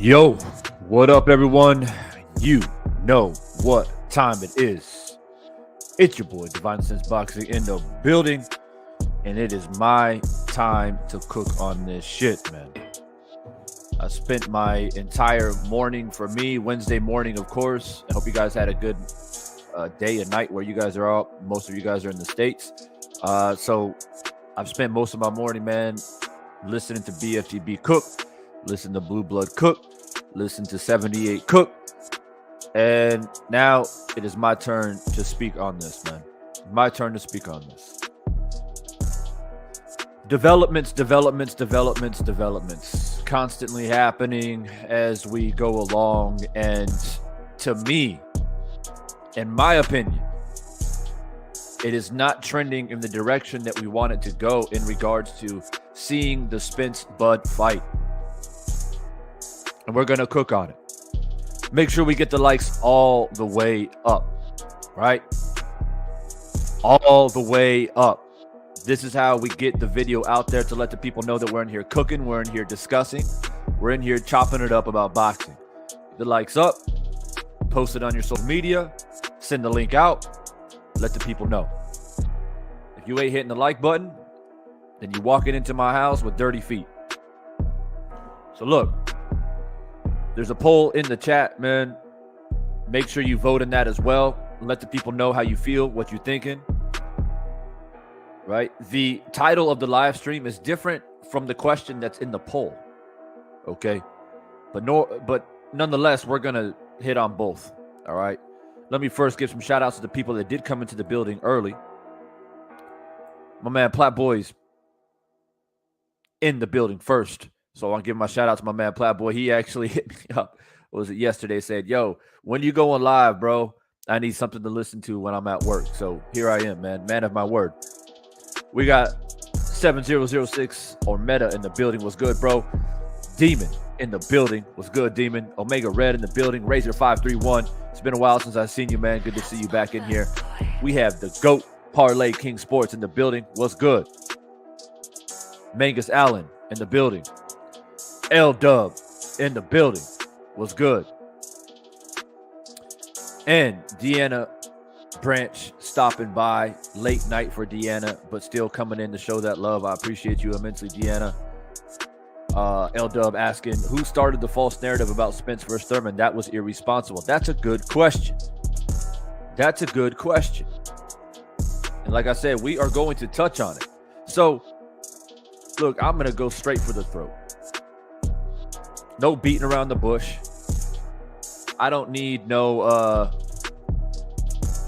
Yo, what up, everyone? You know what time it is. It's your boy, Divine Sense Boxing, in the building, and it is my time to cook on this shit, man. I spent my entire morning, for me, Wednesday morning, of course. I hope you guys had a good day and night where you guys are out. Most of you guys are in the States. So I've spent most of my morning, man, listening to BFGB cook, listen to Blue Blood cook, listen to 78 cook, and now it is my turn to speak on this, man. My turn to speak on this. Developments constantly happening as we go along, and to me, in my opinion, it is not trending in the direction that we want it to go in regards to seeing the Spence Bud fight. And we're going to cook on it. Make sure we get the likes all the way up, right? All the way up. This is how we get the video out there, to let the people know that we're in here cooking, we're in here discussing, we're in here chopping it up about boxing. Get the likes up, post it on your social media, send the link out, let the people know. If you ain't hitting the like button, then you're walking into my house with dirty feet. So look, there's a poll in the chat, man. Make sure you vote in that as well. Let the people know how you feel, what you're thinking. Right? The title of the live stream is different from the question that's in the poll. Okay? But nonetheless, we're going to hit on both. All right? Let me first give some shout outs to the people that did come into the building early. My man Platt Boy's in the building first. So I want to give my shout out to my man Platt Boy. He actually hit me up. What was it yesterday? Said, yo, when you going live, bro, I need something to listen to when I'm at work. So here I am, man. Man of my word. We got 7006 or Meta in the building. Was good, bro. Demon in the building. Was good, Demon. Omega Red in the building. Razor 531. It's been a while since I've seen you, man. Good to see you back in here. We have the GOAT Parlay King Sports in the building. Was good. Mangus Allen in the building. L Dub in the building. Was good. And Deanna Branch stopping by. Late night for Deanna, but still coming in to show that love. I appreciate you immensely, Deanna. L Dub asking, who started the false narrative about Spence versus Thurman? That was irresponsible. That's a good question. That's a good question. And like I said, we are going to touch on it. So, look, I'm going to go straight for the throat. No beating around the bush. I don't need no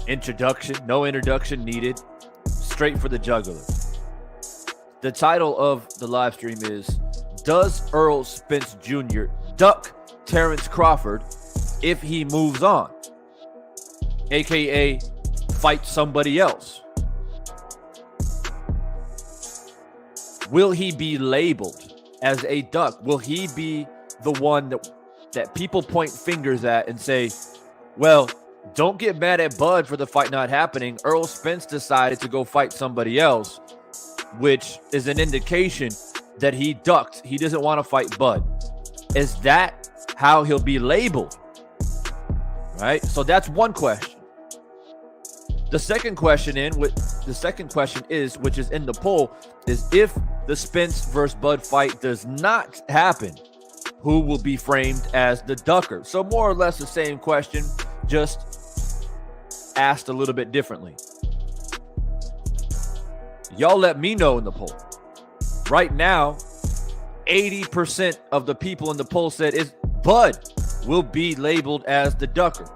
introduction. No introduction needed. Straight for the jugular. The title of the live stream is, does Errol Spence Jr. duck Terrance Crawford if he moves on? AKA fight somebody else. will he be labeled as a duck? Will he be the one that people point fingers at and say, well, don't get mad at Bud for the fight not happening. Errol Spence decided to go fight somebody else, which is an indication that he ducked. He doesn't want to fight Bud. Is that how he'll be labeled? Right? So that's one question. The second question is, which is in the poll, is if the Spence versus Bud fight does not happen, who will be framed as the ducker? So more or less the same question, just asked a little bit differently. Y'all let me know in the poll. Right now, 80% of the people in the poll said is Bud will be labeled as the ducker.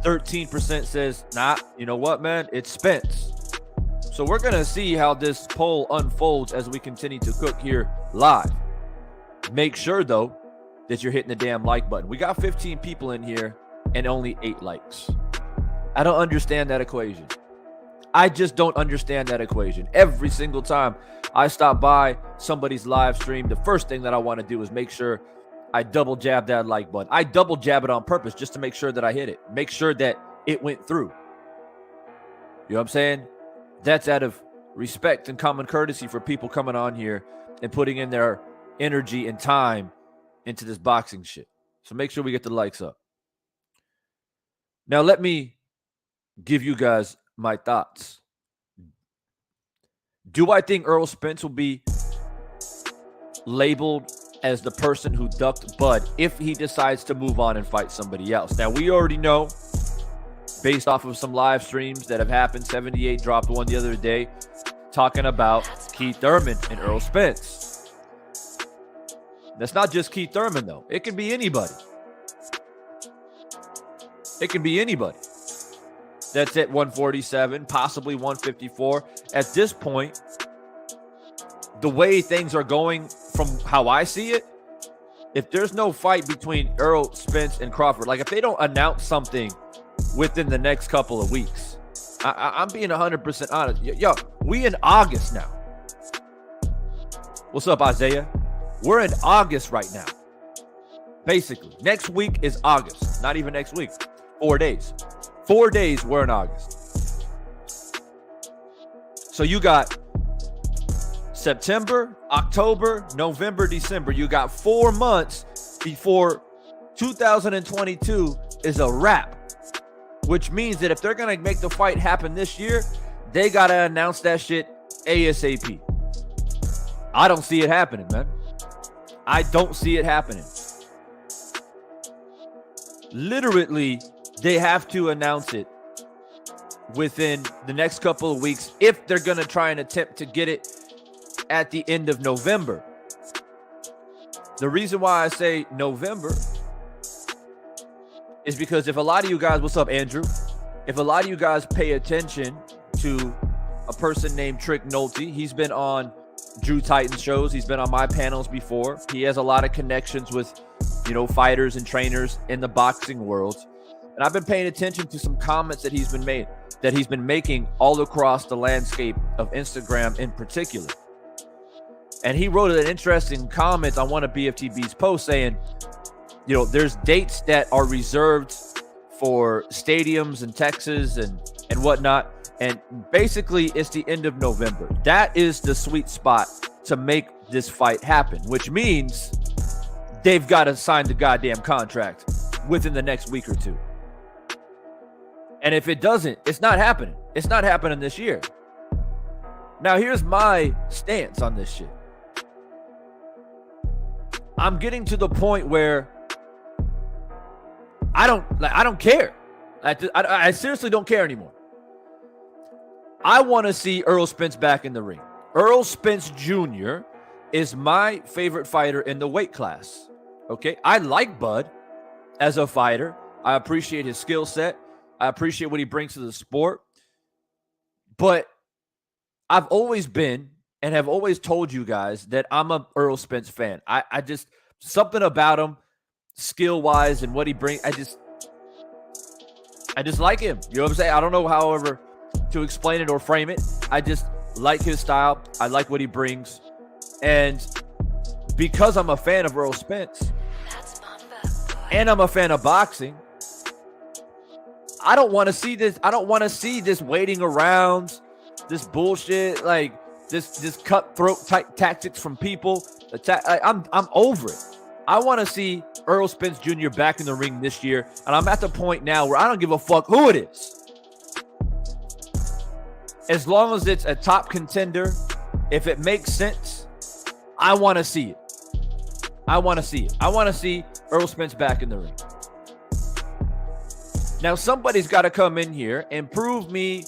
13% says, nah, you know what, man? It's Spence. So we're going to see how this poll unfolds as we continue to cook here live. Make sure, though, that you're hitting the damn like button. We got 15 people in here and only 8 likes. I don't understand that equation. I just don't understand that equation. Every single time I stop by somebody's live stream, the first thing that I want to do is make sure I double jab that like button. I double jab it on purpose just to make sure that I hit it. Make sure that it went through. You know what I'm saying? That's out of respect and common courtesy for people coming on here and putting in their energy and time into this boxing shit. So make sure we get the likes up. Now let me give you guys my thoughts. Do I think Errol Spence will be labeled as the person who ducked Bud if he decides to move on and fight somebody else? Now, we already know, based off of some live streams that have happened, 78 dropped one the other day, talking about Keith Thurman and Errol Spence. That's not just Keith Thurman, though. It can be anybody. It can be anybody. That's at 147, possibly 154. At this point, the way things are going from how I see it, if there's no fight between Errol Spence and Crawford, like if they don't announce something within the next couple of weeks, I'm being 100% honest. Yo, we in August now. What's up, Isaiah? We're in August right now. Basically, next week is August. Not even next week. 4 days. 4 days we're in August. So you got September, October, November, December. You got 4 months before 2022 is a wrap. Which means that if they're going to make the fight happen this year, they got to announce that shit ASAP. I don't see it happening, man. I don't see it happening. Literally, they have to announce it within the next couple of weeks if they're going to try and attempt to get it at the end of November. The reason why I say November is because if a lot of you guys, what's up, Andrew? If a lot of you guys pay attention to a person named Trick Nolte, he's been on Drew Titan shows. He's been on my panels before. He has a lot of connections with, fighters and trainers in the boxing world. And I've been paying attention to some comments that he's been making all across the landscape of Instagram in particular. And he wrote an interesting comment on one of BFTB's posts saying, there's dates that are reserved for stadiums in Texas and whatnot. And basically, it's the end of November. That is the sweet spot to make this fight happen, which means they've got to sign the goddamn contract within the next week or two. And if it doesn't, it's not happening. It's not happening this year. Now, here's my stance on this shit. I'm getting to the point where I don't care. I seriously don't care anymore. I want to see Errol Spence back in the ring. Errol Spence Jr. is my favorite fighter in the weight class. Okay, I like Bud as a fighter. I appreciate his skill set. I appreciate what he brings to the sport. But I've always been and have always told you guys that I'm a Errol Spence fan. I just, something about him, skill-wise and what he brings, I just like him. You know what I'm saying? I don't know, however, to explain it or frame it. like his style. I like what he brings. And because I'm a fan of Errol Spence and I'm a fan of boxing, I don't want to see this. I don't want to see this waiting around, this bullshit, like this cutthroat type tactics from people. I'm over it. I want to see Errol Spence Jr. back in the ring this year, and I'm at the point now where I don't give a fuck who it is. As long as it's a top contender, if it makes sense, I want to see it. I want to see it. I want to see Errol Spence back in the ring. Now, somebody's got to come in here and prove me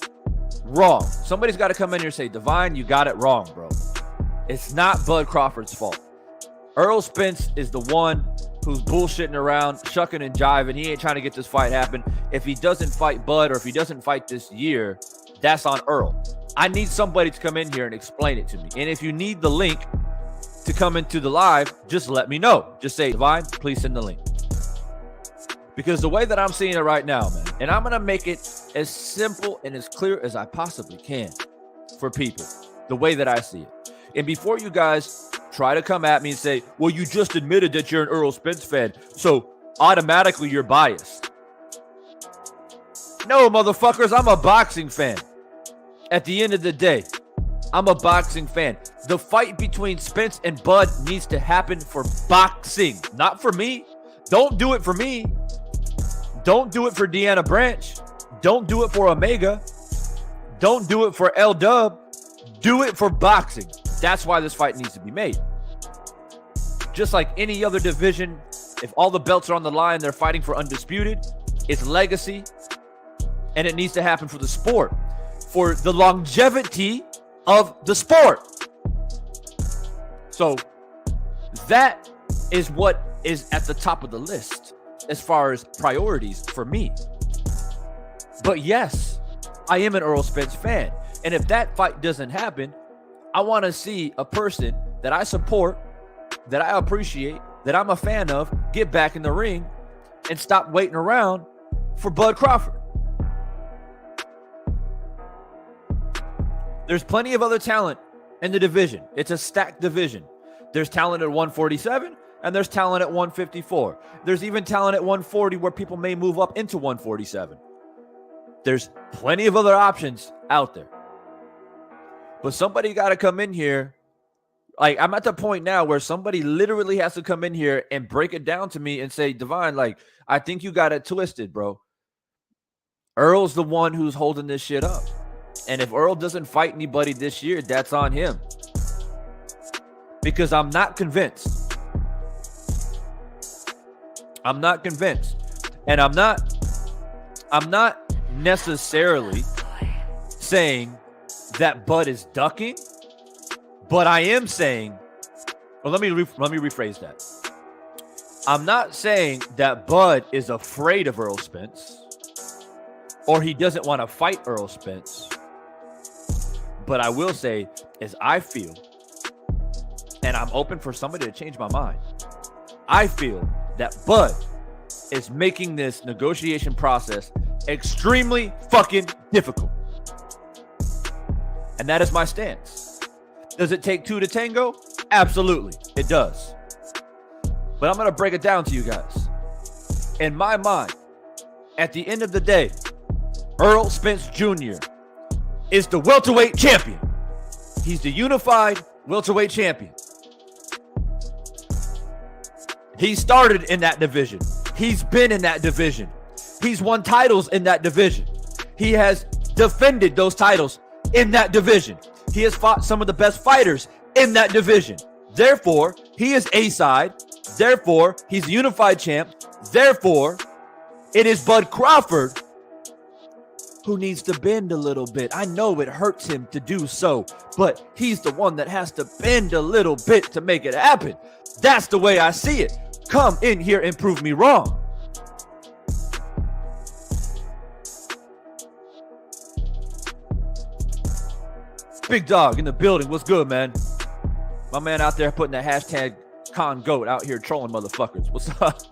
wrong. Somebody's got to come in here and say, Divine, you got it wrong, bro. It's not Bud Crawford's fault. Errol Spence is the one who's bullshitting around, shucking and jiving. He ain't trying to get this fight happen. If he doesn't fight Bud or if he doesn't fight this year, that's on Errol. I need somebody to come in here and explain it to me. And if you need the link to come into the live, just let me know. Just say, Divine, please send the link. Because the way that I'm seeing it right now, man, and I'm going to make it as simple and as clear as I possibly can for people, the way that I see it. And before you guys try to come at me and say, well, you just admitted that you're an Errol Spence fan, so automatically you're biased. No, motherfuckers, I'm a boxing fan. At the end of the day, I'm a boxing fan. The fight between Spence and Bud needs to happen for boxing, not for me. Don't do it for me. Don't do it for Deanna Branch. Don't do it for Omega. Don't do it for L-Dub. Do it for boxing. That's why this fight needs to be made. Just like any other division, if all the belts are on the line, they're fighting for undisputed. It's legacy, and it needs to happen for the sport, for the longevity of the sport. So that is what is at the top of the list as far as priorities for me. But yes, I am an Errol Spence fan. And if that fight doesn't happen, I want to see a person that I support, that I appreciate, that I'm a fan of, get back in the ring and stop waiting around for Bud Crawford. There's plenty of other talent in the division. It's a stacked division. There's talent at 147 and there's talent at 154. There's even talent at 140 where people may move up into 147. There's plenty of other options out there. But somebody got to come in here. Like, I'm at the point now where somebody literally has to come in here and break it down to me and say, Divine, like, I think you got it twisted, bro. Earl's the one who's holding this shit up. And if Errol doesn't fight anybody this year, that's on him. Because I'm not convinced. I'm not convinced. And I'm not necessarily saying that Bud is ducking, but I am saying, well, let me rephrase that. I'm not saying that Bud is afraid of Errol Spence or he doesn't want to fight Errol Spence. But I will say is I feel, and I'm open for somebody to change my mind, I feel that Bud is making this negotiation process extremely fucking difficult. And that is my stance. Does it take two to tango? Absolutely, it does. But I'm going to break it down to you guys. In my mind, at the end of the day, Errol Spence Jr. is the welterweight champion. He's the unified welterweight champion. He started in that division. He's been in that division. He's won titles in that division. He has defended those titles in that division. He has fought some of the best fighters in that division. Therefore, he is A-side. Therefore, he's the unified champ. Therefore, it is Bud Crawford who needs to bend a little bit. I know it hurts him to do so, but he's the one that has to bend a little bit to make it happen. That's the way I see it. Come in here and prove me wrong. Big Dog in the building. What's good, man? My man out there putting that hashtag #ConGoat out here trolling motherfuckers. What's up?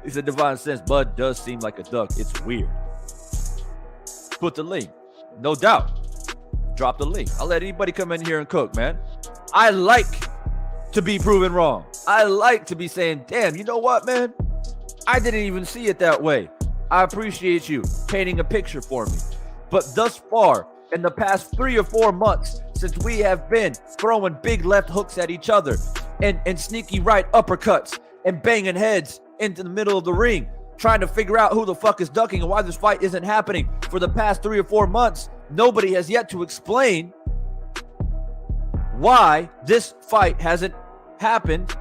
He said, Divine Sense, Bud does seem like a duck. It's weird. Put the link. No doubt. drop the link. I'll let anybody come in here and cook, man. I like to be proven wrong. I like to be saying, damn, you know what, man? I didn't even see it that way. I appreciate you painting a picture for me. But thus far, in the past 3 or 4 months, since we have been throwing big left hooks at each other and sneaky right uppercuts and banging heads into the middle of the ring, trying to figure out who the fuck is ducking and why this fight isn't happening for the past 3 or 4 months, nobody has yet to explain why this fight hasn't happened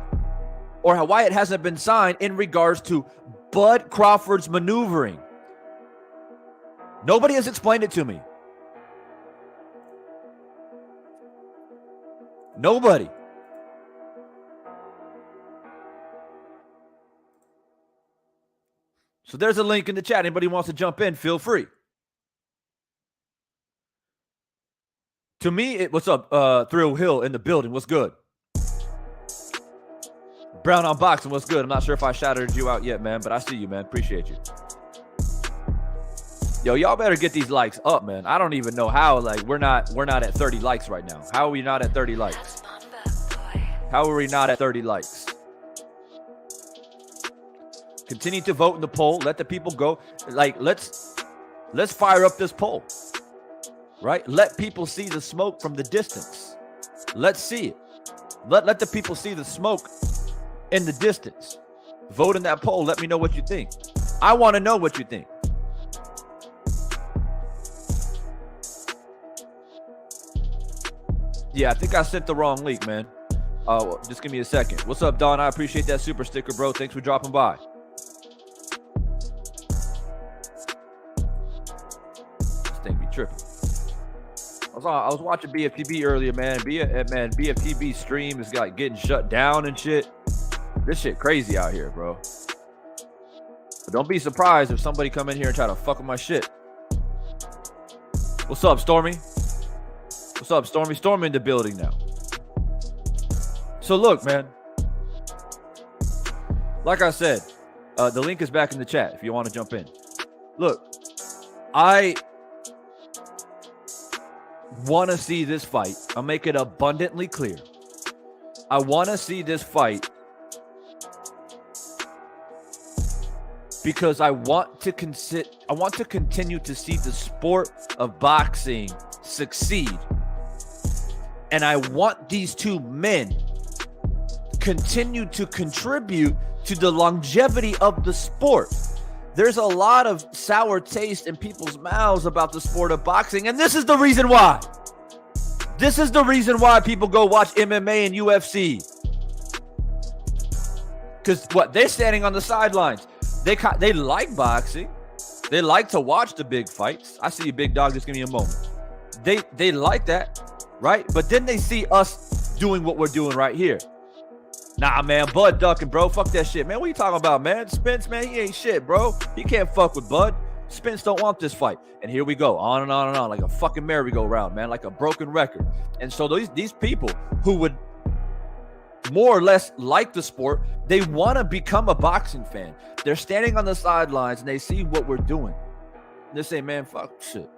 or why it hasn't been signed in regards to Bud Crawford's maneuvering. Nobody has explained it to me. Nobody. So there's a link in the chat. Anybody wants to jump in, feel free. To me, what's up, Thrill Hill in the building? What's good? Brown on Boxing, what's good? I'm not sure if I shouted you out yet, man, but I see you, man. Appreciate you. Yo, y'all better get these likes up, man. I don't even know how. Like, we're not at 30 likes right now. How are we not at 30 likes? How are we not at 30 likes? Continue to vote in the poll. Let the people go. Like, let's fire up this poll. Right? Let people see the smoke from the distance. Let's see it. Let the people see the smoke in the distance. Vote in that poll. Let me know what you think. I want to know what you think. Yeah, I think I sent the wrong link, man. Just give me a second. What's up, Don? I appreciate that super sticker, bro. Thanks for dropping by. This thing be tripping. I was watching BFTB earlier, man. BFTB stream is like getting shut down and shit. This shit crazy out here, bro. But don't be surprised if somebody come in here and try to fuck with my shit. What's up, Stormy? What's up, Stormy? Stormy in the building now. So look, man. Like I said, the link is back in the chat if you want to jump in. Look, I want to see this fight. I'll make it abundantly clear. I want to see this fight because I want to continue to see the sport of boxing succeed. And I want these two men continue to contribute to the longevity of the sport. There's a lot of sour taste in people's mouths about the sport of boxing, and this is the reason why. This is the reason why people go watch MMA and UFC. Because what? They're standing on the sidelines. They like boxing. They like to watch the big fights. I see you, big dog. Just give me a moment. They like that, right? But then they see us doing what we're doing right here. Nah, man, Bud ducking, bro. Fuck that shit, man. What you talking about, man? Spence, man, he ain't shit, bro. He can't fuck with Bud. Spence don't want this fight. And here we go, on and on and on, like a fucking merry-go-round, man, like a broken record. And so these people who would more or less like the sport, they want to become a boxing fan. They're standing on the sidelines and they see what we're doing. And they say, man, fuck shit.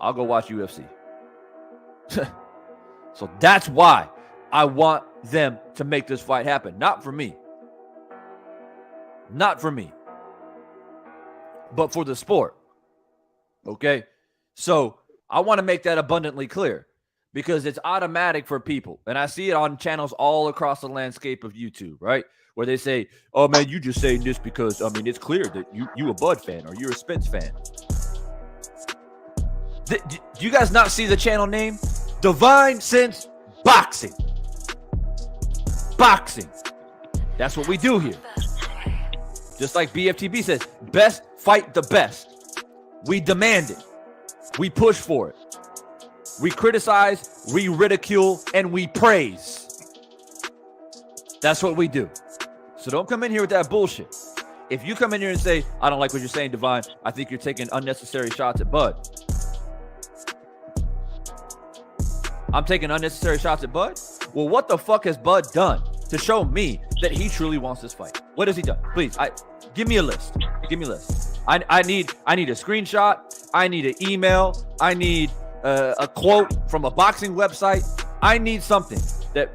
I'll go watch UFC. So that's why I want them to make this fight happen. Not for me. Not for me. But for the sport. Okay? So I want to make that abundantly clear because it's automatic for people. And I see it on channels all across the landscape of YouTube, right? Where they say, oh, man, you just saying this because, I mean, it's clear that you a Bud fan or you're a Spence fan. Do you guys not see the channel name? Divine Sense Boxing. Boxing. That's what we do here. Just like BFTB says, best fight the best. We demand it. We push for it. We criticize, we ridicule, and we praise. That's what we do. So don't come in here with that bullshit. If you come in here and say, I don't like what you're saying, Divine, I think you're taking unnecessary shots at Bud. I'm taking unnecessary shots at Bud? Well, what the fuck has Bud done to show me that he truly wants this fight? What has he done? Please, give me a list. Give me a list. I need a screenshot. I need an email. I need a quote from a boxing website. I need something that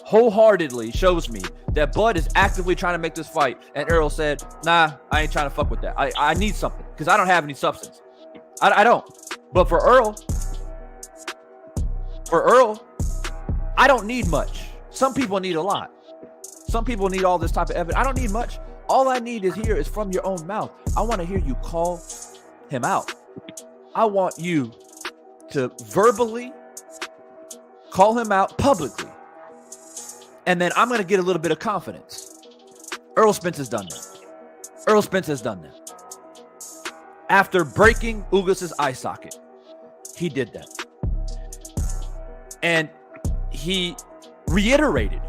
wholeheartedly shows me that Bud is actively trying to make this fight. And Errol said, nah, I ain't trying to fuck with that. I need something because I don't have any substance. I don't. But for Errol, I don't need much. Some people need a lot. Some people need all this type of evidence. I don't need much. All I need is from your own mouth. I want to hear you call him out. I want you to verbally call him out publicly. And then I'm going to get a little bit of confidence. Errol Spence has done that. After breaking Ugas's eye socket, he did that. And he reiterated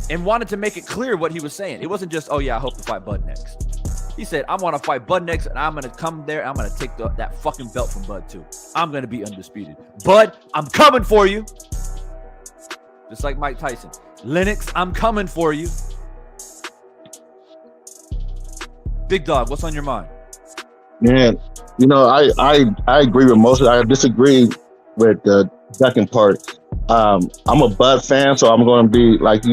and wanted to make it clear what he was saying. It wasn't just, oh yeah, I hope to fight Bud next. He said, I want to fight Bud next, and I'm going to come there, and I'm going to take that fucking belt from Bud too. I'm going to be undisputed. Bud, I'm coming for you. Just like Mike Tyson. Lennox, I'm coming for you. Big Dog, what's on your mind? Man, I agree with most of it. I disagree with the second part. I'm a Bud fan, so I'm going to be like,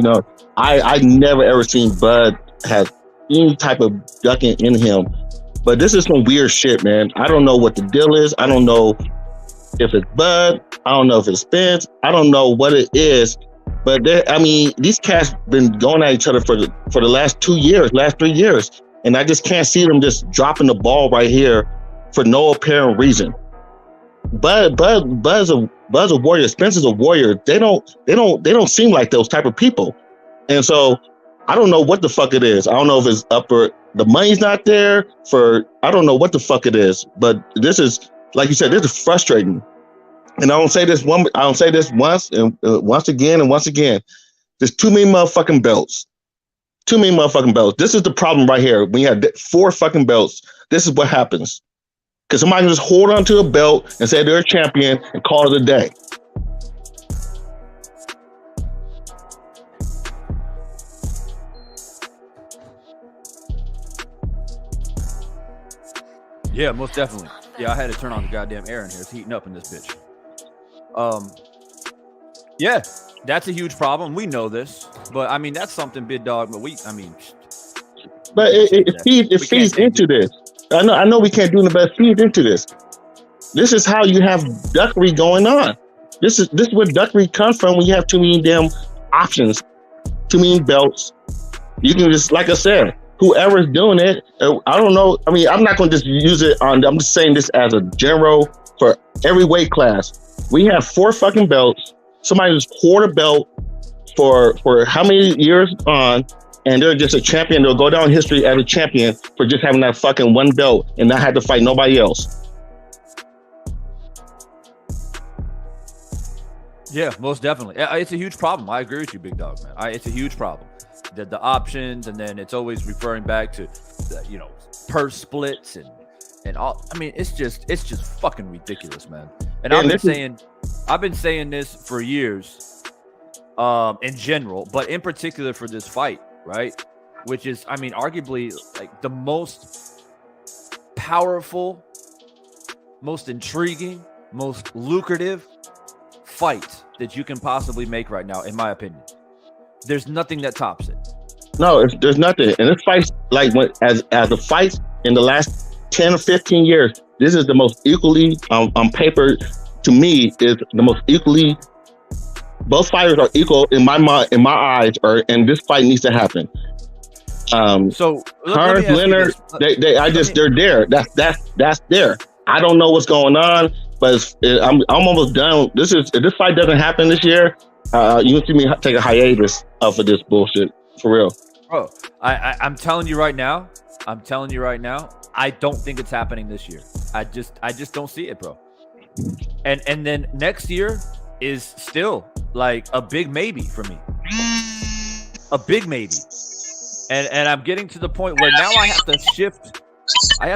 I never ever seen Bud have any type of ducking in him. But this is some weird shit, man. I don't know what the deal is. I don't know if it's Bud. I don't know if it's Spence. I don't know what it is. But these cats been going at each other for the last 3 years. And I just can't see them just dropping the ball right here for no apparent reason. Bud's a warrior. Spence is a warrior. They don't seem like those type of people. And so I don't know what the fuck it is. I don't know if it's the money's not there I don't know what the fuck it is. But this is, like you said, this is frustrating. And I don't say this once and once again. There's too many motherfucking belts. This is the problem right here. When you have 4 fucking belts, this is what happens. Because somebody can just hold on to a belt and say they're a champion and call it a day. Yeah, most definitely. Yeah, I had to turn on the goddamn air in here. It's heating up in this bitch. Yeah, that's a huge problem. We know this, but that's something, Big Dog. But but it feeds into this. I know we can't do the best. Feeds into this. This is how you have duckery going on. This is where duckery comes from when you have too many damn options, too many belts. You can just, like I said, whoever's doing it, I don't know. I'm not going to just use it on. I'm just saying this as a general for every weight class. We have 4 fucking belts. Somebody just poured a belt for how many years on, and they're just a champion. They'll go down in history as a champion for just having that fucking one belt and not have to fight nobody else. Yeah, most definitely. It's a huge problem. I agree with you, Big Dog, man. It's a huge problem. The options, and then it's always referring back to, purse splits and all. It's just fucking ridiculous, man. And I've been saying this for years, in general, but in particular for this fight, right? Which is, arguably like the most powerful, most intriguing, most lucrative fight that you can possibly make right now, in my opinion. There's nothing that tops it. No, there's nothing. And this fight, as the fights in the last 10 or 15 years, this is the most equally, on paper, to me, is the most equally. Both fighters are equal in my mind, in my eyes, and this fight needs to happen. So Hearns, Leonard, they're there. That's there. I don't know what's going on, but I'm almost done. If this fight doesn't happen this year, you can see me take a hiatus off of this bullshit, for real. Bro, I'm telling you right now. I don't think it's happening this year. I just don't see it, bro. And then next year is still like a big maybe for me. A big maybe. And I'm getting to the point where now I have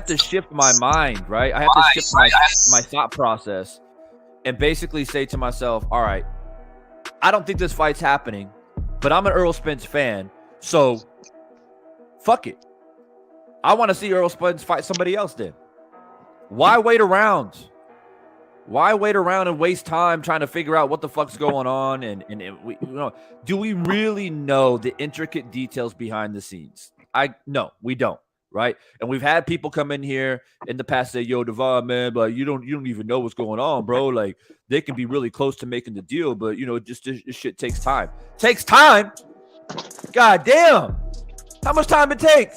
to shift my mind, right? I have to shift my thought process and basically say to myself, all right, I don't think this fight's happening, but I'm an Errol Spence fan, so fuck it. I want to see Errol Spence fight somebody else then. Why wait around? Why wait around and waste time trying to figure out what the fuck's going on? And do we really know the intricate details behind the scenes? No, we don't, right? And we've had people come in here in the past say, "Yo, Devon, man, but you don't even know what's going on, bro. Like they can be really close to making the deal, but just this shit takes time. Takes time. God damn, how much time it take?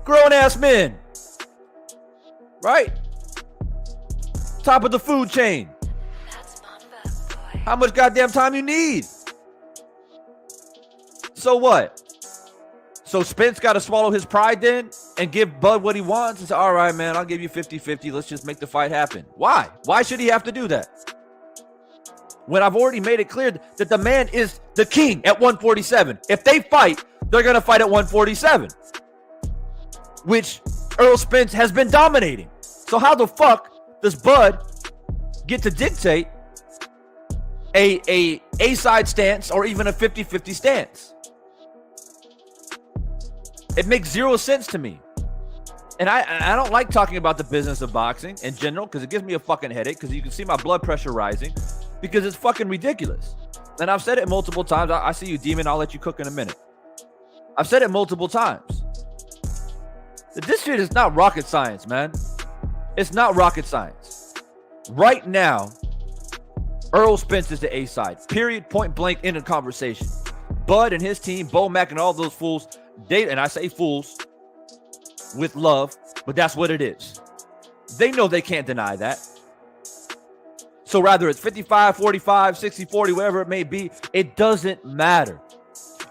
Grown ass men, right? Top of the food chain. How much goddamn time you need? So what? So Spence got to swallow his pride then and give Bud what he wants and say, all right, man, I'll give you 50-50. Let's just make the fight happen. Why? Why should he have to do that? When I've already made it clear that the man is the king at 147. If they fight, they're going to fight at 147, which Errol Spence has been dominating. So how the fuck does Bud get to dictate a side stance or even a 50-50 stance? It makes zero sense to me. And I don't like talking about the business of boxing in general because it gives me a fucking headache because you can see my blood pressure rising because it's fucking ridiculous. And I've said it multiple times. I see you, Demon. I'll let you cook in a minute. I've said it multiple times. This shit is not rocket science, man. It's not rocket science. Right now, Errol Spence is the A side. Period, point blank, in a conversation. Bud and his team, Bo Mack and all those fools, and I say fools with love, but that's what it is. They know they can't deny that. So rather it's 55, 45, 60, 40, whatever it may be, it doesn't matter.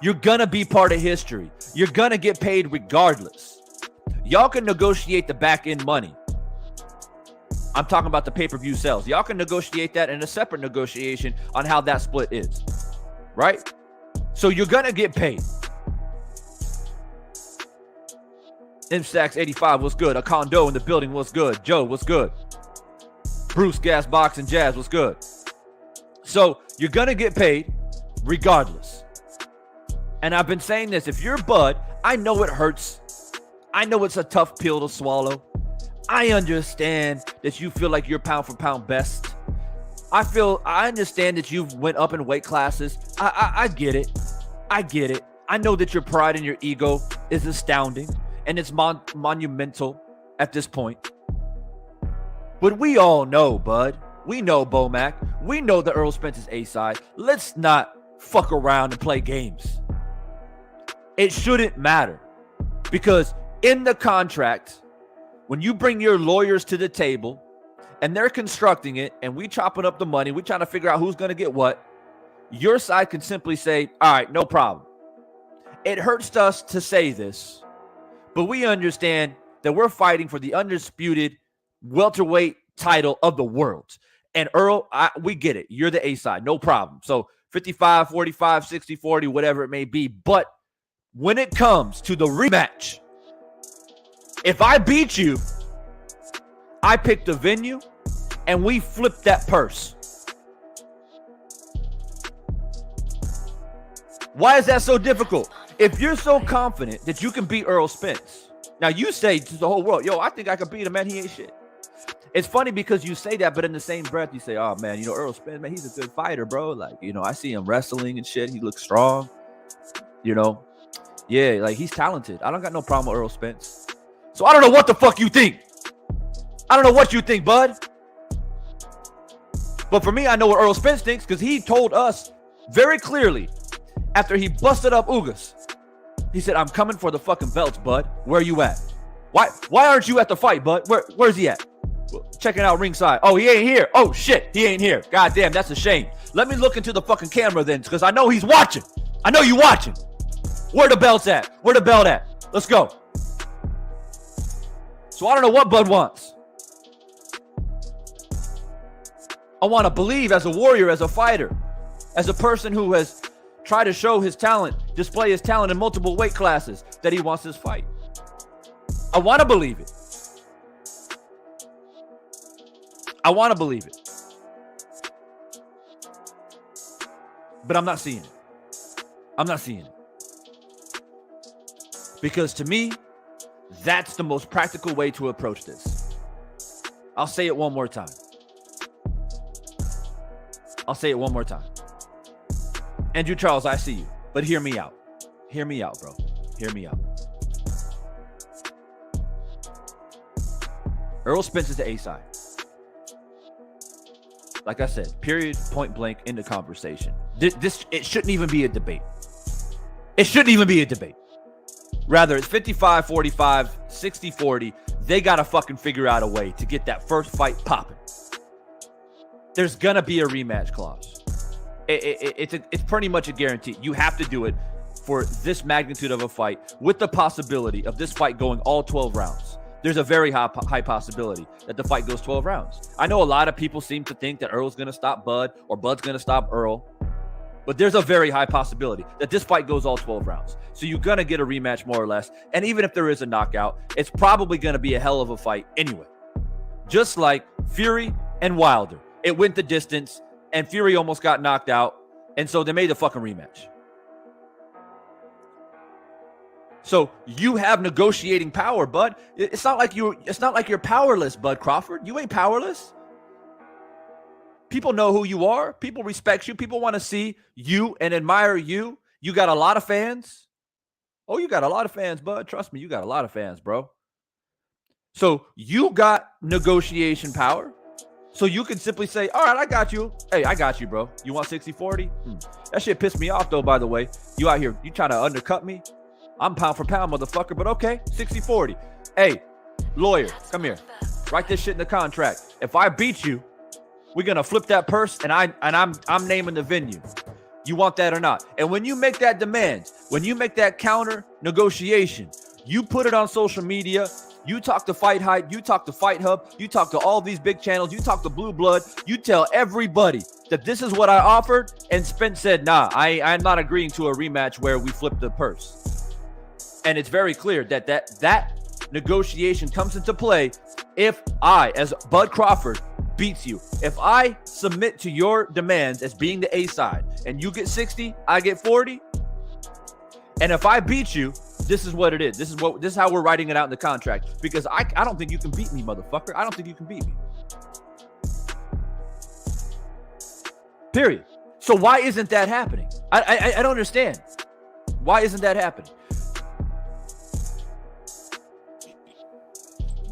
You're going to be part of history. You're going to get paid regardless. Y'all can negotiate the back end money. I'm talking about the pay-per-view sales. Y'all can negotiate that in a separate negotiation on how that split is. Right? So you're going to get paid. M-Stacks 85, what's good? A condo in the building, what's good? Joe, what's good? Bruce, Gas, Box, and Jazz, what's good? So you're going to get paid regardless. And I've been saying this. If you're Bud, I know it hurts. I know it's a tough pill to swallow. I understand that you feel like you're pound for pound best. I understand that you've went up in weight classes. I get it. I get it. I know that your pride and your ego is astounding and it's monumental at this point. But we all know, Bud. We know Bo Mack. We know the Errol Spence is A-side. Let's not fuck around and play games. It shouldn't matter because in the contract, when you bring your lawyers to the table and they're constructing it and we chopping up the money, we trying to figure out who's going to get what, your side can simply say, all right, no problem. It hurts us to say this, but we understand that we're fighting for the undisputed welterweight title of the world. And Earl, we get it. You're the A side, no problem. So 55, 45, 60, 40, whatever it may be. But when it comes to the rematch, if I beat you, I pick the venue and we flip that purse. Why is that so difficult? If you're so confident that you can beat Errol Spence, now you say to the whole world, yo, I think I can beat him, man. He ain't shit. It's funny because you say that, but in the same breath, you say, oh, man, Errol Spence, man, he's a good fighter, bro. Like, I see him wrestling and shit. He looks strong, Yeah, like, he's talented. I don't got no problem with Errol Spence. So I don't know what the fuck you think. I don't know what you think, bud. But for me, I know what Errol Spence thinks because he told us very clearly after he busted up Ugas. He said, I'm coming for the fucking belts, bud. Where are you at? Why aren't you at the fight, bud? Where's he at? Checking out ringside. Oh, he ain't here. Oh, shit. He ain't here. God damn, that's a shame. Let me look into the fucking camera then because I know he's watching. I know you watching. Where the belt's at? Where the belt at? Let's go. So I don't know what Bud wants. I want to believe as a warrior, as a fighter, as a person who has tried to show his talent, display his talent in multiple weight classes, that he wants this fight. I want to believe it. I want to believe it. But I'm not seeing it. I'm not seeing it. Because to me, that's the most practical way to approach this. I'll say it one more time. Andrew Charles, I see you. But hear me out. Hear me out, bro. Hear me out. Errol Spence is the A side. Like I said, period, point blank, in the conversation. It shouldn't even be a debate. It shouldn't even be a debate. Rather, it's 55-45, 60-40. They got to fucking figure out a way to get that first fight popping. There's going to be a rematch clause. It's pretty much a guarantee. You have to do it for this magnitude of a fight with the possibility of this fight going all 12 rounds. There's a very high possibility that the fight goes 12 rounds. I know a lot of people seem to think that Earl's going to stop Bud or Bud's going to stop Earl. But there's a very high possibility that this fight goes all 12 rounds. So you're going to get a rematch more or less. And even if there is a knockout, it's probably going to be a hell of a fight anyway. Just like Fury and Wilder. It went the distance and Fury almost got knocked out. And so they made the fucking rematch. So you have negotiating power, Bud. It's not like you're powerless, Bud Crawford. You ain't powerless. People know who you are. People respect you. People want to see you and admire you. You got a lot of fans. Oh, you got a lot of fans, Bud. Trust me, you got a lot of fans, bro. So you got negotiation power. So you can simply say, all right, I got you. Hey, I got you, bro. You want 60-40? That shit pissed me off, though, by the way. You out here, you trying to undercut me? I'm pound for pound, motherfucker, but okay, 60-40. Hey, lawyer, come here. Write this shit in the contract. If I beat you, we're gonna flip that purse, and I'm naming the venue. You want that or not? And when you make that demand, when you make that counter negotiation, you put it on social media. You talk to Fight Hype, you talk to Fight Hub, you talk to all these big channels, you talk to Blue Blood, you tell everybody that this is what I offered, and Spence said, nah, I'm not agreeing to a rematch where we flip the purse. And it's very clear that negotiation comes into play if I, as Bud Crawford, beats you. If I submit to your demands as being the A side and you get 60, I get 40. And if I beat you, this is what it is. This is how we're writing it out in the contract. Because I don't think you can beat me, motherfucker. I don't think you can beat me. Period. So why isn't that happening? I don't understand. Why isn't that happening?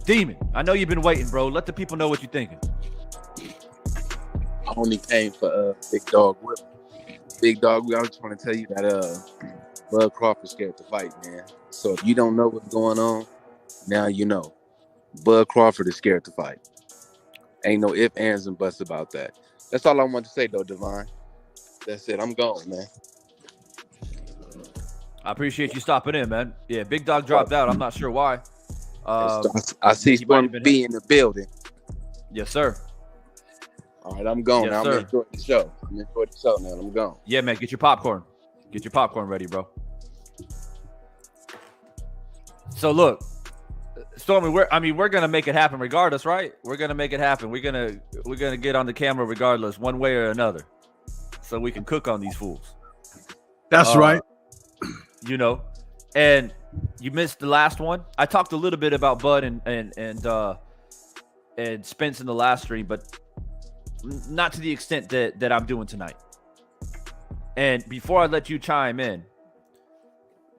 Demon, I know you've been waiting, bro. Let the people know what you're thinking. I only came for Big Dog. Big Dog, I just want to tell you that Bud Crawford's scared to fight, man. So if you don't know what's going on, now you know. Bud Crawford is scared to fight. Ain't no ifs, ands, and buts about that. That's all I want to say, though, Divine. That's it. I'm gone, man. I appreciate you stopping in, man. Yeah, Big Dog dropped out. I'm not sure why. I see he's going to be in the building. Yes, sir. All right, I'm gone. Yes, now. I'm enjoying the show. Now. I'm gone. Yeah, man. Get your popcorn. Get your popcorn ready, bro. So look, Stormy, we're gonna make it happen regardless, right? We're gonna make it happen. We're gonna get on the camera regardless, one way or another, so we can cook on these fools. That's right. You know, and you missed the last one. I talked a little bit about Bud and Spence in the last stream, but not to the extent that I'm doing tonight. And before I let you chime in,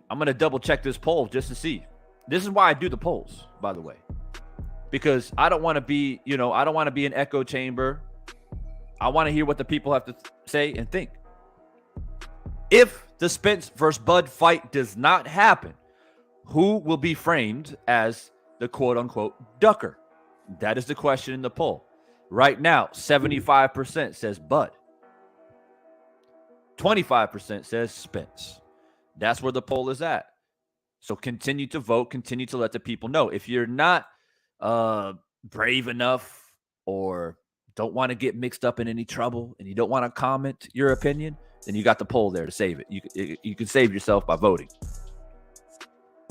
I'm going to double check this poll just to see. This is why I do the polls, by the way, because I don't want to be, I don't want to be an echo chamber. I want to hear what the people have to say and think. If the Spence versus Bud fight does not happen, who will be framed as the quote unquote ducker? That is the question in the poll. Right now, 75% says Bud. 25% says Spence. That's where the poll is at. So continue to vote. Continue to let the people know. If you're not brave enough or don't want to get mixed up in any trouble and you don't want to comment your opinion, then you got the poll there to save it. You can save yourself by voting.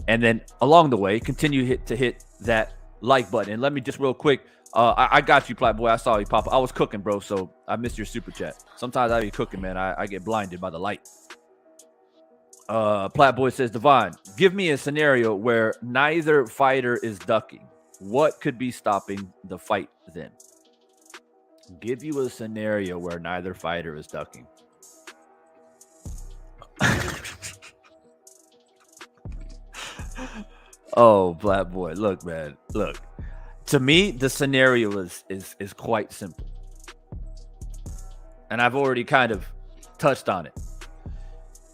And then along the way, continue to hit that like button. And let me just real quick, I got you, Plat Boy. I saw you pop up. I was cooking, bro, so I missed your super chat. Sometimes I be cooking, man. I get blinded by the light. Platboy says, Divine, give me a scenario where neither fighter is ducking. What could be stopping the fight then? Give you a scenario where neither fighter is ducking. Oh, Platboy, look, man, look. To me, the scenario is quite simple, and I've already kind of touched on it.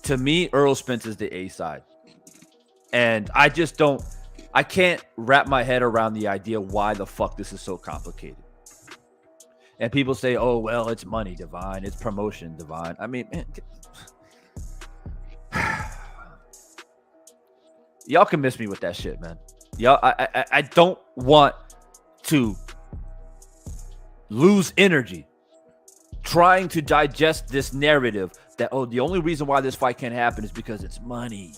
To me, Errol Spence is the A side. And I can't wrap my head around the idea why the fuck this is so complicated. And people say, oh, well, it's money, Divine. It's promotion, Divine. I mean, man, y'all can miss me with that shit, man. Y'all, I don't want to lose energy trying to digest this narrative that, oh, the only reason why this fight can't happen is because it's money.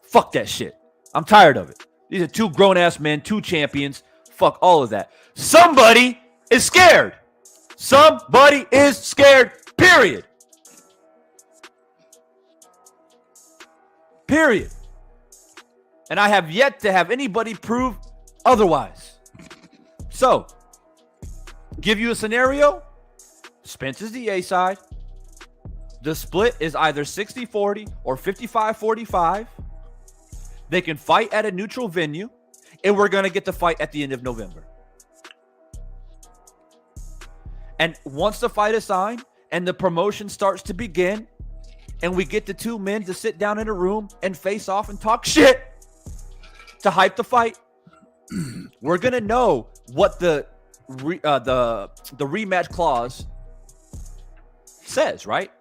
Fuck that shit. I'm tired of it. These are two grown-ass men, two champions. Fuck all of that. Somebody is scared. Somebody is scared, period. Period. And I have yet to have anybody prove otherwise. So, give you a scenario. Spence is the A side. The split is either 60-40 or 55-45. They can fight at a neutral venue, and we're going to get the fight at the end of November. And once the fight is signed and the promotion starts to begin, and we get the two men to sit down in a room and face off and talk shit to hype the fight, we're going to know what the rematch clause says, right?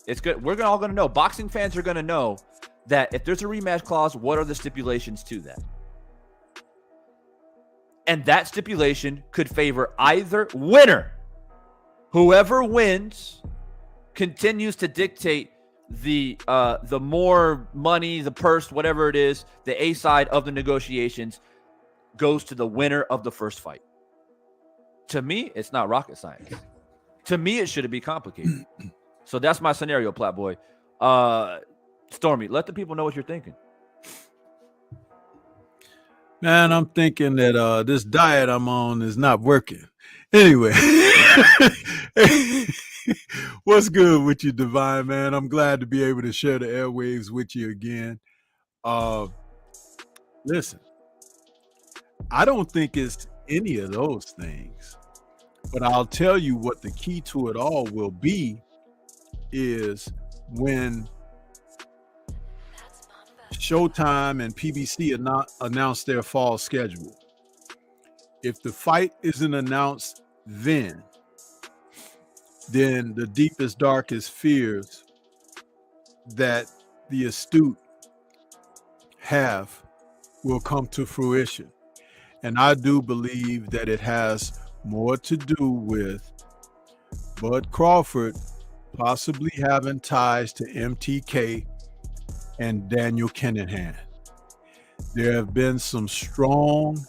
It's good. We're all going to know. Boxing fans are going to know that if there's a rematch clause, what are the stipulations to that? And that stipulation could favor either winner. Whoever wins continues to dictate the more money, the purse, whatever it is, the A side of the negotiations goes to the winner of the first fight. To me, it's not rocket science. To me, it shouldn't be complicated. So that's my scenario, Platboy. Stormy, let the people know what you're thinking. Man, I'm thinking that this diet I'm on is not working. Anyway, what's good with you, Divine, man? I'm glad to be able to share the airwaves with you again. Listen, I don't think it's any of those things, but I'll tell you what the key to it all will be is when Showtime and PBC announced their fall schedule. If the fight isn't announced then the deepest, darkest fears that the astute have will come to fruition. And I do believe that it has more to do with Bud Crawford possibly having ties to MTK and Daniel Kinahan. There have been some strong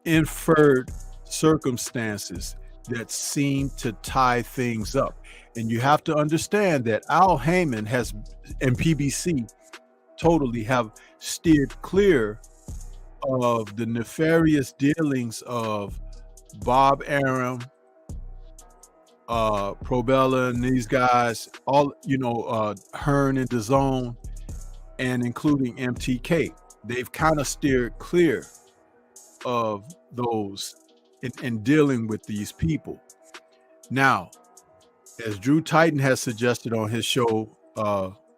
inferred circumstances that seem to tie things up. And you have to understand that Al Heyman and PBC totally have steered clear of the nefarious dealings of Bob Arum, Probella and these guys, all, Hearn and DAZN, and including MTK. They've kind of steered clear of those in dealing with these people. Now, as Drew Titan has suggested on his show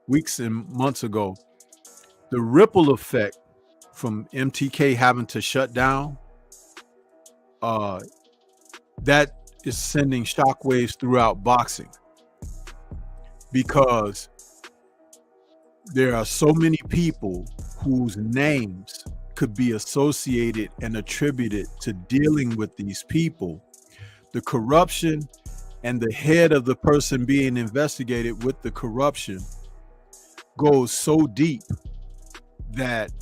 weeks and months ago, the ripple effect from MTK having to shut down, that is sending shockwaves throughout boxing, because there are so many people whose names could be associated and attributed to dealing with these people. The corruption and the head of the person being investigated with the corruption goes so deep that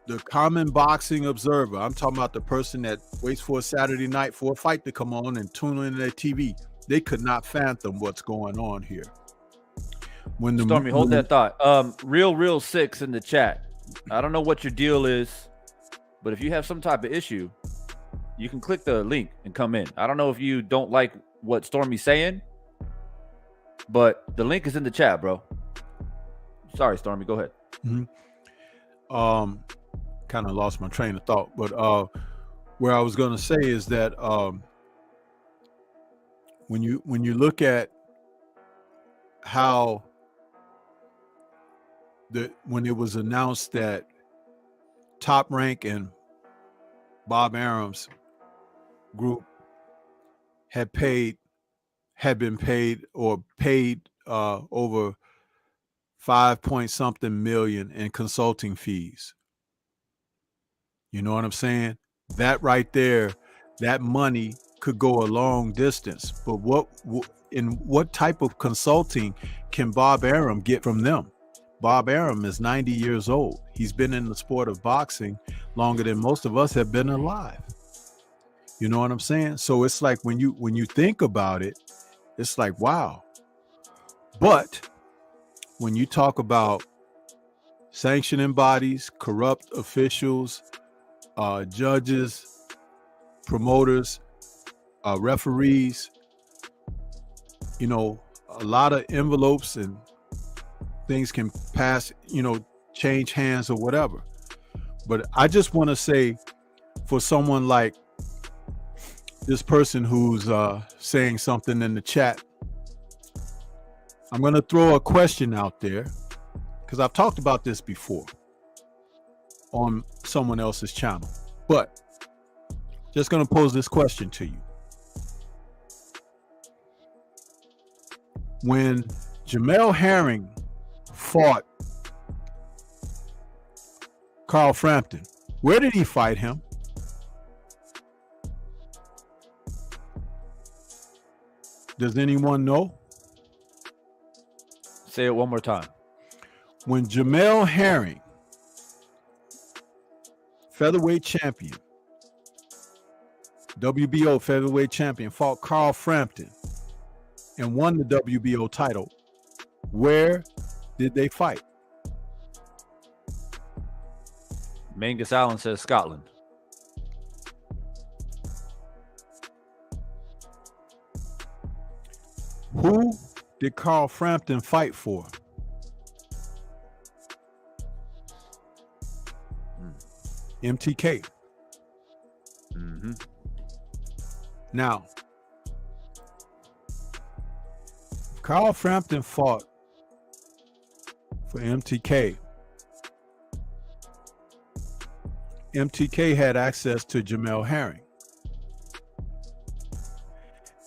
the common boxing observer, I'm talking about the person that waits for a Saturday night for a fight to come on and tune in their TV, they could not fathom what's going on here. When the Stormy, hold that thought. Real 6 in the chat. I don't know what your deal is, but if you have some type of issue, you can click the link and come in. I don't know if you don't like what Stormy's saying, but the link is in the chat, bro. Sorry, Stormy, go ahead. Kind of lost my train of thought, but where I was going to say is that when you look at how when it was announced that Top Rank and Bob Arum's group had been paid over 5 point something million in consulting fees. You know what I'm saying? That right there, that money could go a long distance. But what type of consulting can Bob Arum get from them? Bob Arum is 90 years old. He's been in the sport of boxing longer than most of us have been alive. You know what I'm saying? So it's like when you think about it, it's like, wow. But when you talk about sanctioning bodies, corrupt officials, judges, promoters, referees, you know, a lot of envelopes and things can pass, you know, change hands or whatever. But I just want to say, for someone like this person who's saying something in the chat, I'm going to throw a question out there, because I've talked about this before on someone else's channel, but just going to pose this question to you. When Jamel Herring fought Carl Frampton, where did he fight him? Does anyone know? Say it one more time. When Jamel Herring, featherweight champion, WBO featherweight champion, fought Carl Frampton and won the WBO title, where did they fight? Mangus Allen says Scotland. Who did Carl Frampton fight for? MTK. Mm-hmm. Now, Carl Frampton fought for MTK. MTK had access to Jamel Herring.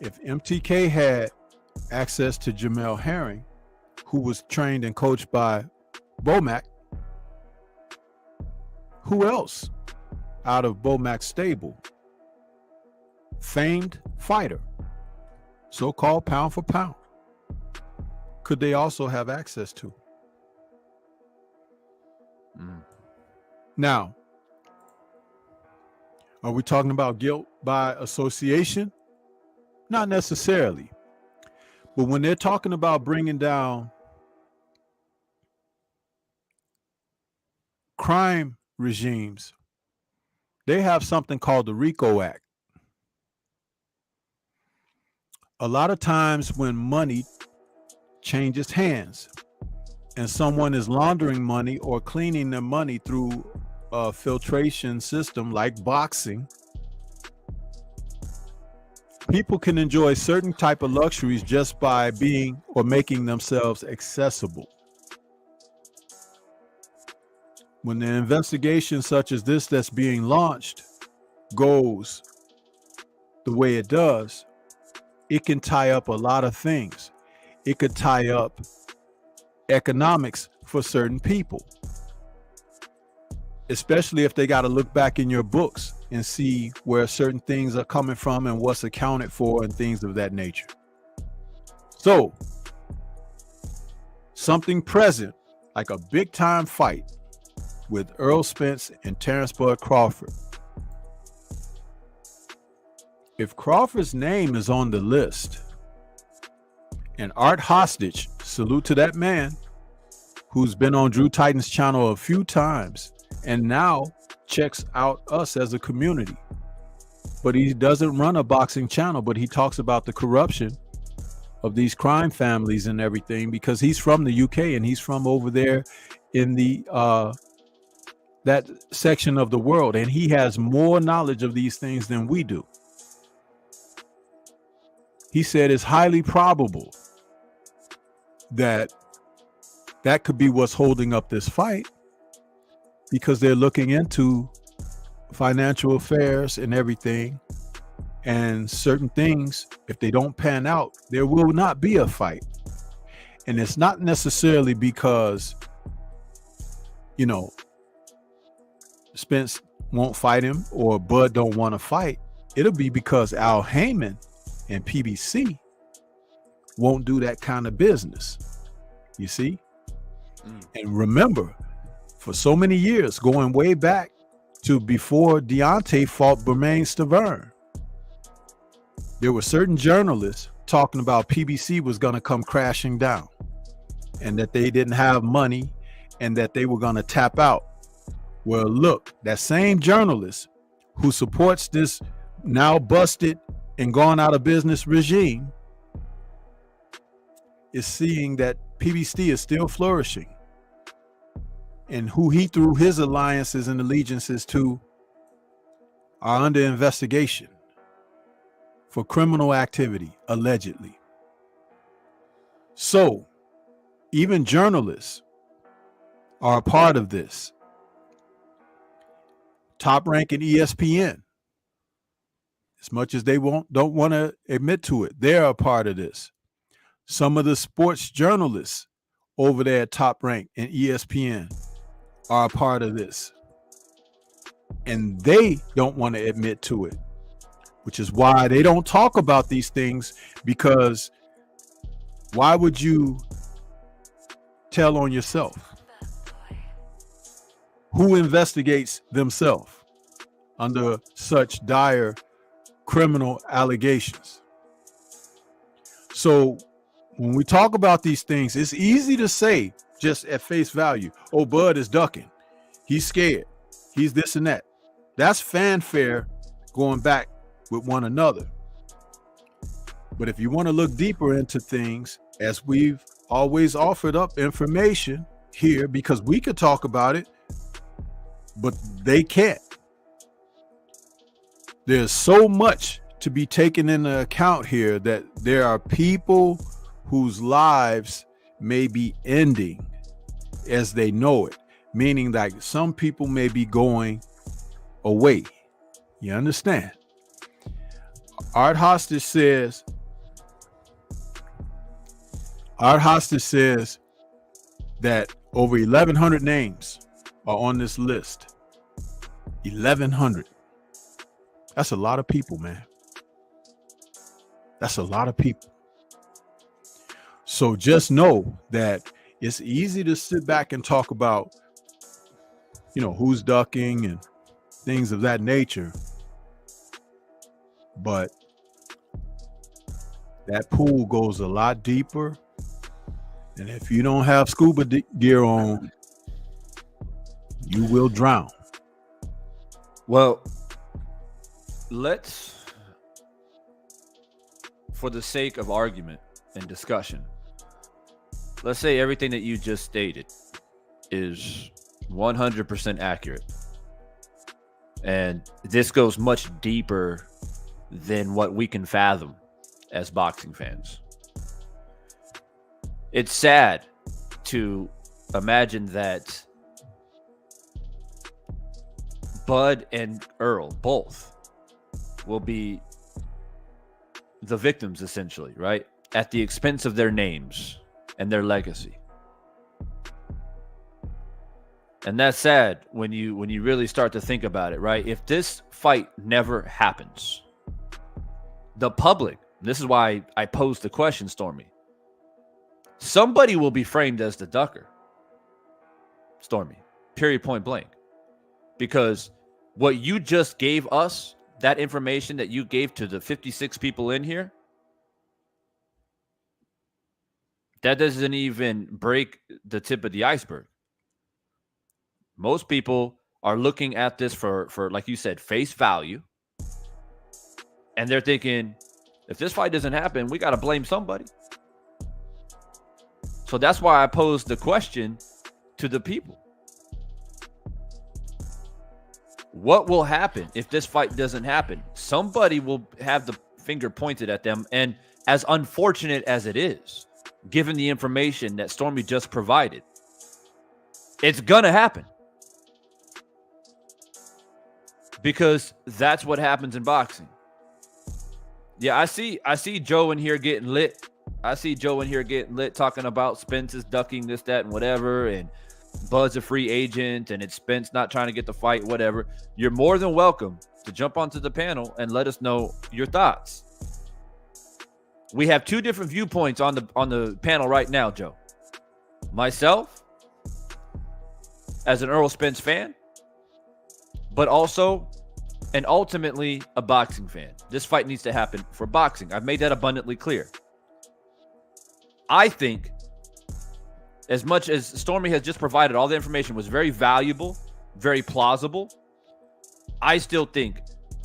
If MTK had access to Jamel Herring, who was trained and coached by Bomac, who else out of Bomac's stable, famed fighter, so-called pound for pound, could they also have access to? Now, are we talking about guilt by association? Not necessarily. But when they're talking about bringing down crime regimes, they have something called the RICO Act. A lot of times when money changes hands and someone is laundering money or cleaning their money through a filtration system like boxing, people can enjoy certain type of luxuries just by being or making themselves accessible. When an investigation such as this that's being launched goes the way it does, it can tie up a lot of things. It could tie up economics for certain people, especially if they got to look back in your books and see where certain things are coming from and what's accounted for and things of that nature. So, something present like a big time fight with Errol Spence and Terrance Crawford. If Crawford's name is on the list And Art Hostage, salute to that man who's been on Drew Titan's channel a few times and now checks out us as a community. But he doesn't run a boxing channel, but he talks about the corruption of these crime families and everything, because he's from the UK and he's from over there in the that section of the world, and he has more knowledge of these things than we do. He said it's highly probable that that could be what's holding up this fight, because they're looking into financial affairs and everything, and certain things, if they don't pan out, there will not be a fight. And it's not necessarily because, you know, Spence won't fight him or Bud don't want to fight. It'll be because Al Heyman and PBC won't do that kind of business. You see? And remember, for so many years, going way back to before Deontay fought Bermain Stavern, there were certain journalists talking about PBC was going to come crashing down and that they didn't have money and that they were going to tap out. Well, look, that same journalist who supports this now busted and gone out of business regime is seeing that PBC is still flourishing, and who he threw his alliances and allegiances to are under investigation for criminal activity, allegedly. So even journalists are a part of this. Top Rank and ESPN, as much as they don't want to admit to it, they're a part of this. Some of the sports journalists over there at Top Rank and ESPN are a part of this, and they don't want to admit to it, which is why they don't talk about these things, because why would you tell on yourself? Who investigates themselves under such dire criminal allegations? So when we talk about these things, it's easy to say just at face value, oh, Bud is ducking, he's scared, he's this and that. That's fanfare going back with one another. But if you want to look deeper into things, as we've always offered up information here, because we could talk about it, but they can't. There's so much to be taken into account here, that there are people whose lives may be ending as they know it, meaning that some people may be going away. You understand? Art Hostage says that over 1,100 names are on this list. 1,100. That's a lot of people, man. That's a lot of people. So just know that it's easy to sit back and talk about, you know, who's ducking and things of that nature. But that pool goes a lot deeper. And if you don't have scuba gear on, you will drown. Well, let's, for the sake of argument and discussion, let's say everything that you just stated is 100% accurate. And this goes much deeper than what we can fathom as boxing fans. It's sad to imagine that Bud and Errol both will be the victims, essentially, right? At the expense of their names and their legacy. And that's sad when you really start to think about it, right? If this fight never happens, the public, this is why I posed the question, Stormy, somebody will be framed as the ducker, Stormy, period, point blank. Because what you just gave us, that information that you gave to the 56 people in here, That doesn't even break the tip of the iceberg. Most people are looking at this for like you said, face value. And they're thinking, if this fight doesn't happen, we got to blame somebody. So that's why I posed the question to the people. What will happen if this fight doesn't happen? Somebody will have the finger pointed at them. And as unfortunate as it is, given the information that Stormy just provided, it's going to happen. Because that's what happens in boxing. Yeah, I see Joe in here getting lit. I see Joe in here getting lit talking about Spence is ducking this, that, and whatever, and Bud's a free agent, and it's Spence not trying to get the fight, whatever. You're more than welcome to jump onto the panel and let us know your thoughts. We have two different viewpoints on the panel right now, Joe. Myself, as an Errol Spence fan, but also and ultimately a boxing fan. This fight needs to happen for boxing. I've made that abundantly clear. I think, as much as Stormy has just provided, all the information was very valuable, very plausible, I still think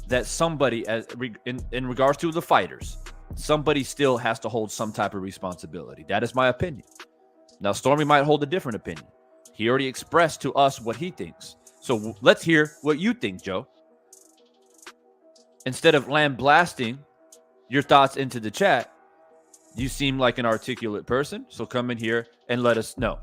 that somebody, in regards to the fighters, somebody still has to hold some type of responsibility. That is my opinion. Now, Stormy might hold a different opinion. He already expressed to us what he thinks. So let's hear what you think, Joe. Instead of lambasting your thoughts into the chat, you seem like an articulate person. So come in here and let us know.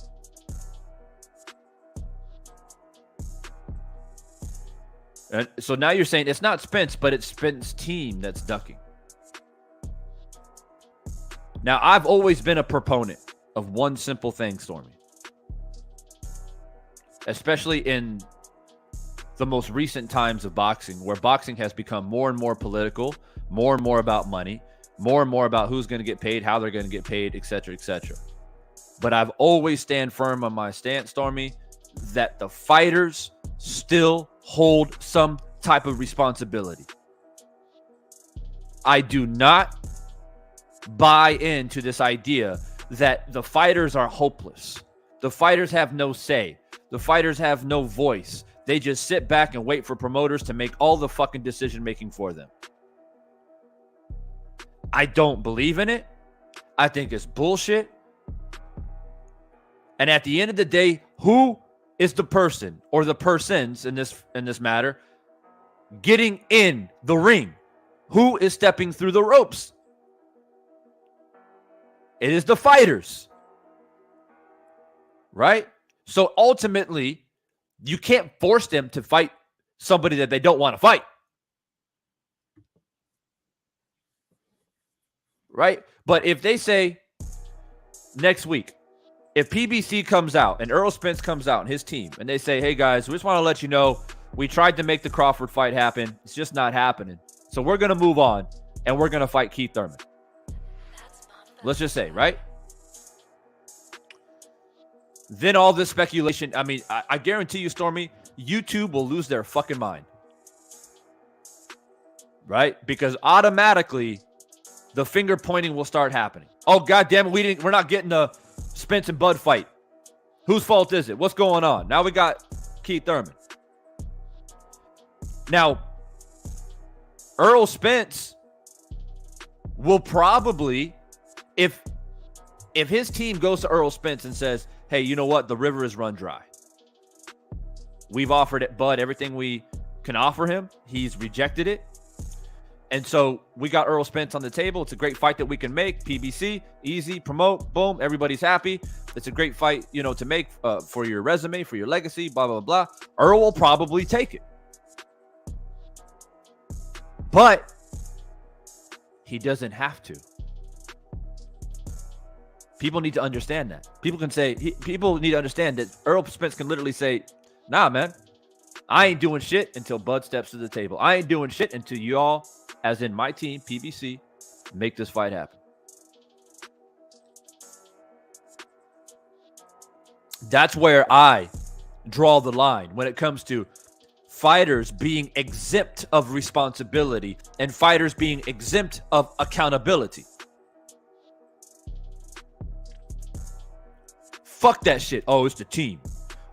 And so now you're saying it's not Spence, but it's Spence's team that's ducking. Now, I've always been a proponent of one simple thing, Stormy. Especially in the most recent times of boxing, where boxing has become more and more political, more and more about money, more and more about who's going to get paid, how they're going to get paid, etc., etc. But I've always stand firm on my stance, Stormy, that the fighters still hold some type of responsibility. I do not buy into this idea that the fighters are hopeless. The fighters have no say. The fighters have no voice. They just sit back and wait for promoters to make all the fucking decision making for them. I don't believe in it. I think it's bullshit. And at the end of the day, who is the person or the persons in this matter getting in the ring? Who is stepping through the ropes? It is the fighters. Right? So ultimately, you can't force them to fight somebody that they don't want to fight. Right? But if they say next week, if PBC comes out and Errol Spence comes out and his team, and they say, hey guys, we just want to let you know, we tried to make the Crawford fight happen. It's just not happening. So we're going to move on and we're going to fight Keith Thurman. Let's just say, right? Then all this speculation, I mean, I guarantee you, Stormy, YouTube will lose their fucking mind. Right? Because automatically, the finger pointing will start happening. Oh, God damn it, we're not getting the Spence and Bud fight. Whose fault is it? What's going on? Now we got Keith Thurman. Now, Errol Spence will probably, if his team goes to Errol Spence and says, hey, you know what? The river is run dry. We've offered Bud everything we can offer him. He's rejected it. And so we got Errol Spence on the table. It's a great fight that we can make. PBC, easy, promote, boom, everybody's happy. It's a great fight, to make for your resume, for your legacy, blah, blah, blah. Errol will probably take it. But he doesn't have to. People need to understand that. People need to understand that Errol Spence can literally say, nah, man, I ain't doing shit until Bud steps to the table. I ain't doing shit until y'all, as in my team, PBC, make this fight happen. That's where I draw the line when it comes to fighters being exempt of responsibility and fighters being exempt of accountability. Fuck that shit. Oh, it's the team.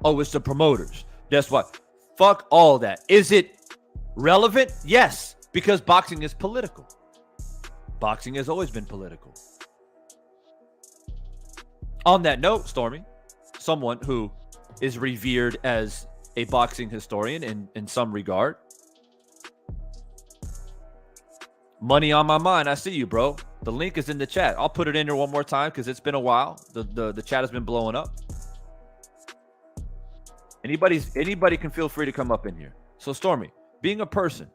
Oh, it's the promoters. Guess what? Fuck all that. Is it relevant? Yes, because boxing is political. Boxing has always been political. On that note, Stormy, someone who is revered as a boxing historian in some regard. Money on my mind. I see you, bro. The link is in the chat. I'll put it in there one more time because it's been a while. The chat has been blowing up. Anybody can feel free to come up in here. So, Stormy, being a person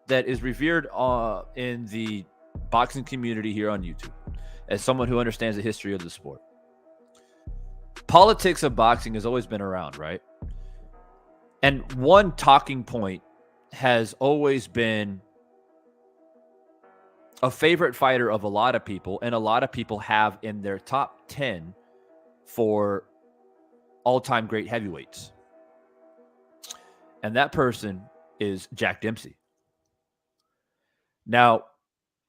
that is revered in the boxing community here on YouTube, as someone who understands the history of the sport, politics of boxing has always been around, right? And one talking point has always been a favorite fighter of a lot of people, and a lot of people have in their top 10 for all-time great heavyweights. And that person is Jack Dempsey. Now,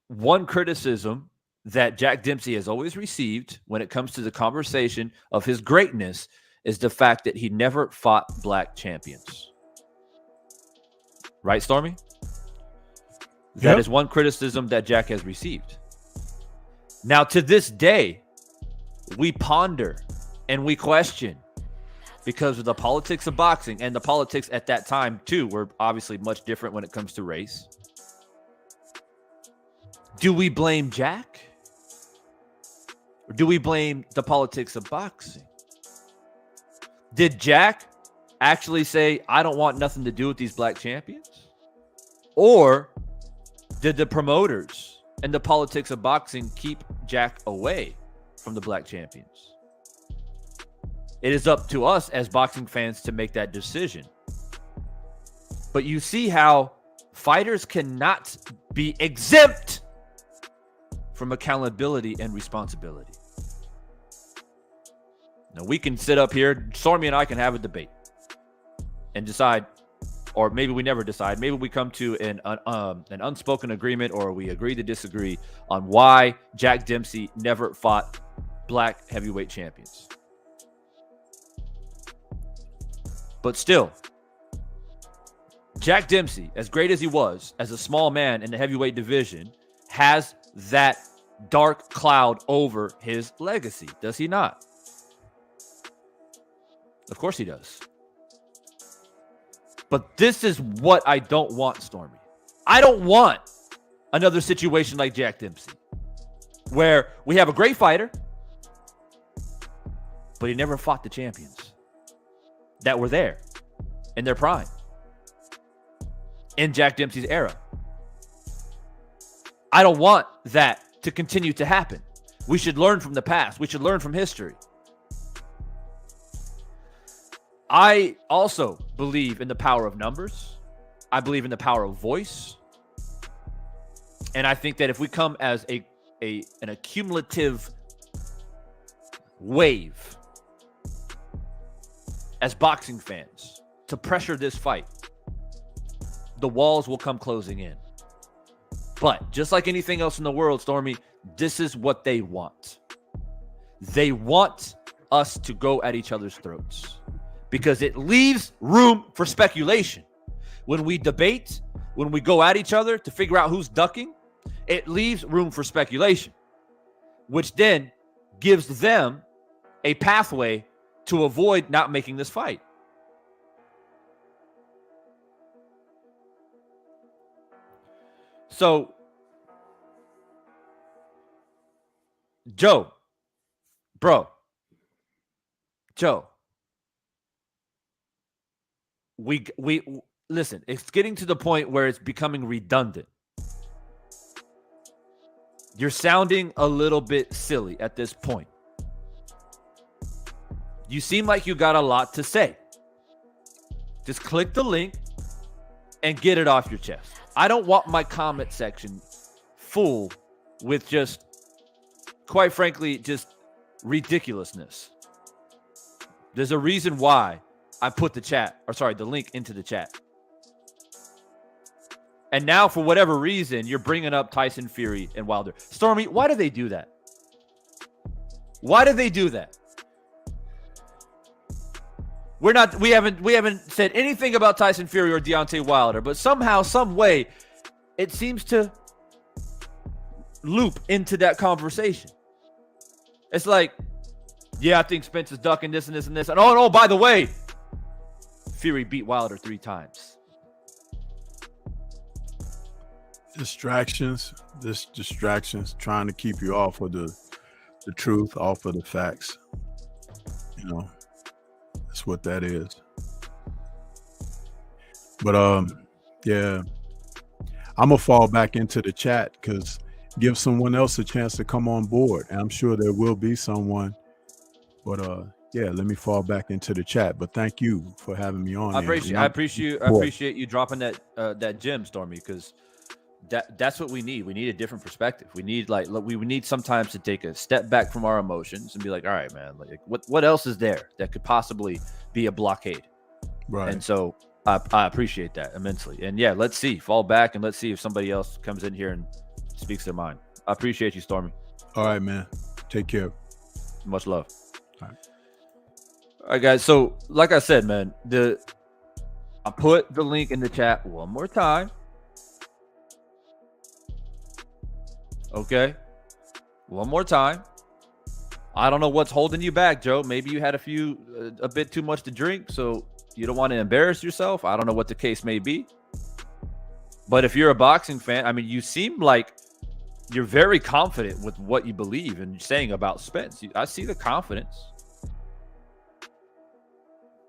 one criticism that Jack Dempsey has always received when it comes to the conversation of his greatness is the fact that he never fought black champions. Right, Stormy? That is one criticism that Jack has received. Now, to this day, we ponder and we question, because of the politics of boxing, and the politics at that time, too, were obviously much different when it comes to race. Do we blame Jack? Or do we blame the politics of boxing? Did Jack actually say, I don't want nothing to do with these black champions? Or did the promoters and the politics of boxing keep Jack away from the black champions? It is up to us as boxing fans to make that decision. But you see how fighters cannot be exempt from accountability and responsibility. Now, we can sit up here, Stormy and I can have a debate and decide, or maybe we never decide. Maybe we come to an unspoken agreement, or we agree to disagree on why Jack Dempsey never fought black heavyweight champions. But still, Jack Dempsey, as great as he was, as a small man in the heavyweight division, has that dark cloud over his legacy. Does he not? Of course he does. But this is what I don't want, Stormy. I don't want another situation like Jack Dempsey, where we have a great fighter, but he never fought the champions that were there in their prime in Jack Dempsey's era. I don't want that to continue to happen. We should learn from the past. We should learn from history. I also believe in the power of numbers. I believe in the power of voice. And I think that if we come as an accumulative wave as boxing fans to pressure this fight, the walls will come closing in. But just like anything else in the world, Stormy, this is what they want. They want us to go at each other's throats because it leaves room for speculation. When we debate, when we go at each other to figure out who's ducking, it leaves room for speculation, which then gives them a pathway to avoid not making this fight. So, Joe, we listen, it's getting to the point where it's becoming redundant. You're sounding a little bit silly at this point. You seem like you got a lot to say. Just click the link and get it off your chest. I don't want my comment section full with just, quite frankly, just ridiculousness. There's a reason why I put the link into the chat. And now, for whatever reason, you're bringing up Tyson Fury and Wilder. Stormy, why do they do that? Why do they do that? We haven't said anything about Tyson Fury or Deontay Wilder, but somehow, some way, it seems to loop into that conversation. It's like, yeah, I think Spence is ducking this and this and this. And oh, no, by the way, Fury beat Wilder 3 times. Distractions, trying to keep you off of the truth, off of the facts. You know, that's what that is. But yeah, I'm gonna fall back into the chat because give someone else a chance to come on board. And I'm sure there will be someone. But yeah, let me fall back into the chat. But thank you for having me on. I appreciate you dropping that gem, Stormy, because that's what we need. We need a different perspective. We need we need sometimes to take a step back from our emotions and be like, all right, man, like what else is there that could possibly be a blockade? Right. And so I appreciate that immensely. And yeah, let's see, fall back and let's see if somebody else comes in here and speaks their mind. I appreciate you, Stormy. All right, man. Take care. Much love. All right. All right, guys. So like I said, man, I put the link in the chat one more time. Okay. One more time. I don't know what's holding you back, Joe. Maybe you had a bit too much to drink, so you don't want to embarrass yourself. I don't know what the case may be. But if you're a boxing fan, I mean, you seem like you're very confident with what you believe and saying about Spence. I see the confidence.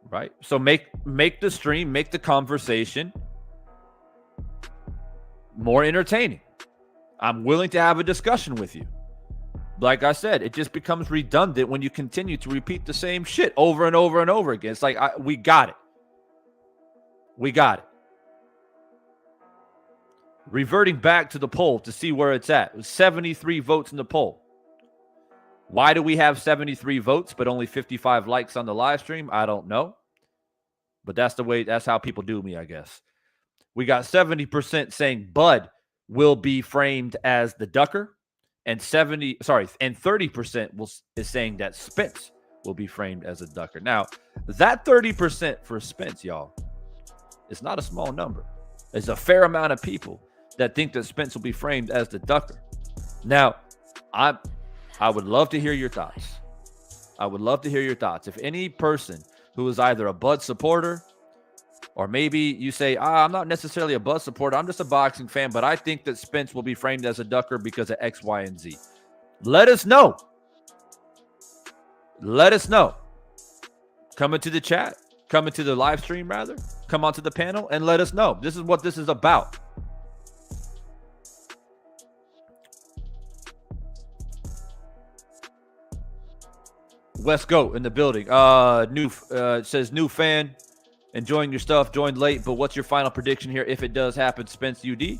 Right? So make the stream, make the conversation more entertaining. I'm willing to have a discussion with you. Like I said, it just becomes redundant when you continue to repeat the same shit over and over and over again. It's like, we got it. We got it. Reverting back to the poll to see where it's at. It was 73 votes in the poll. Why do we have 73 votes but only 55 likes on the live stream? I don't know. But that's how people do me, I guess. We got 70% saying Bud will be framed as the ducker, and 30% is saying that Spence will be framed as a ducker. Now, that 30% for Spence, y'all, it's not a small number. There's a fair amount of people that think that Spence will be framed as the ducker. Now, I would love to hear your thoughts. I would love to hear your thoughts. If any person who is either a Bud supporter, or maybe you say, I'm not necessarily a Bud supporter, I'm just a boxing fan, but I think that Spence will be framed as a ducker because of X, Y, and Z. Let us know. Let us know. Come into the chat, come into the live stream, rather. Come onto the panel and let us know. This is what this is about. West Goat in the building. Says new fan. Enjoying your stuff. Joined late, but what's your final prediction here if it does happen, Spence UD?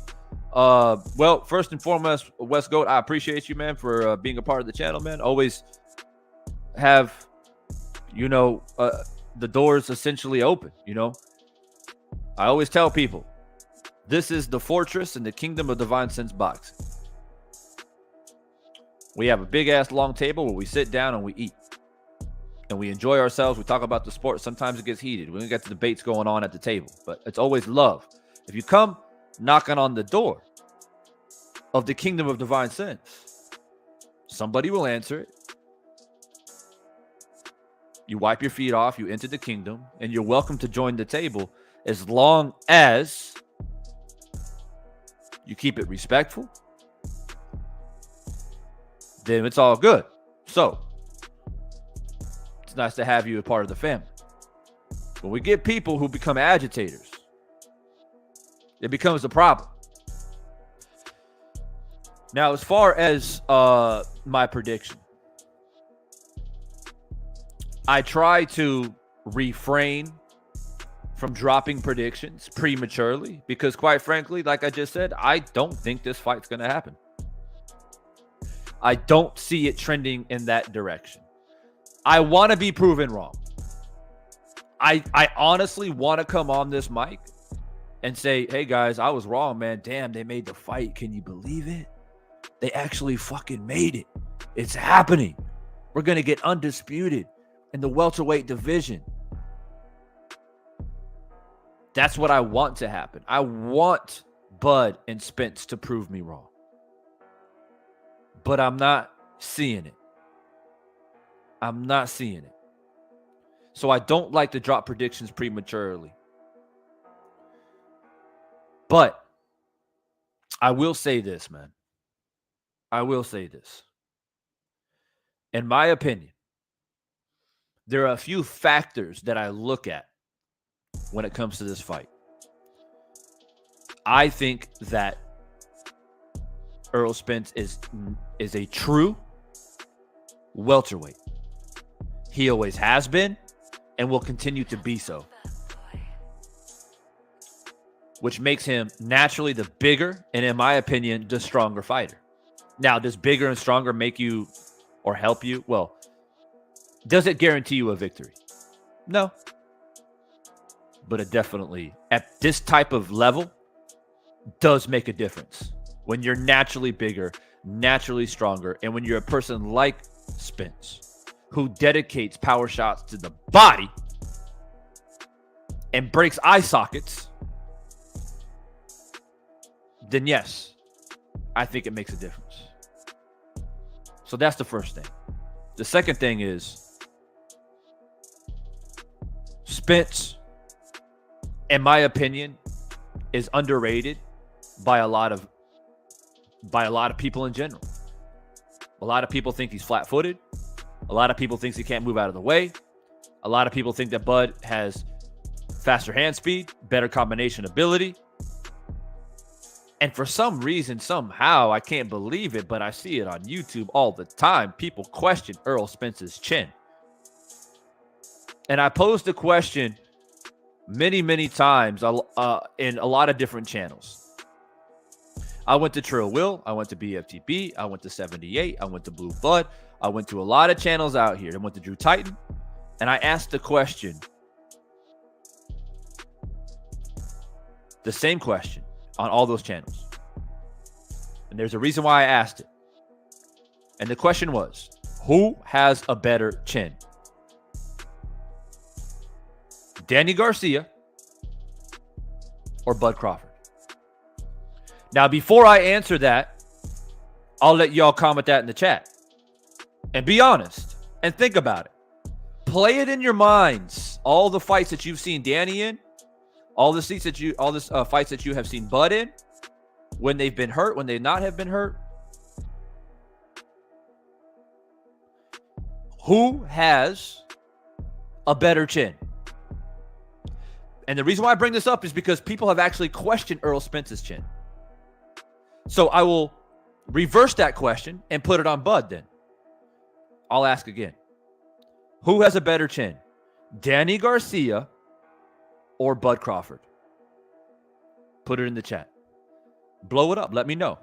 Well, first and foremost, West Goat, I appreciate you, man, for being a part of the channel, man. Always have, the doors essentially open, I always tell people, this is the fortress in the kingdom of Divine Sense Boxing. We have a big-ass long table where we sit down and we eat. And we enjoy ourselves. We talk about the sport. Sometimes it gets heated. We don't get the debates going on at the table. But it's always love. If you come knocking on the door of the kingdom of Divine Sense, somebody will answer it. You wipe your feet off. You enter the kingdom. And you're welcome to join the table as long as you keep it respectful. Then it's all good. So, it's nice to have you a part of the family. When we get people who become agitators, it becomes a problem. Now, as far as my prediction, I try to refrain from dropping predictions prematurely because, quite frankly, like I just said, I don't think this fight's going to happen. I don't see it trending in that direction. I want to be proven wrong. I honestly want to come on this mic and say, hey, guys, I was wrong, man. Damn, they made the fight. Can you believe it? They actually fucking made it. It's happening. We're going to get undisputed in the welterweight division. That's what I want to happen. I want Bud and Spence to prove me wrong. But I'm not seeing it. I'm not seeing it. So I don't like to drop predictions prematurely. But I will say this, man. I will say this. In my opinion, there are a few factors that I look at when it comes to this fight. I think that Errol Spence is a true welterweight. He always has been and will continue to be so, which makes him naturally the bigger and, in my opinion, the stronger fighter. Now, does bigger and stronger make you or help you? Well, does it guarantee you a victory? No. But it definitely, at this type of level, does make a difference. When you're naturally bigger, naturally stronger, and when you're a person like Spence, who dedicates power shots to the body and breaks eye sockets, then yes, I think it makes a difference. So that's the first thing. The second thing is Spence, in my opinion, is underrated by a lot of people in general. A lot of people think he's flat-footed. A lot of people think he can't move out of the way. A lot of people think that Bud has faster hand speed, better combination ability. And for some reason, somehow, I can't believe it, but I see it on YouTube all the time. People question Errol Spence's chin. And I posed the question many, many times in a lot of different channels. I went to Trill Will. I went to BFTB. I went to 78. I went to Blue Blood. I went to a lot of channels out here. I went to Drew Titan. And I asked the question, the same question on all those channels. And there's a reason why I asked it. And the question was, who has a better chin? Danny Garcia or Bud Crawford? Now, before I answer that, I'll let y'all comment that in the chat. And be honest. And think about it. Play it in your minds. All the fights that you've seen Danny in. All the fights that you have seen Bud in. When they've been hurt. When they not have been hurt. Who has a better chin? And the reason why I bring this up is because people have actually questioned Errol Spence's chin. So I will reverse that question and put it on Bud then. I'll ask again. Who has a better chin? Danny Garcia or Bud Crawford? Put it in the chat. Blow it up. Let me know.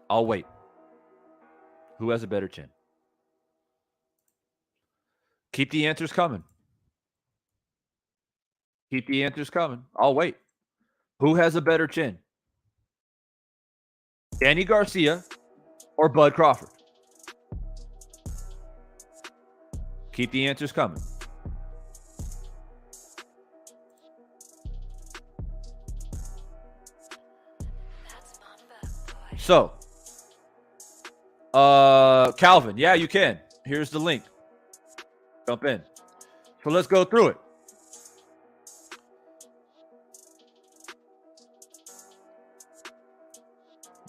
I'll wait. Who has a better chin? Keep the answers coming. Keep the answers coming. I'll wait. Who has a better chin? Danny Garcia or Bud Crawford? Keep the answers coming. So, Calvin, yeah, you can. Here's the link. Jump in. So let's go through it.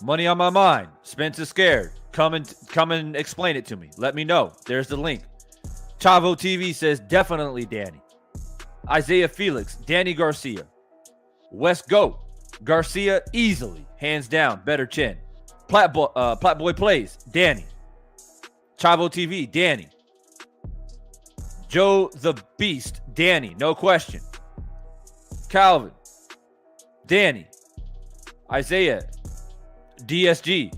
Money on my mind. Spence is scared. Come and explain it to me. Let me know. There's the link. Chavo TV says definitely Danny. Isaiah Felix, Danny Garcia. West Goat, Garcia easily, hands down, better chin. Platboy Plays, Danny. Chavo TV, Danny. Joe the Beast, Danny, no question. Calvin, Danny. Isaiah, DSG.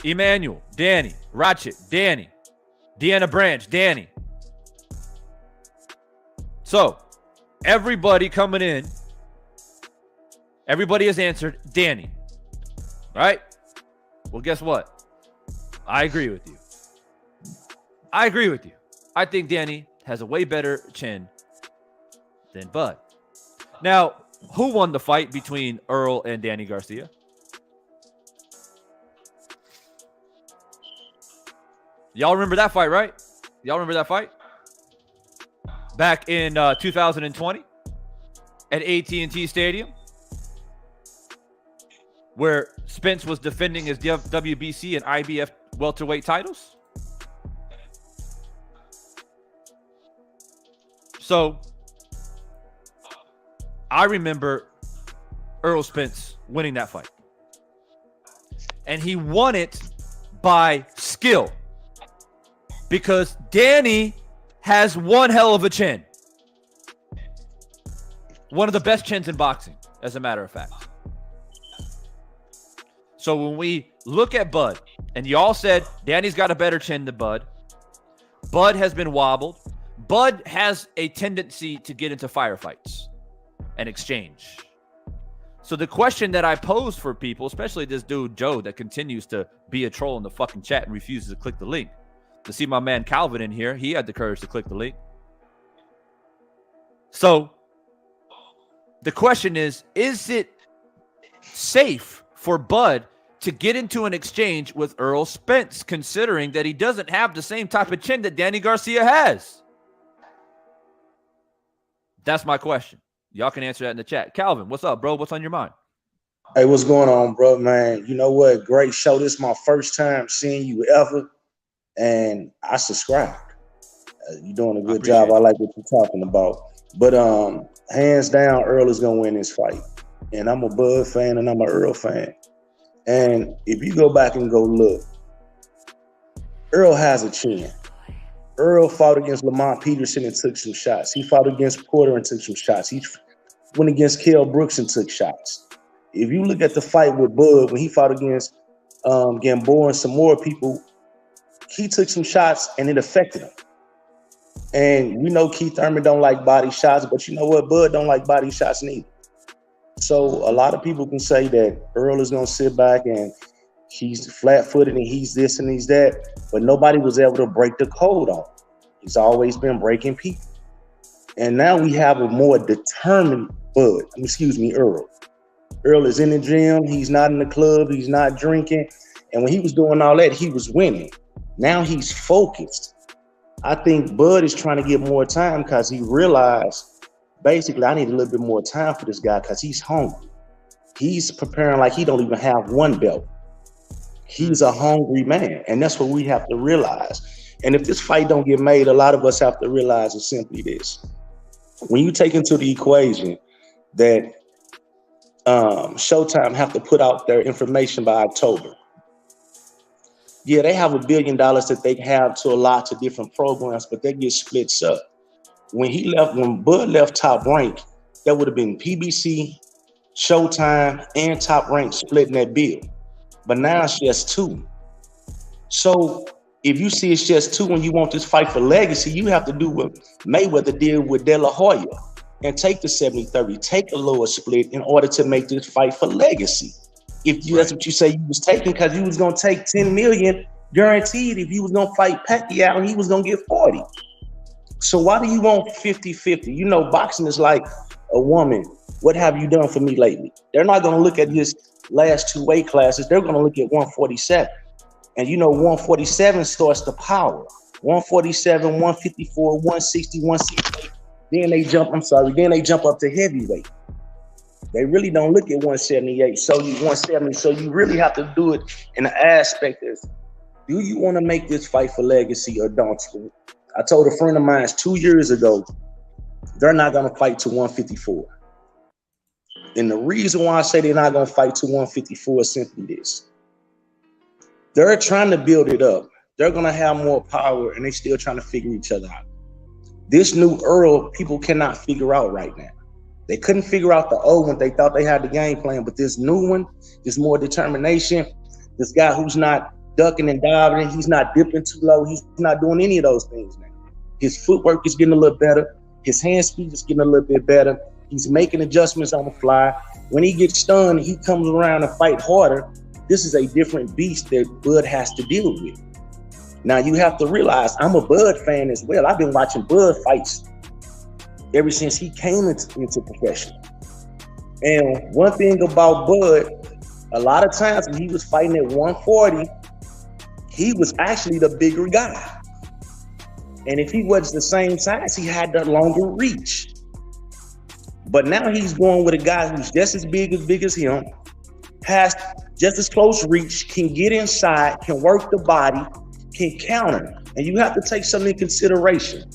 Emmanuel, Danny. Ratchet, Danny. Deanna Branch, Danny. So, everybody coming in, everybody has answered Danny. Right? Well, guess what? I agree with you. I agree with you. I think Danny has a way better chin than Bud. Now, who won the fight between Errol and Danny Garcia? Y'all remember that fight, right? Y'all remember that fight? Back in 2020 at AT&T Stadium, where Spence was defending his WBC and IBF welterweight titles. So, I remember Errol Spence winning that fight. And he won it by skill. Because Danny has one hell of a chin. One of the best chins in boxing, as a matter of fact. So when we look at Bud, and y'all said Danny's got a better chin than Bud. Bud has been wobbled. Bud has a tendency to get into firefights and exchange. So the question that I pose for people, especially this dude Joe that continues to be a troll in the fucking chat and refuses to click the link. To see my man Calvin in here, he had the courage to click the link. So the question is it safe for Bud to get into an exchange with Errol Spence, considering that he doesn't have the same type of chin that Danny Garcia has? That's my question. Y'all can answer that in the chat. Calvin, what's up, bro? What's on your mind? Hey, what's going on, bro, man? You know what? Great show. This is my first time seeing you ever, and I subscribed. You're doing a good job. I like what you're talking about. But hands down, Earl is going to win this fight. And I'm a Bud fan and I'm an Earl fan. And if you go back and go look, Earl has a chin. Earl fought against Lamont Peterson and took some shots. He fought against Porter and took some shots. He went against Kell Brooks and took shots. If you look at the fight with Bud, when he fought against Gamboa and some more people, he took some shots and it affected him. And we know Keith Thurman don't like body shots, but you know what? Bud don't like body shots neither. So a lot of people can say that Earl is going to sit back and he's flat-footed and he's this and he's that, but nobody was able to break the code on him. He's always been breaking people. And now we have a more determined Bud. Earl. Earl is in the gym. He's not in the club. He's not drinking. And when he was doing all that, he was winning. Now he's focused. I think Bud is trying to get more time because he realized, basically, I need a little bit more time for this guy because he's hungry. He's preparing like he don't even have one belt. He's a hungry man, and that's what we have to realize. And if this fight don't get made, a lot of us have to realize is simply this. When you take into the equation that Showtime have to put out their information by October. Yeah, they have $1 billion that they have to allot to different programs, but they get splits up. When Bud left Top Rank, that would have been PBC, Showtime, and Top Rank splitting that bill. But now it's just two. So if you see it's just two and you want this fight for legacy, you have to do what Mayweather did with De La Hoya and take the 70-30, take a lower split in order to make this fight for legacy. That's what you say you was taking, because you was going to take $10 million guaranteed if you was going to fight Pacquiao and he was going to get 40. So why do you want 50-50? You know, boxing is like a woman. What have you done for me lately? They're not going to look at his last two weight classes. They're going to look at 147. And you know, 147 starts the power. 147, 154, 160, 168. Then they jump up to heavyweight. They really don't look at 178. So you 170. So you really have to do it in the aspect of, do you want to make this fight for legacy or don't you? I told a friend of mine 2 years ago, they're not going to fight to 154. And the reason why I say they're not going to fight to 154 is simply this. They're trying to build it up. They're going to have more power, and they're still trying to figure each other out. This new Earl, people cannot figure out right now. They couldn't figure out the old one. They thought they had the game plan, but this new one, there's more determination. This guy who's not ducking and diving, he's not dipping too low. He's not doing any of those things now. His footwork is getting a little better. His hand speed is getting a little bit better. He's making adjustments on the fly. When he gets stunned, he comes around and fight harder. This is a different beast that Bud has to deal with. Now, you have to realize I'm a Bud fan as well. I've been watching Bud fights ever since he came into professional. And one thing about Bud, a lot of times when he was fighting at 140, he was actually the bigger guy. And if he was the same size, he had the longer reach. But now he's going with a guy who's just as big as him, has just as close reach, can get inside, can work the body, can counter. And you have to take something in consideration.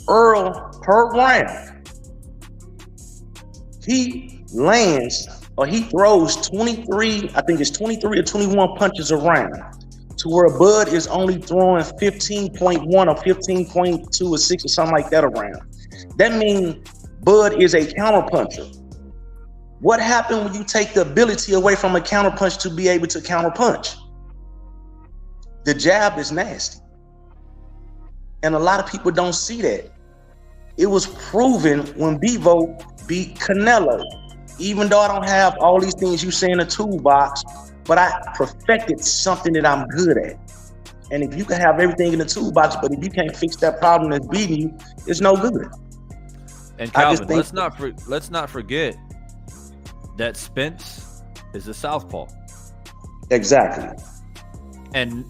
Errol, per round, he lands or he throws 23, I think it's 23 or 21 punches a round, to where Bud is only throwing 15.1 or 15.2 or 6 or something like that a round. That means Bud is a counterpuncher. What happened when you take the ability away from a counterpunch to be able to counterpunch? The jab is nasty. And a lot of people don't see that. It was proven when Bevo beat Canelo. Even though I don't have all these things you say in the toolbox, but I perfected something that I'm good at. And if you can have everything in the toolbox, but if you can't fix that problem that's beating you, it's no good. And Calvin, let's not forget that Spence is a southpaw. Exactly. And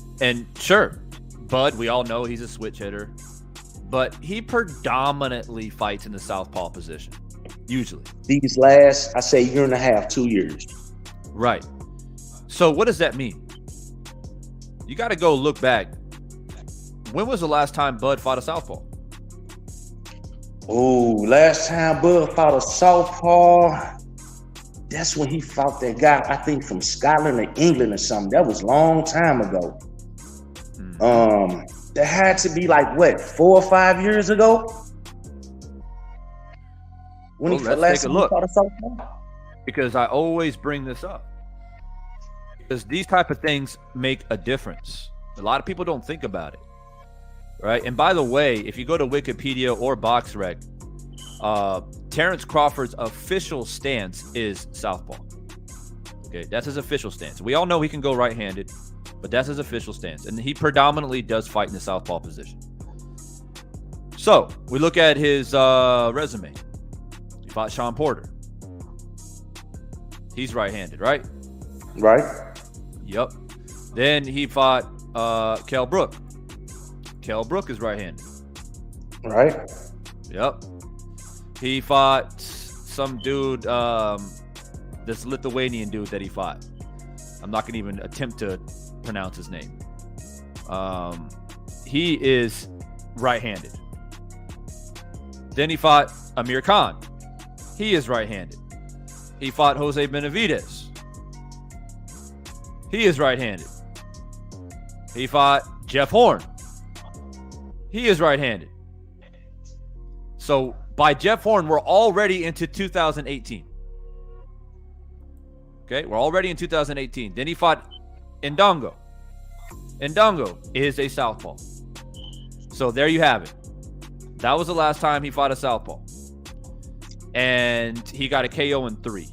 sure, Bud, we all know he's a switch hitter, but he predominantly fights in the southpaw position, usually. These last, I say, year and a half, 2 years. Right. So what does that mean? You got to go look back. When was the last time Bud fought a southpaw? Oh, last time Bud fought a southpaw, that's when he fought that guy, I think from Scotland or England or something. That was a long time ago. That had to be like, what, 4 or 5 years ago? When let's take a look. Because I always bring this up. Because these type of things make a difference. A lot of people don't think about it. Right? And by the way, if you go to Wikipedia or BoxRec, Terrance Crawford's official stance is southpaw. Okay, that's his official stance. We all know he can go right-handed, but that's his official stance. And he predominantly does fight in the southpaw position. So, we look at his resume. He fought Sean Porter. He's right-handed, right? Right. Yep. Then he fought Kell Brook. Kell Brook is right-handed. Right. Yep. He fought some dude, this Lithuanian dude that he fought. I'm not going to even attempt to pronounce his name. He is right-handed. Then he fought Amir Khan. He is right-handed. He fought Jose Benavidez. He is right-handed. He fought Jeff Horn. He is right-handed. So by Jeff Horn, we're already into 2018. Okay, we're already in 2018. Then he fought Ndongo. Ndongo is a southpaw. So there you have it. That was the last time he fought a southpaw. And he got a KO in 3.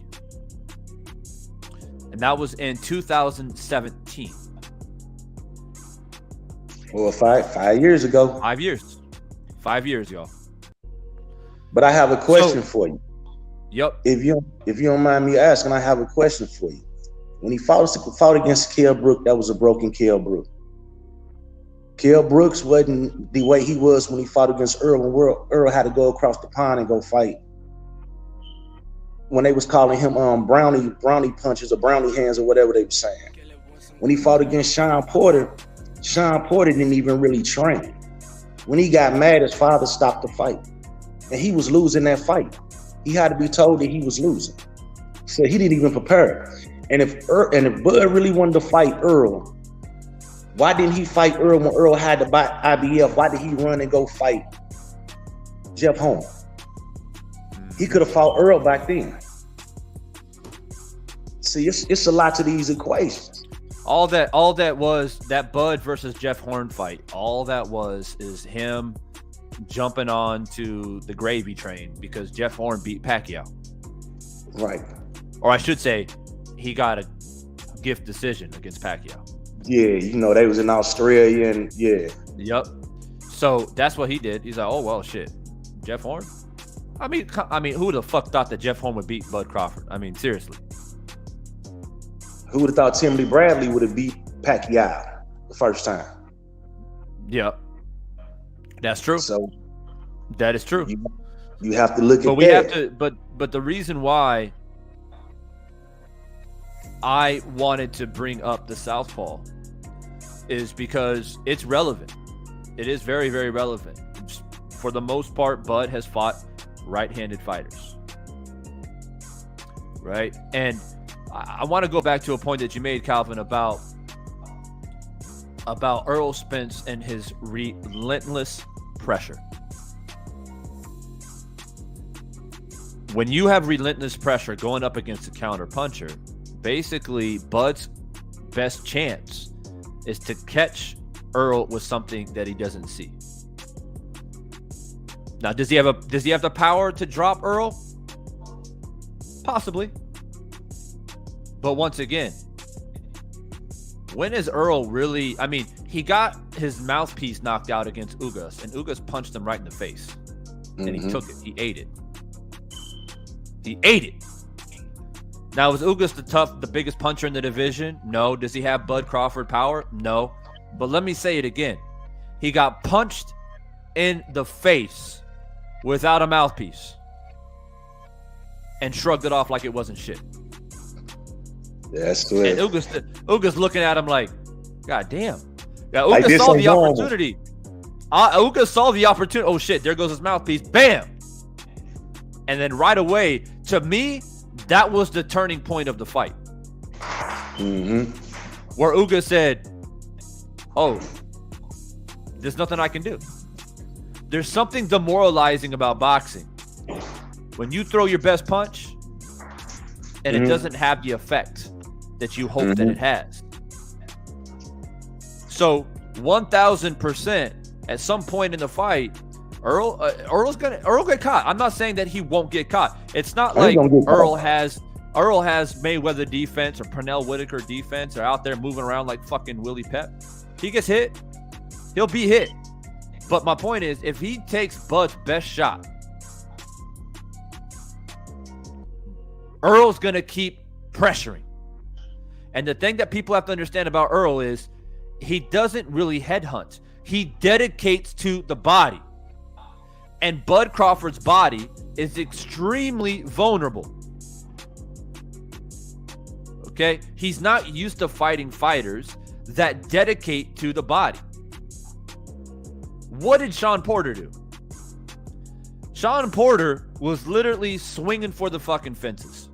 And that was in 2017. Well, 5 years ago. 5 years. 5 years, y'all. But I have a question for you. Yep. If you don't mind me asking, I have a question for you. When he fought against Kell Brook, that was a broken Kell Brook. Kell Brooks wasn't the way he was when he fought against Earl, when Earl had to go across the pond and go fight. When they was calling him brownie punches or brownie hands or whatever they were saying. When he fought against Sean Porter didn't even really train. When he got mad, his father stopped the fight. And he was losing that fight. He had to be told that he was losing. So he didn't even prepare. And if Bud really wanted to fight Earl, why didn't he fight Earl when Earl had to buy IBF? Why did he run and go fight Jeff Horn? He could have fought Earl back then. See, it's a lot to these equations. All that was that Bud versus Jeff Horn fight. All that is him jumping on to the gravy train because Jeff Horn beat Pacquiao. Right. Or I should say, he got a gift decision against Pacquiao. Yeah, they was in Australia and yeah. Yep. So that's what he did. He's like, oh, well, shit. Jeff Horn? I mean, who the fuck thought that Jeff Horn would beat Bud Crawford? I mean, seriously. Who would have thought Timothy Bradley would have beat Pacquiao the first time? Yeah, that's true. So that is true. You have to look at but we that. have to. But the reason why I wanted to bring up the southpaw is because it's relevant. It is very, very relevant. For the most part, Bud has fought right-handed fighters, right? And I want to go back to a point that you made, Calvin, about Errol Spence and his relentless pressure. When you have relentless pressure going up against a counter puncher, basically Bud's best chance is to catch Errol with something that he doesn't see. Now, does he have the power to drop Errol? Possibly. But once again, when is Errol really? I mean, he got his mouthpiece knocked out against Ugas, and Ugas punched him right in the face, and he took it. He ate it. He ate it. Now, was Ugas the biggest puncher in the division? No. Does he have Bud Crawford power? No. But let me say it again. He got punched in the face without a mouthpiece and shrugged it off like it wasn't shit. That's good. And Ugas looking at him like, God damn. Yeah, Ugas saw the opportunity. Ugas saw the opportunity. Oh shit, there goes his mouthpiece. Bam! And then right away, to me, that was the turning point of the fight. Where Ugas said, oh, there's nothing I can do. There's something demoralizing about boxing. When you throw your best punch and it doesn't have the effect that you hope that it has. So 1000% at some point in the fight, Errol get caught. I'm not saying that he won't get caught. It's not like Errol has Mayweather defense or Pernell Whitaker defense or out there moving around like fucking Willie Pep. He gets hit, he'll be hit. But my point is, if he takes Bud's best shot, Errol's going to keep pressuring. And the thing that people have to understand about Errol is he doesn't really headhunt. He dedicates to the body. And Bud Crawford's body is extremely vulnerable. Okay? He's not used to fighting fighters that dedicate to the body. What did Sean Porter do? Sean Porter was literally swinging for the fucking fences.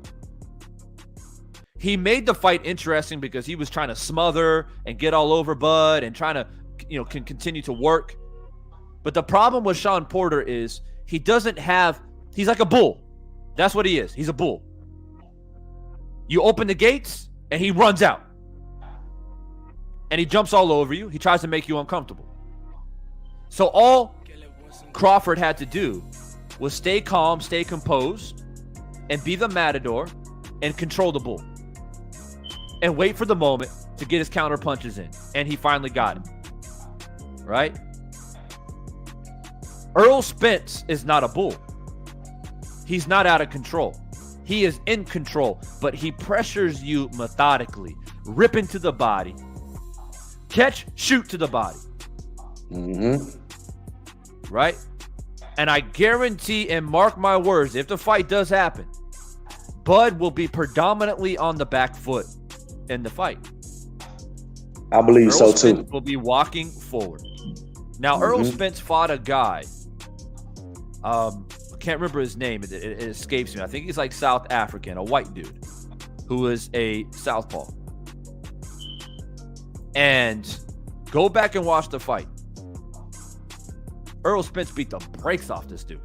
He made the fight interesting because he was trying to smother and get all over Bud and trying to, continue to work. But the problem with Sean Porter is he's like a bull. That's what he is. He's a bull. You open the gates and he runs out. And he jumps all over you. He tries to make you uncomfortable. So all Crawford had to do was stay calm, stay composed, and be the matador and control the bull. And wait for the moment to get his counter punches in. And he finally got it. Right? Errol Spence is not a bull. He's not out of control. He is in control, but he pressures you methodically. Rip into the body. Catch, shoot to the body. Right? And I guarantee and mark my words, if the fight does happen, Bud will be predominantly on the back foot in the fight. I believe Errol so too. Spence will be walking forward. Now, Errol Spence fought a guy. I can't remember his name. It escapes me. I think he's like South African, a white dude who is a southpaw. And go back and watch the fight. Errol Spence beat the brakes off this dude.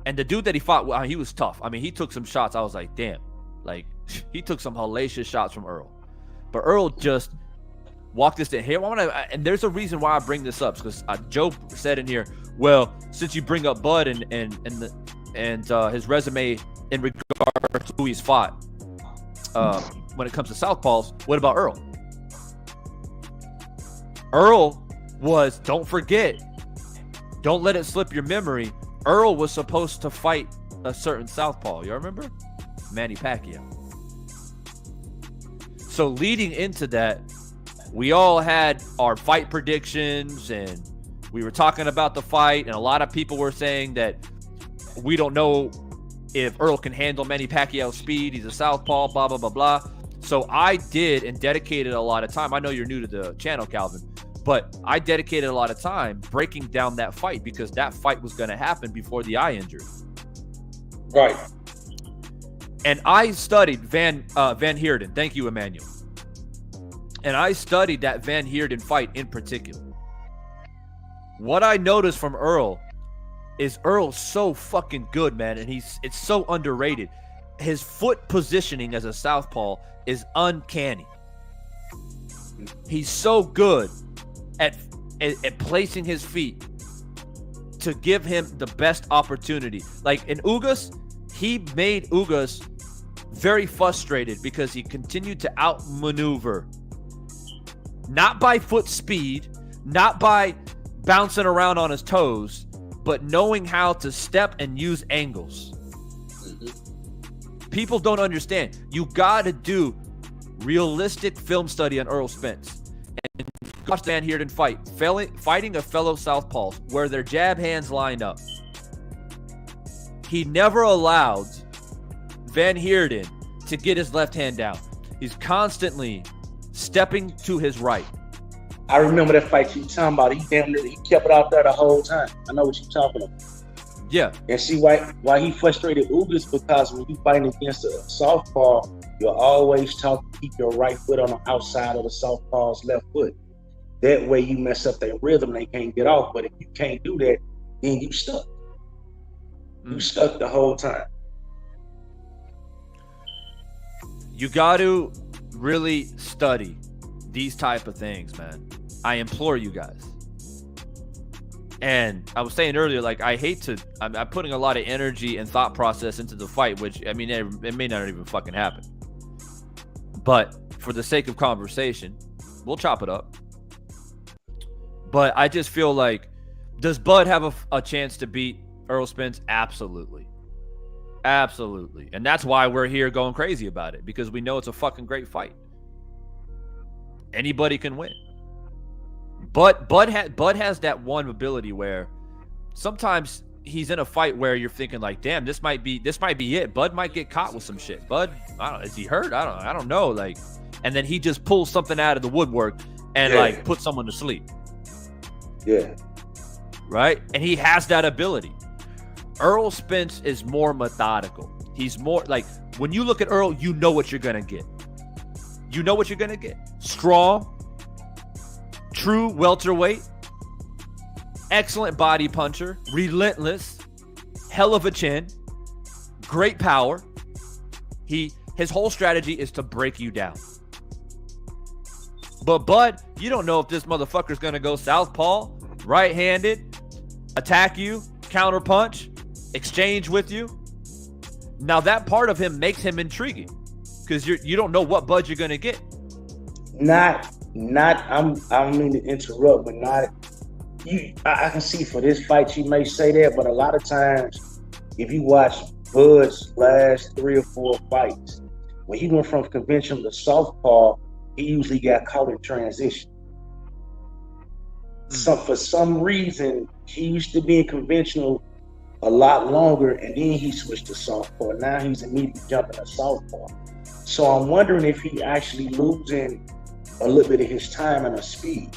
And the dude that he fought, well, he was tough. I mean, he took some shots. I was like, damn. Like, he took some hellacious shots from Errol. But Errol just walked this in here. And there's a reason why I bring this up, because Joe said in here, well, since you bring up Bud and his resume in regard to who he's fought, when it comes to southpaws, what about Errol? Earl was, don't forget, don't let it slip your memory, Earl was supposed to fight a certain southpaw. You remember? Manny Pacquiao. So leading into that, we all had our fight predictions and we were talking about the fight, and a lot of people were saying that we don't know if Earl can handle Manny Pacquiao's speed. He's a southpaw, blah, blah, blah, blah. So I did and dedicated a lot of time. I know you're new to the channel, Calvin, but I dedicated a lot of time breaking down that fight because that fight was going to happen before the eye injury. Right. And I studied Van Heerden. Thank you, Emmanuel. And I studied that Van Heerden fight in particular. What I noticed from Earl is Earl's so fucking good, man, and it's so underrated. His foot positioning as a southpaw is uncanny. He's so good at placing his feet to give him the best opportunity. Like in Ugas, he made Ugas very frustrated because he continued to outmaneuver. Not by foot speed, not by bouncing around on his toes, but knowing how to step and use angles. People don't understand. You got to do realistic film study on Errol Spence. And watch Van Heerden fighting a fellow southpaw where their jab hands line up. He never allowed Van Heerden to get his left hand down. He's constantly stepping to his right. I remember that fight you talking about. He kept it out there the whole time. I know what you're talking about. Yeah. And see why he frustrated Ugas, because when you fighting against a southpaw, you're always taught to keep your right foot on the outside of the southpaw's left foot. That way you mess up their rhythm, they can't get off. But if you can't do that, then you stuck. You stuck the whole time. You got to really study these type of things, man. I implore you guys. And I was saying earlier, like, I'm putting a lot of energy and thought process into the fight, which, I mean, it may not even fucking happen. But for the sake of conversation, we'll chop it up. But I just feel like, does Bud have a chance to beat Errol Spence? Absolutely. Absolutely. And that's why we're here going crazy about it, because we know it's a fucking great fight. Anybody can win. But Bud has that one ability where sometimes he's in a fight where you're thinking like, damn, this might be it. Bud might get caught with some shit. Bud, I don't know, is he hurt? I don't know. Like, and then he just pulls something out of the woodwork and like puts someone to sleep. Yeah. Right? And he has that ability. Errol Spence is more methodical. He's more like, when you look at Earl, you know what you're gonna get. You know what you're gonna get. Strong, true welterweight, excellent body puncher, relentless, hell of a chin, great power. His whole strategy is to break you down. But Bud, you don't know if this motherfucker's gonna go southpaw, right-handed, attack you, counter punch, exchange with you. Now that part of him makes him intriguing, because you don't know what Bud you're gonna get. I don't mean to interrupt, but I can see for this fight you may say that, but a lot of times if you watch Bud's last 3 or 4 fights, when he went from conventional to southpaw, he usually got caught in transition. So for some reason, he used to be in conventional a lot longer, and then he switched to southpaw. Now he's immediately jumping to southpaw. So I'm wondering if he actually losing a little bit of his time and his speed.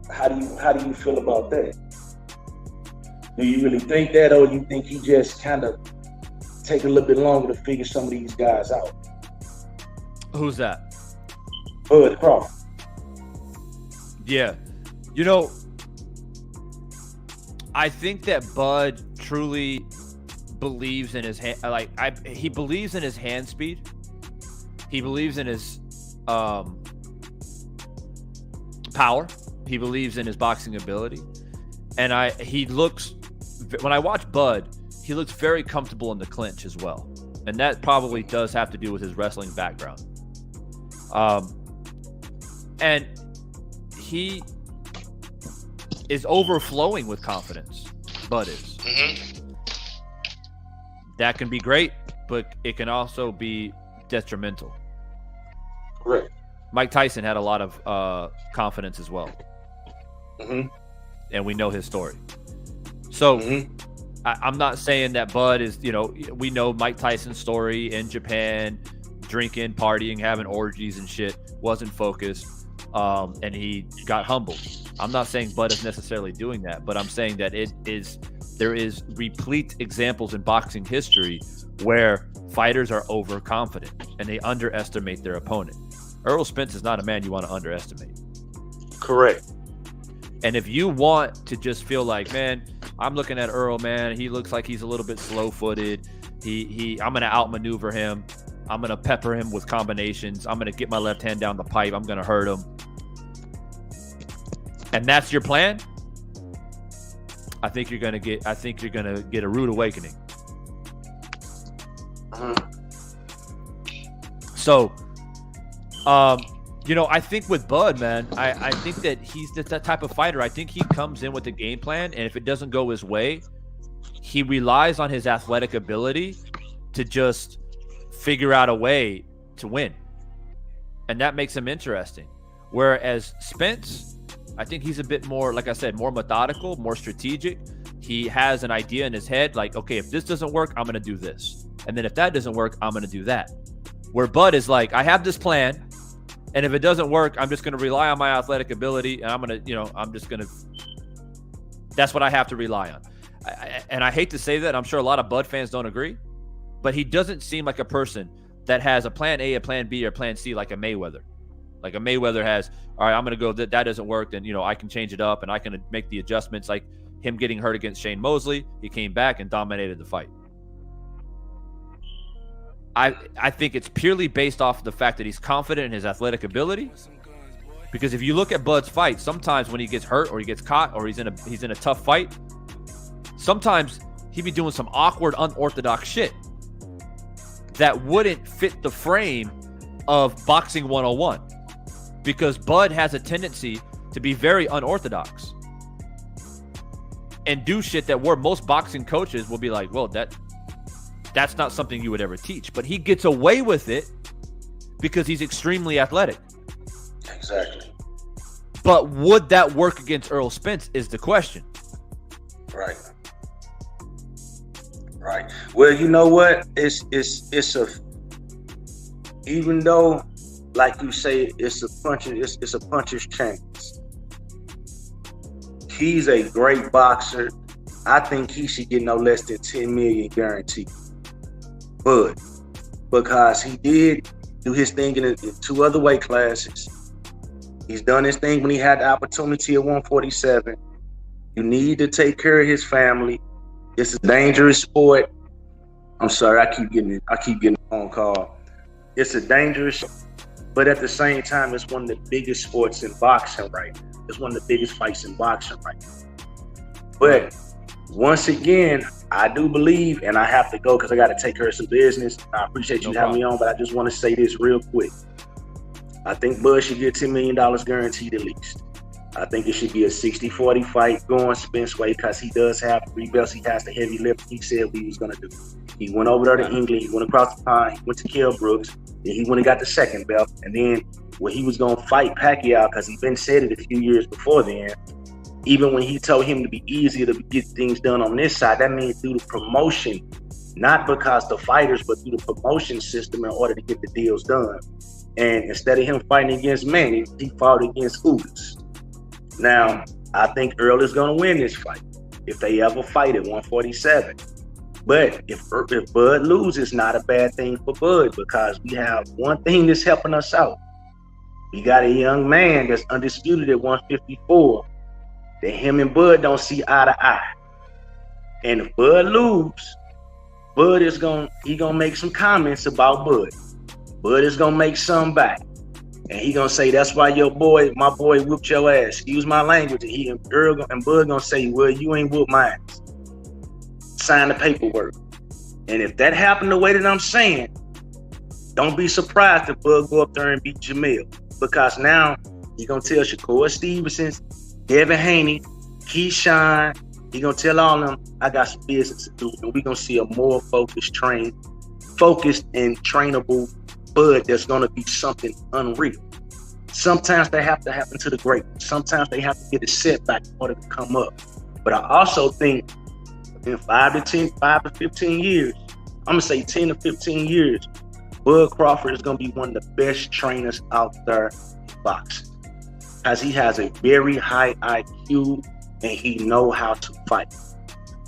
How do you feel about that? Do you really think that, or do you think he just kind of take a little bit longer to figure some of these guys out? Who's that? Bud Crawford. Yeah. You know, I think that Bud truly believes in his hand. He believes in his hand speed. He believes in his power. He believes in his boxing ability. And when I watch Bud, he looks very comfortable in the clinch as well. And that probably does have to do with his wrestling background. And he is overflowing with confidence. Bud is. Mm-hmm. That can be great, but it can also be detrimental. Correct. Mike Tyson had a lot of confidence as well. Mm-hmm. And we know his story. So I'm not saying that Bud is, we know Mike Tyson's story in Japan, drinking, partying, having orgies and shit, wasn't focused, and he got humbled. I'm not saying Bud is necessarily doing that, but I'm saying that there is replete examples in boxing history where fighters are overconfident and they underestimate their opponent. Errol Spence is not a man you want to underestimate. Correct. And if you want to just feel like, man, I'm looking at Errol, man, he looks like he's a little bit slow-footed. I'm going to outmaneuver him. I'm going to pepper him with combinations. I'm going to get my left hand down the pipe. I'm going to hurt him. And that's your plan? I think you're going to get a rude awakening. So, I think with Bud, man, I think that he's that type of fighter. I think he comes in with a game plan, and if it doesn't go his way, he relies on his athletic ability to just figure out a way to win. And that makes him interesting. Whereas Spence, I think he's a bit more, like I said, more methodical, more strategic. He has an idea in his head, like, okay, if this doesn't work, I'm going to do this. And then if that doesn't work, I'm going to do that. Where Bud is like, I have this plan, and if it doesn't work, I'm just going to rely on my athletic ability, and I'm going to, that's what I have to rely on. And I hate to say that. I'm sure a lot of Bud fans don't agree, but he doesn't seem like a person that has a plan A, a plan B, or plan C like a Mayweather. Like a Mayweather has, all right, I'm going to go, that doesn't work, then, I can change it up, and I can make the adjustments. Like him getting hurt against Shane Mosley, he came back and dominated the fight. I think it's purely based off the fact that he's confident in his athletic ability. Because if you look at Bud's fight, sometimes when he gets hurt or he gets caught or he's in a tough fight, sometimes he be doing some awkward, unorthodox shit that wouldn't fit the frame of boxing 101. Because Bud has a tendency to be very unorthodox and do shit that where most boxing coaches will be like, well, that's not something you would ever teach. But he gets away with it because he's extremely athletic. Exactly. But would that work against Errol Spence is the question. Right. Well, you know what? Even though, like you say, it's a puncher's chance. He's a great boxer. I think he should get no less than $10 million guaranteed. But because he did do his thing in 2 other weight classes, he's done his thing when he had the opportunity at 147. You need to take care of his family. It's a dangerous sport. I'm sorry, I keep getting a phone call. It's a dangerous, but at the same time, it's one of the biggest sports in boxing right now. It's one of the biggest fights in boxing right now. But once again, I do believe, and I have to go because I got to take care of some business. I appreciate you having me on, but I just want to say this real quick. I think Bud should get $10 million guaranteed at least. I think it should be a 60-40 fight going Spence way because he does have 3 belts. He has the heavy lift he said what he was going to do. He went over there to England. He went across the pond. He went to Kell Brooks. Then he went and got the 2nd belt. And then when he was going to fight Pacquiao, because he been said it a few years before then, even when he told him to be easier to get things done on this side, that means through the promotion, not because the fighters, but through the promotion system in order to get the deals done. And instead of him fighting against Manny, he fought against Ugas. Now, I think Earl is going to win this fight if they ever fight at 147. But if Bud loses, not a bad thing for Bud because we have one thing that's helping us out. We got a young man that's undisputed at 154 that him and Bud don't see eye to eye. And if Bud loses, Bud is gonna make some comments about Bud. Bud is gonna make some back. And he gonna say, that's why my boy whooped your ass. Excuse my language. And Bud gonna say, well, you ain't whooped mine. Sign the paperwork. And if that happened the way that I'm saying, don't be surprised if Bud go up there and beat Jamil. Because now he gonna tell Shakur Stevenson, Devin Haney, Keyshawn, He gonna tell all them, I got some business to do, and we gonna see a more focused and trainable Bud that's gonna be something unreal. Sometimes they have to happen to the great. Sometimes they have to get a setback in order to come up. But I also think in 5 to 15 years, I'm gonna say 10 to 15 years, Bud Crawford is gonna be one of the best trainers out there in boxing, because he has a very high IQ and he knows how to fight.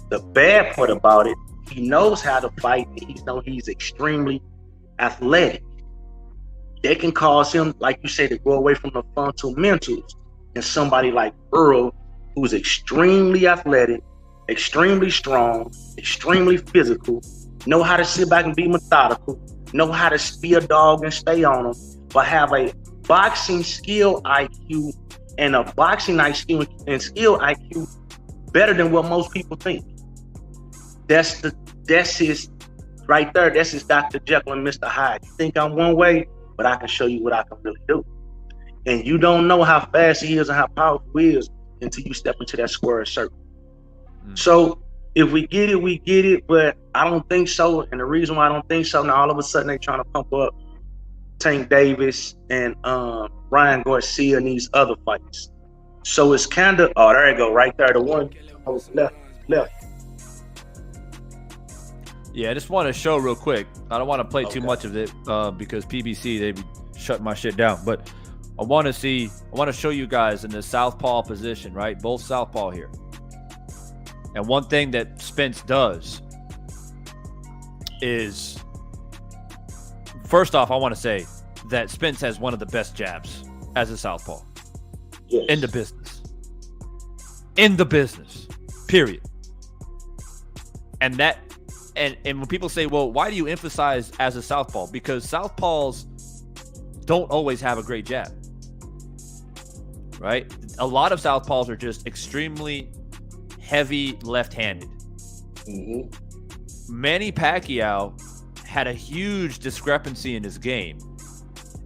The bad part about it, he knows how to fight and he's extremely athletic. They can cause him, like you say, to go away from the fundamentals. And somebody like Errol, who's extremely athletic, extremely strong, extremely physical, know how to sit back and be methodical, know how to be a dog and stay on them, but have a boxing skill IQ and a boxing IQ and skill IQ better than what most people think. That's his right there. That's his Dr. Jekyll and Mr. Hyde. You think I'm one way, but I can show you what I can really do. And you don't know how fast he is and how powerful he is until you step into that square circle. So if we get it, we get it, but I don't think so. And the reason why I don't think so, now all of a sudden they trying to pump up Tank Davis and Ryan Garcia and these other fights. So it's kind of, oh, there you go, right there, the one I was left. Yeah, I just want to show real quick. I don't want to play too much of it because PBC, they shut my shit down. But I want to show you guys in the southpaw position, right? Both southpaw here. And one thing that Spence does is, first off, I want to say that Spence has one of the best jabs as a southpaw in the business. In the business, period. And that, and when people say, well, why do you emphasize as a southpaw? Because southpaws don't always have a great jab, right? A lot of southpaws are just extremely heavy left-handed. Manny Pacquiao had a huge discrepancy in his game,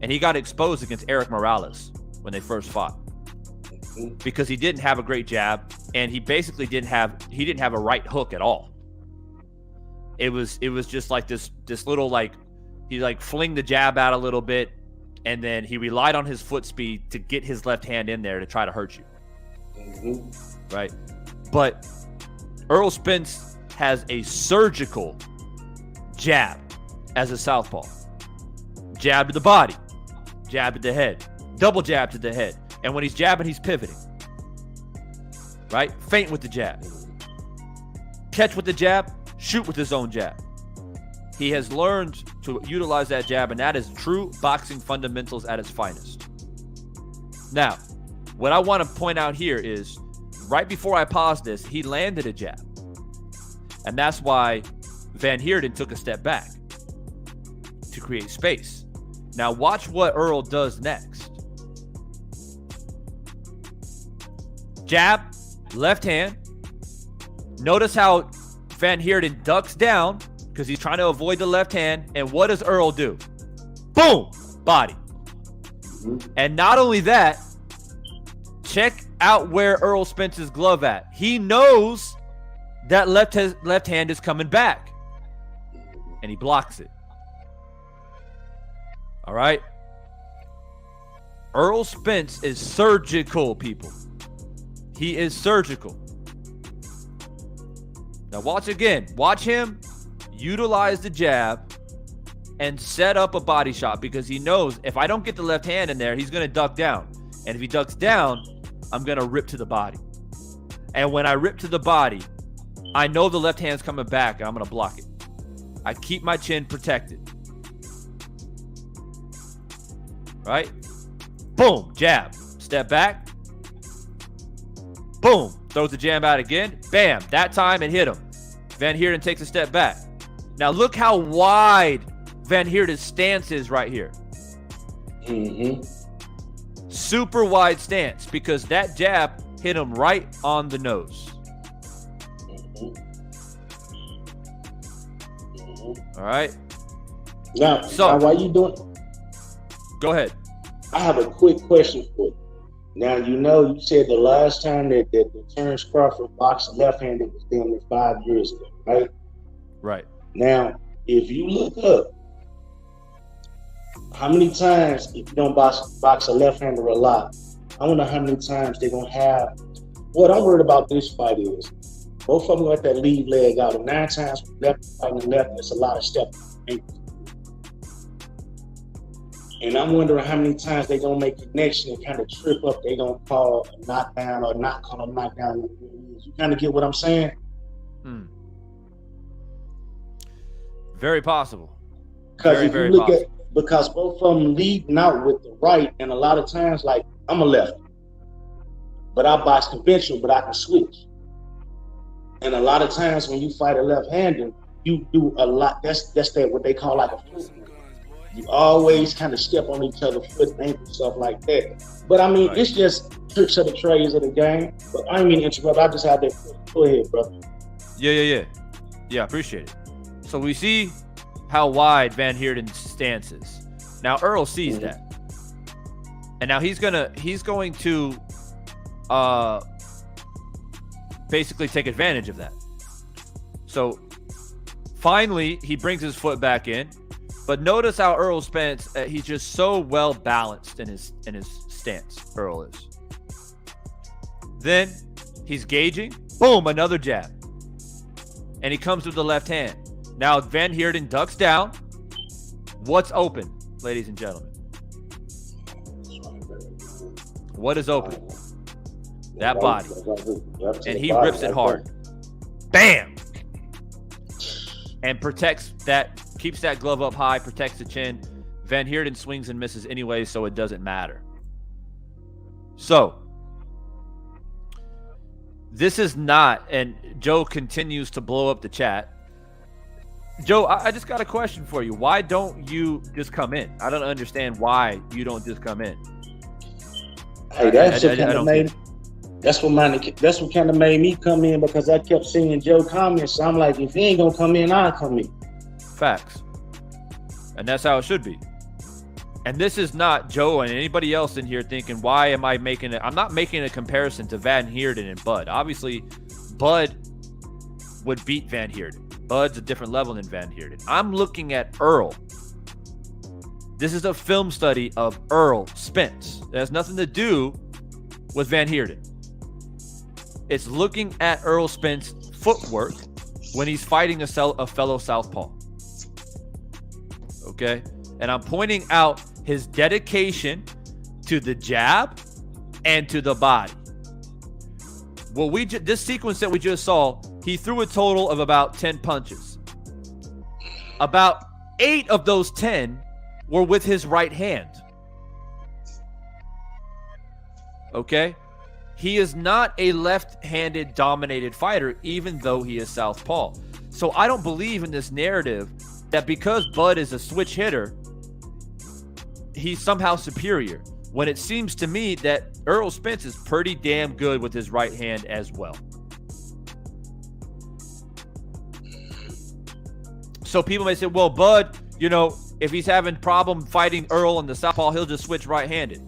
and he got exposed against Eric Morales when they first fought because he didn't have a great jab, and he basically didn't have a right hook at all. It was just like this little, like, he like fling the jab out a little bit, and then he relied on his foot speed to get his left hand in there to try to hurt you. Right? But Errol Spence has a surgical jab as a southpaw. Jab to the body, jab to the head, double jab to the head. And when he's jabbing, he's pivoting. Right? Feint with the jab. Catch with the jab, shoot with his own jab. He has learned to utilize that jab, and that is true boxing fundamentals at its finest. Now, what I want to point out here is, right before I paused this, he landed a jab. And that's why Van Heerden took a step back to create space. Now watch what Errol does next. Jab, left hand. Notice how Van Heerden ducks down because he's trying to avoid the left hand. And what does Errol do? Boom! Body. And not only that, check out where Errol Spence's glove at. He knows that left hand is coming back, and he blocks it. All right? Errol Spence is surgical, people. He is surgical. Now watch again. Watch him utilize the jab and set up a body shot, because he knows if I don't get the left hand in there, he's going to duck down. And if he ducks down, I'm going to rip to the body. And when I rip to the body, I know the left hand's coming back, and I'm going to block it. I keep my chin protected. Right? Boom, jab. Step back. Boom. Throws the jab out again. Bam. That time it hit him. Van Heerden takes a step back. Now look how wide Van Heerden's stance is right here. Super wide stance, because that jab hit him right on the nose. All right. Now, while you doing, go ahead. I have a quick question for you. Now, you said the last time that Terrance Crawford boxed left-handed was damn near 5 years ago, right? Right. Now, if you look up how many times, if you don't box a left-hander a lot, I wonder how many times they're going to have. What I'm worried about this fight is both of them let that lead leg out, and 9 times left fighting the left, it's a lot of stepping. And I'm wondering how many times they're going to make connection and kind of trip up. They're going to call a knockdown or not call a knockdown. You kind of get what I'm saying? Very possible. Because Very, if you very look possible. because both of them leading out with the right, and a lot of times, like, I'm a left, but I box conventional, but I can switch. And a lot of times when you fight a left-hander, you do a lot. That's that what they call like a foot. You always kind of step on each other's foot, ankle, stuff like that. But I mean, It's just tricks of the trades of the game. But I didn't mean to interrupt. I just had that. Go ahead, brother. Yeah, appreciate it. So we see how wide Van Heerden's stance is. Now Errol sees that. And now he's going to basically take advantage of that. So finally he brings his foot back in. But notice how Errol Spence, he's just so well balanced in his stance. Errol is. Then he's gauging. Boom, another jab. And he comes with the left hand. Now Van Heerden ducks down. What's open, ladies and gentlemen? What is open? That body. And he rips it hard. Bam! And protects that. Keeps that glove up high, protects the chin. Van Heerden swings and misses anyway, so it doesn't matter. So, this is not, and Joe continues to blow up the chat. Joe, I just got a question for you. Why don't you just come in? I don't understand why you don't just come in. Hey, that's what kind of made me come in, because I kept seeing Joe comments. So I'm like, if he ain't gonna come in, I'll come in. Facts. And that's how it should be. And this is not Joe and anybody else in here thinking, why am I making it? I'm not making a comparison to Van Heerden and Bud. Obviously, Bud would beat Van Heerden. Bud's a different level than Van Heerden. I'm looking at Errol. This is a film study of Errol Spence. It has nothing to do with Van Heerden. It's looking at Errol Spence's footwork when he's fighting a fellow southpaw. Okay? And I'm pointing out his dedication to the jab and to the body. Well, this sequence that we just saw, he threw a total of about 10 punches. About 8 of those 10 were with his right hand. Okay? He is not a left-handed dominated fighter, even though he is southpaw. So I don't believe in this narrative that because Bud is a switch hitter, he's somehow superior, when it seems to me that Errol Spence is pretty damn good with his right hand as well. So people may say, well, Bud, if he's having problem fighting Errol in the southpaw, he'll just switch right-handed.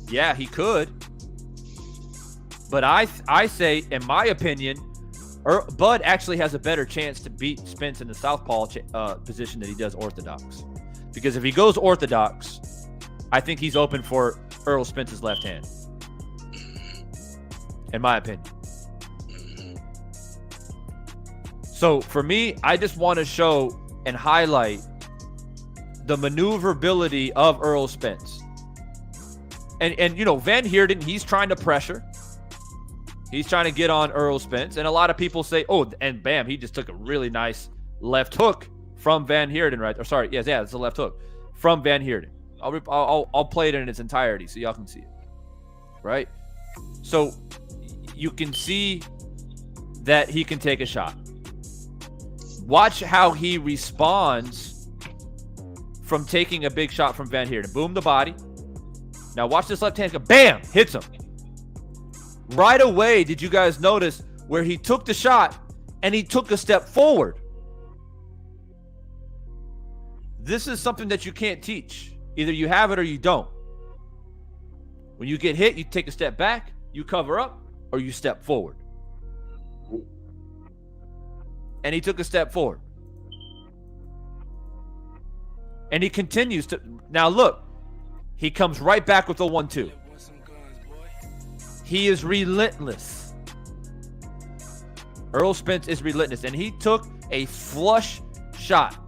Yeah, he could. But I say, in my opinion, Bud actually has a better chance to beat Spence in the southpaw position than he does orthodox. Because if he goes orthodox, I think he's open for Errol Spence's left hand. In my opinion. So for me, I just want to show and highlight the maneuverability of Errol Spence. And Van Heerden, he's trying to pressure. He's trying to get on Errol Spence. And a lot of people say, oh, and bam, he just took a really nice left hook from Van Heerden, right? Or sorry, it's a left hook from Van Heerden. I'll play it in its entirety so y'all can see it, right? So you can see that he can take a shot. Watch how he responds from taking a big shot from Van Heerden. Boom, the body. Now watch this left hand go, bam, hits him. Right away, did you guys notice where he took the shot and he took a step forward? This is something that you can't teach. Either you have it or you don't. When you get hit, you take a step back, you cover up, or you step forward. And he took a step forward. And he continues to. Now look, he comes right back with a 1-2. He is relentless. Errol Spence is relentless. And he took a flush shot.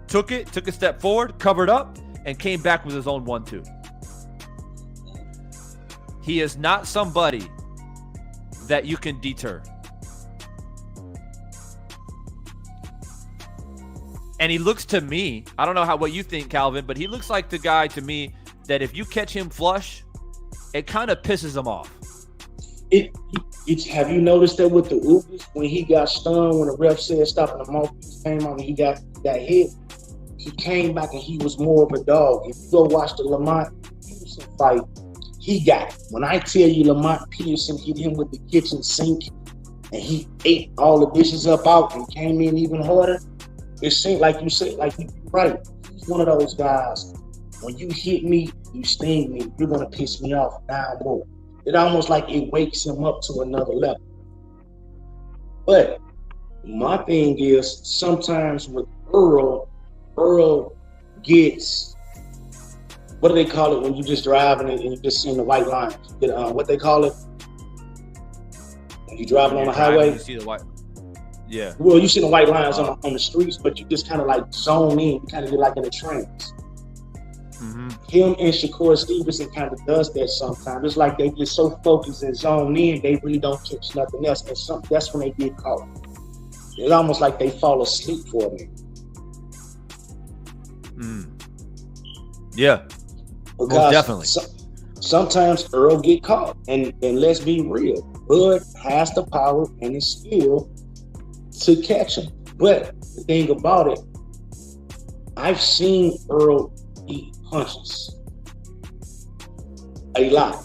Took a step forward, covered up, and came back with his own 1-2. He is not somebody that you can deter. And he looks to me, I don't know what you think, Calvin, but he looks like the guy to me that if you catch him flush, it kind of pisses him off. Have you noticed that with the Ubers, when he got stunned, when the ref said stop and the mouthpiece came out and he got hit, he came back and he was more of a dog. If you go watch the Lamont Peterson fight, he got it. When I tell you Lamont Peterson hit him with the kitchen sink and he ate all the dishes up out and came in even harder, it seemed like you said, like you're right. He's one of those guys. When you hit me, you sting me, you're gonna piss me off now more. It almost like it wakes him up to another level. But my thing is, sometimes with Errol gets, what do they call it when you just driving and you just seeing the white line? What they call it? When you driving on the highway? You see the white. Yeah. Well, you see the white lines on the streets, but you just kind of like zone in. You kind of get like in a trance. Mm-hmm. Him and Shakur Stevenson kind of does that sometimes. It's like they get so focused and zone in, they really don't catch nothing else. And that's when they get caught. It's almost like they fall asleep for a minute. Yeah. Because most definitely. Sometimes Earl get caught. And let's be real. Bud has the power and the skill to catch him. But the thing about it, I've seen Earl eat punches a lot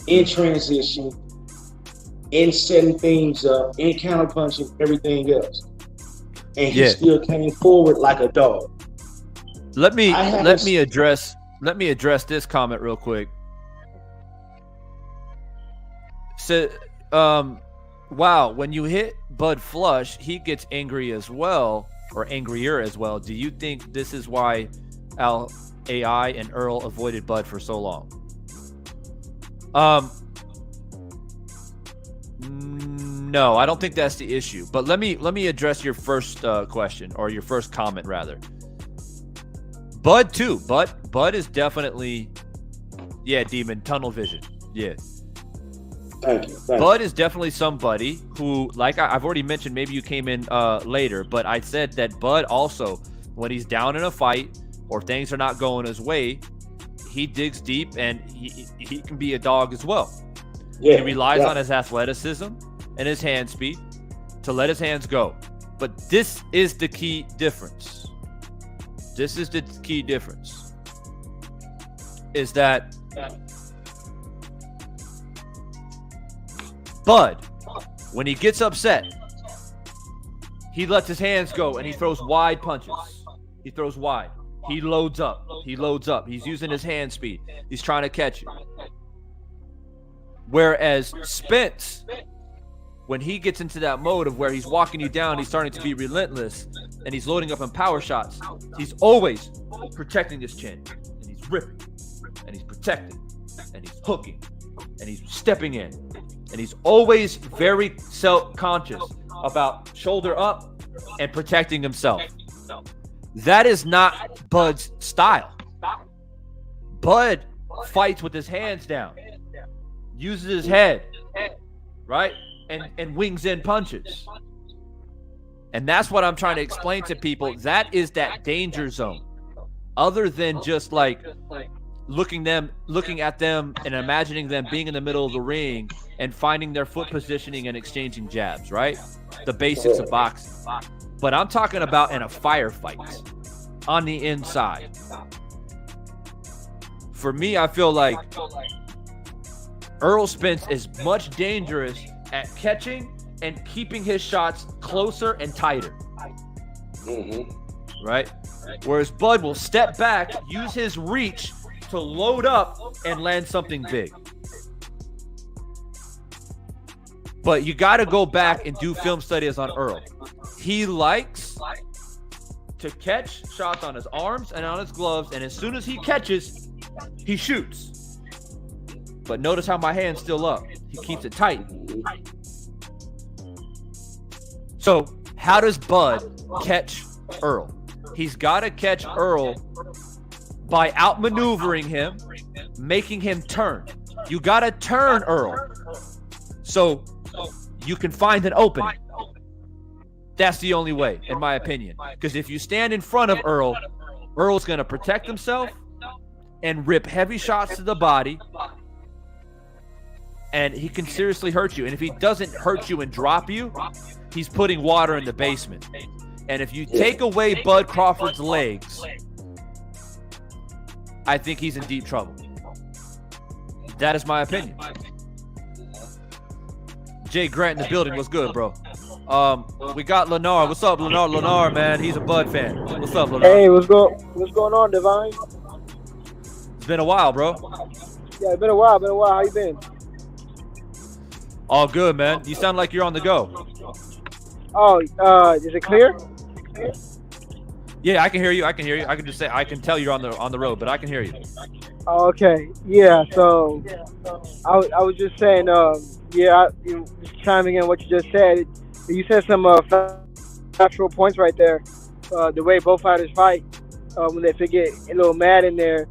in transition, in setting things up, in counter punching, everything else, and he still came forward like a dog. Let me address this comment real quick. So, wow, when you hit Bud flush, he gets angry as well, or angrier as well. Do you think this is why AI and Earl avoided Bud for so long? No, I don't think that's the issue. But let me address your first question, or your first comment rather. Bud too. Bud is definitely, Demon, tunnel vision. Yeah. Thank you. Bud is definitely somebody who, like I've already mentioned, maybe you came in later, but I said that Bud also, when he's down in a fight or things are not going his way, he digs deep and he can be a dog as well. Yeah, he relies on his athleticism and his hand speed to let his hands go. But this is the key difference. This is the key difference. Is that Bud, when he gets upset, he lets his hands go and he throws wide punches. He throws wide. He loads up. He's using his hand speed. He's trying to catch you. Whereas Spence, when he gets into that mode of where he's walking you down, he's starting to be relentless, and he's loading up in power shots, he's always protecting his chin, and he's ripping, and he's protecting, and he's hooking, and he's stepping in, and he's always very self-conscious about shoulder up and protecting himself. That is not Bud's style. Bud fights with his hands down, uses his head, right? And wings in punches. And that's what I'm trying to explain to people. That is that danger zone. Other than just like looking at them and imagining them being in the middle of the ring and finding their foot positioning and exchanging jabs, right? The basics of boxing. But I'm talking about in a firefight on the inside. For me, I feel like Errol Spence is much dangerous at catching and keeping his shots closer and tighter. Right? Whereas Bud will step back, use his reach to to load up and land something big. But you got to go back and do film studies on Errol. He likes to catch shots on his arms and on his gloves, and as soon as he catches, he shoots. But notice how my hand's still up. He keeps it tight. So how does Bud catch Errol? He's got to catch Errol by outmaneuvering him, making him turn. You got to turn Errol so you can find an opening. That's the only way, in my opinion. Because if you stand in front of Errol, Errol's going to protect himself and rip heavy shots to the body, and he can seriously hurt you. And if he doesn't hurt you and drop you, he's putting water in the basement. And if you take away Bud Crawford's legs, I think he's in deep trouble. That is my opinion. Jay Grant in the building. What's good, bro? We got Lennar. What's up, Lennar? Lennar, man, he's a Bud fan. What's up, Lennar? Hey, what's going on, Divine? It's been a while, bro. Yeah, it's been a while. How you been? All good, man. You sound like you're on the go. Oh, is it clear? Yeah, I can hear you. I can just say I can tell you're on the road, but I can hear you. Oh, okay. Yeah. So I was just saying. Just chiming in what you just said. You said some factual points right there. The way both fighters fight, when they get a little mad in there,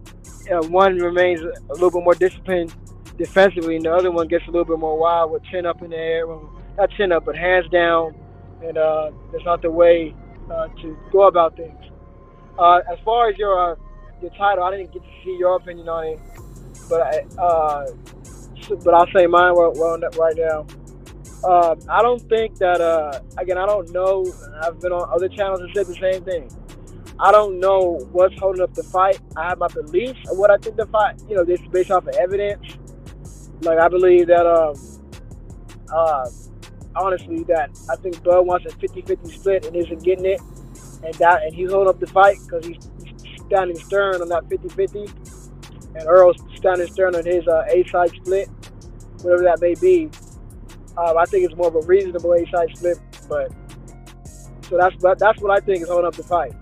one remains a little bit more disciplined defensively, and the other one gets a little bit more wild with chin up in the air. Well, not chin up, but hands down. And that's not the way to go about things. As far as your title, I didn't get to see your opinion on it, but I'll say mine right now. I don't think that, again, I don't know. I've been on other channels and said the same thing. I don't know what's holding up the fight. I have my beliefs of what I think the fight, this is based off of evidence. Like, I believe that, honestly, that I think Bud wants a 50-50 split and isn't getting it. And he's holding up the fight because he's standing stern on that 50-50. And Errol's standing stern on his A-side split, whatever that may be. I think it's more of a reasonable A-side split, but so that's what I think is holding up the fight.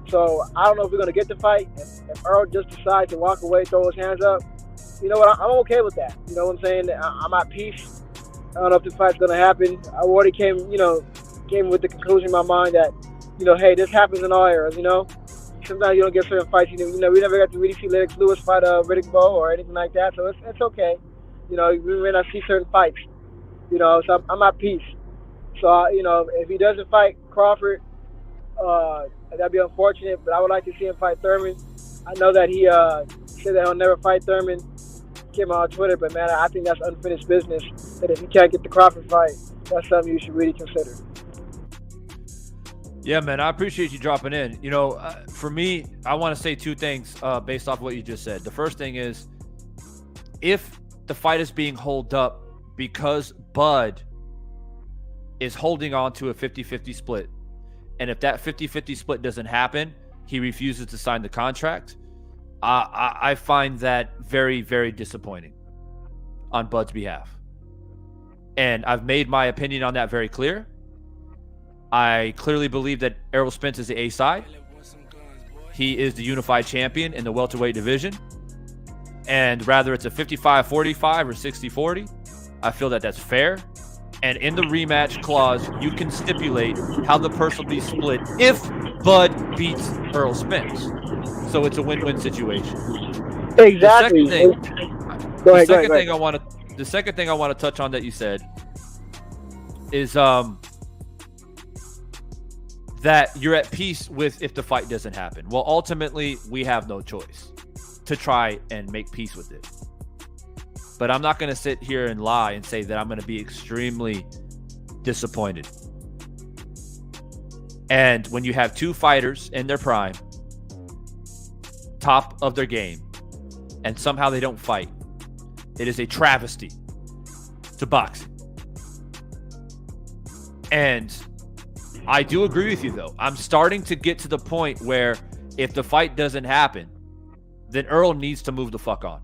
So I don't know if we're gonna get the fight. If Errol just decides to walk away, throw his hands up, you know what? I'm okay with that. You know what I'm saying? I'm at peace. I don't know if the fight's gonna happen. I already came with the conclusion in my mind that, hey, this happens in all eras. Sometimes you don't get certain fights. We never got to really see Lennox Lewis fight Riddick Bowe or anything like that. So it's okay. We may not see certain fights. So I'm at peace. So if he doesn't fight Crawford, that'd be unfortunate. But I would like to see him fight Thurman. I know that he said that he'll never fight Thurman. Came out on Twitter, but man, I think that's unfinished business. That if you can't get the Crawford fight, that's something you should really consider. Yeah, man, I appreciate you dropping in. For me, I want to say two things based off what you just said. The first thing is, if the fight is being held up because Bud is holding on to a 50-50 split, and if that 50-50 split doesn't happen, he refuses to sign the contract, I find that very, very disappointing on Bud's behalf. And I've made my opinion on that very clear. I clearly believe that Errol Spence is the A side. He is the unified champion in the welterweight division. And rather it's a 55-45 or 60-40, I feel that that's fair. And in the rematch clause, you can stipulate how the purse will be split if Bud beats Errol Spence. So it's a win-win situation. Exactly. The second thing I want to touch on that you said is that you're at peace with if the fight doesn't happen. Well, ultimately, we have no choice to try and make peace with it. But I'm not going to sit here and lie and say that I'm going to be extremely disappointed. And when you have two fighters in their prime, top of their game, and somehow they don't fight, it is a travesty to boxing. And I do agree with you, though. I'm starting to get to the point where if the fight doesn't happen, then Errol needs to move the fuck on.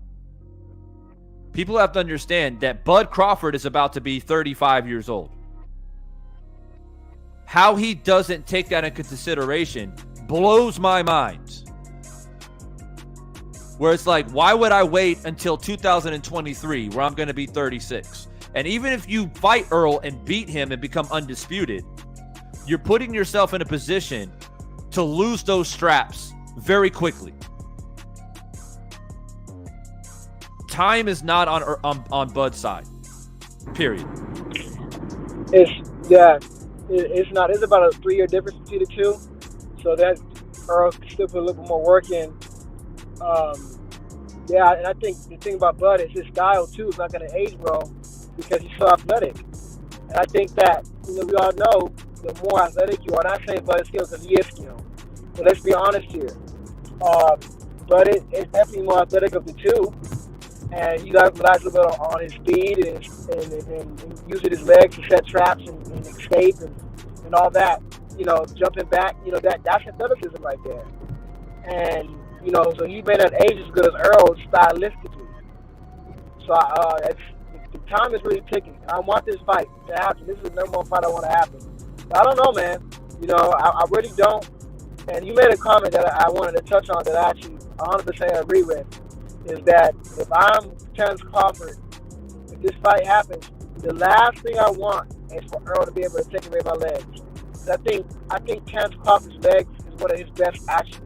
People have to understand that Bud Crawford is about to be 35 years old. How he doesn't take that into consideration blows my mind. Where it's like, why would I wait until 2023 where I'm going to be 36? And even if you fight Errol and beat him and become undisputed, you're putting yourself in a position to lose those straps very quickly. Time is not on Bud's side. Period. It's not. It's about a 3-year difference between the two. So that Errol can still put a little bit more work in. And I think the thing about Bud is his style too is not going to age well because he's so athletic. And I think that, we all know the more athletic you are, not saying Bud is skilled because he is skilled. But let's be honest here. Bud is definitely more athletic of the two. And you got to rely a little bit on his speed and using his legs to set traps and escape and all that. Jumping back, that's athleticism right there. And, so he may not age as good as Errol stylistically. So the time is really ticking. I want this fight to happen. This is the number one fight I want to happen. But I don't know, man. I really don't. And you made a comment that I wanted to touch on that I actually 100% agree with. Is that if I'm Terrance Crawford, if this fight happens, the last thing I want is for Errol to be able to take away my legs. I think Terrance Crawford's legs is one of his best actions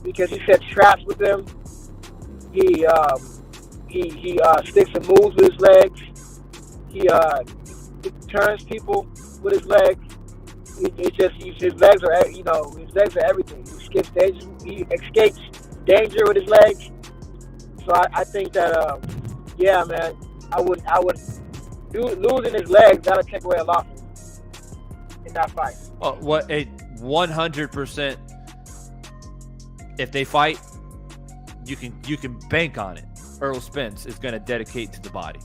because he sets traps with them. He sticks and moves with his legs. He turns people with his legs. His legs are everything. He escapes danger with his legs. So I think that man, I would losing his legs, that'll take away a lot from him in that fight. What a 100%. If they fight, you can bank on it. Errol Spence is going to dedicate to the body.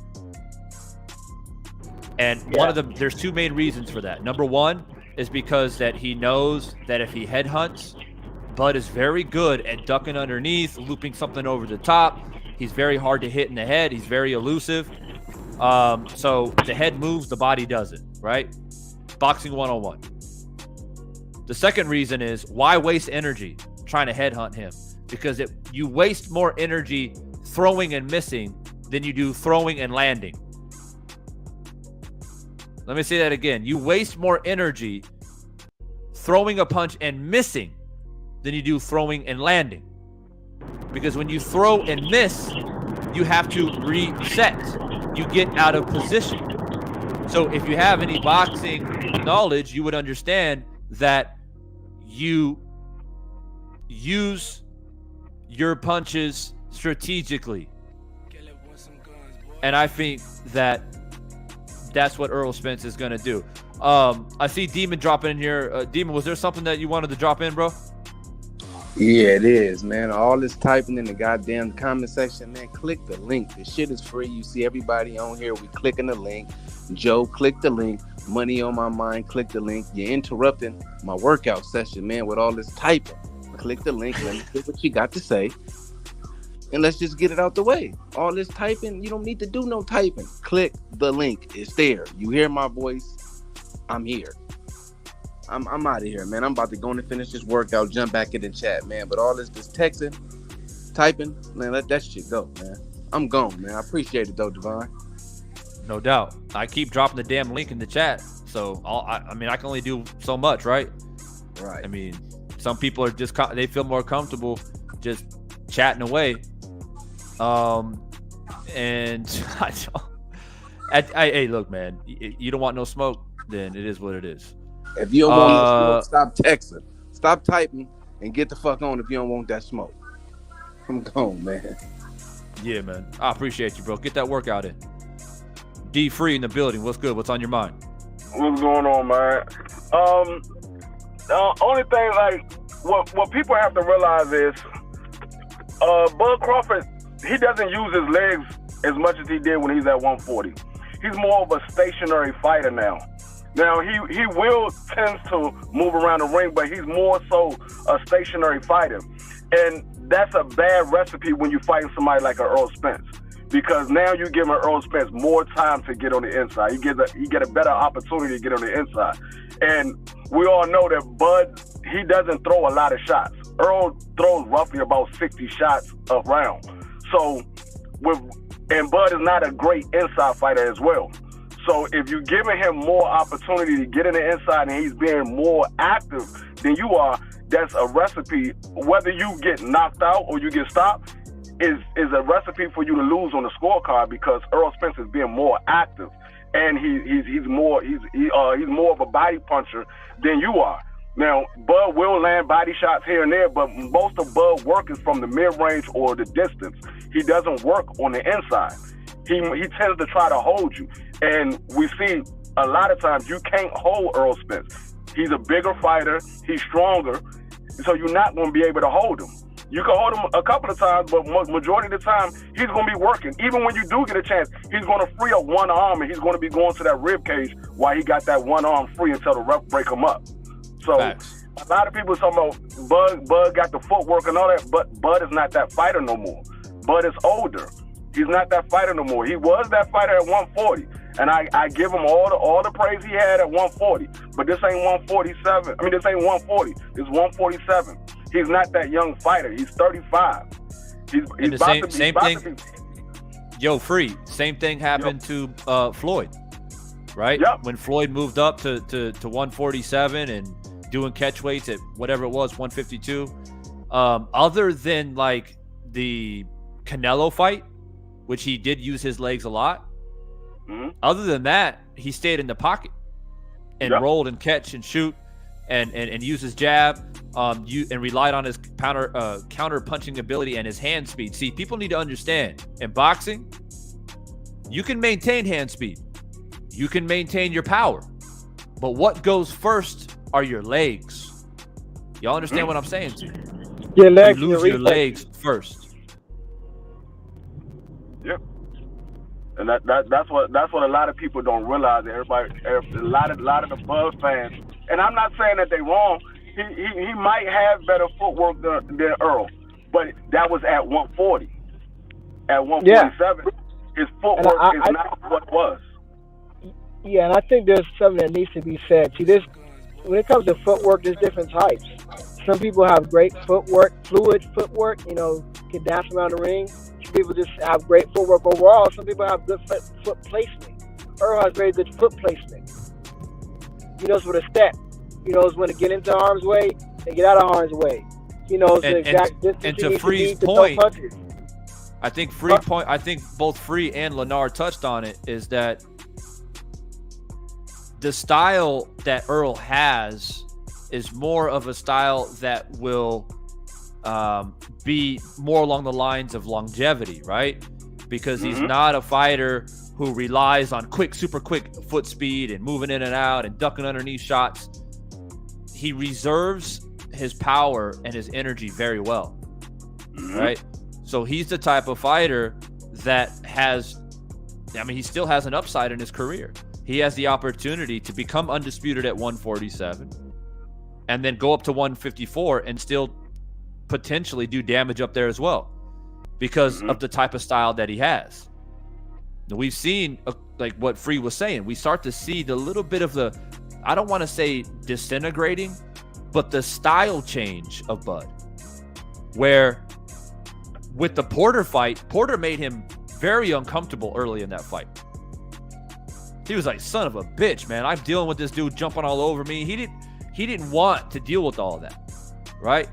And one of them, there's two main reasons for that. Number one is because that he knows that if he headhunts, Bud is very good at ducking underneath, looping something over the top. He's very hard to hit in the head. He's very elusive. So the head moves, the body doesn't, right? Boxing 101. The second reason is why waste energy trying to headhunt him? Because you waste more energy throwing and missing than you do throwing and landing. Let me say that again. You waste more energy throwing a punch and missing than you do throwing and landing. Because when you throw and miss, you have to reset. You get out of position. So if you have any boxing knowledge, you would understand that you use your punches strategically. And I think that that's what Errol Spence is going to do. I see Demon dropping in here. Demon, was there something that you wanted to drop in, bro? Yeah, it is, man. All this typing in the goddamn comment section, man. Click the link. The shit is free. You see everybody on here. We clicking the link. Joe, click the link. Money on my mind. Click the link. You're interrupting my workout session, man, with all this typing. Click the link. Let me hear what you got to say. And let's just get it out the way. All this typing, you don't need to do no typing. Click the link. It's there. You hear my voice? I'm here. I'm out of here, man. I'm about to go and finish this workout, jump back in the chat, man. But all this texting, typing, man, let that shit go, man. I'm gone, man. I appreciate it, though, Devon. No doubt. I keep dropping the damn link in the chat. So, I can only do so much, right? Right. I mean, some people are just, they feel more comfortable just chatting away. And hey, look, man, you don't want no smoke, then it is what it is. If you don't want no smoke, stop texting. Stop typing and get the fuck on if you don't want that smoke. I'm gone, man. Yeah, man. I appreciate you, bro. Get that workout in. D Free in the building. What's good? What's on your mind? What's going on, man? The only thing, like, what people have to realize is Bud Crawford, he doesn't use his legs as much as he did when he's at 140. He's more of a stationary fighter now. Now he will tends to move around the ring, but he's more so a stationary fighter, and that's a bad recipe when you fight somebody like an Errol Spence, because now you're giving Errol Spence more time to get on the inside. You get a better opportunity to get on the inside, and we all know that Bud, he doesn't throw a lot of shots. Earl throws roughly about 60 shots a round. So and Bud is not a great inside fighter as well. So if you're giving him more opportunity to get in the inside and he's being more active than you are, that's a recipe. Whether you get knocked out or you get stopped is a recipe for you to lose on the scorecard, because Errol Spence is being more active, and he's more of a body puncher than you are. Now, Bud will land body shots here and there, but most of Bud's work is from the mid-range or the distance. He doesn't work on the inside. He tends to try to hold you. And we see a lot of times you can't hold Errol Spence. He's a bigger fighter. He's stronger. So you're not going to be able to hold him. You can hold him a couple of times, but majority of the time, he's going to be working. Even when you do get a chance, he's going to free up one arm, and he's going to be going to that rib cage while he got that one arm free until the ref break him up. So Facts. A lot of people talking about Bud got the footwork and all that, but Bud is not that fighter no more. Bud is older. He's not that fighter no more. He was that fighter at 140, and I give him all the praise he had at 140. But this ain't 147. I mean, this ain't 140. This is 147. He's not that young fighter. He's 35. He's and the about same, to be, same about thing. to be. Yo, Free. Same thing happened to Floyd, right? Yep. When Floyd moved up to 147 and doing catch weights at whatever it was, 152. Other than like the Canelo fight, which he did use his legs a lot. Mm-hmm. Other than that, he stayed in the pocket and Yep. rolled and catch and shoot and used his jab, and relied on his counter punching ability and his hand speed. See, people need to understand, in boxing, you can maintain hand speed, you can maintain your power, but what goes first are your legs. Y'all understand what I'm saying to you? Your legs, You lose your legs first. Yep. And that's what a lot of people don't realize. A lot of the Bud fans, and I'm not saying that they're wrong. He might have better footwork than Earl, but that was at 140. At 147, his footwork is not what it was. Yeah, and I think there's something that needs to be said. See, when it comes to footwork, there's different types. Some people have great footwork, fluid footwork, can dance around the ring. Some people just have great footwork overall. Some people have good foot placement. Earl has very good foot placement. He knows where to step. He knows when to get into harm's way and get out of harm's way. He knows the exact distance and he to needs Free's to point, throw punches. I think both Free and Lenar touched on it, is that the style that Earl has is more of a style that will be more along the lines of longevity, right? Because he's not a fighter who relies on super quick foot speed and moving in and out and ducking underneath shots. He reserves his power and his energy very well, right? So he's the type of fighter that he still has an upside in his career. He has the opportunity to become undisputed at 147 and then go up to 154 and still potentially do damage up there as well because of the type of style that he has. Now, we've seen, like what Free was saying, we start to see the little bit of the, I don't want to say disintegrating, but the style change of Bud, where with the Porter fight, Porter made him very uncomfortable early in that fight. He was like, son of a bitch, man. I'm dealing with this dude jumping all over me. He didn't want to deal with all of that, right?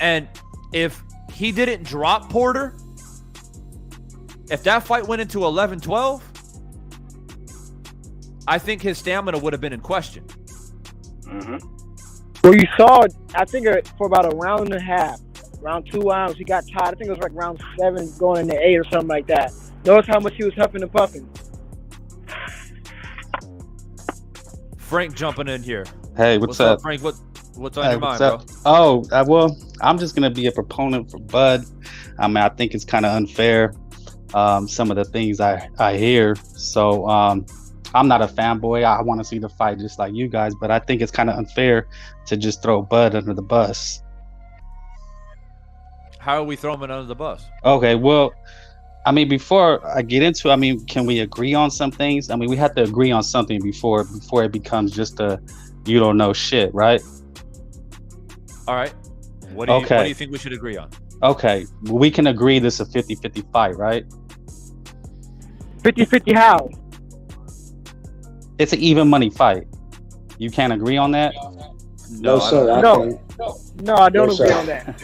And if he didn't drop Porter, if that fight went into 11-12, I think his stamina would have been in question. Well, you saw, I think for about a round and a half, around 2 rounds, he got tired. I think it was like round 7 going into 8 or something like that. Notice how much he was huffing and puffing. Frank jumping in here. Hey, what's up? Frank? What's on your mind, up? bro? Oh, well, I'm just gonna be a proponent for Bud. I think it's kind of unfair, some of the things I hear. So I'm not a fanboy. I want to see the fight just like you guys, but I think it's kind of unfair to just throw Bud under the bus. How are we throwing him under the bus? Okay, well, I mean, before I get into, I mean, can we agree on some things? I mean, we have to agree on something before it becomes just a you don't know shit, right? All right. What do you think we should agree on? Okay, we can agree this is a 50-50 fight, right? 50-50 how? It's an even money fight. You can't agree on that? No, sir. No, I don't agree on that.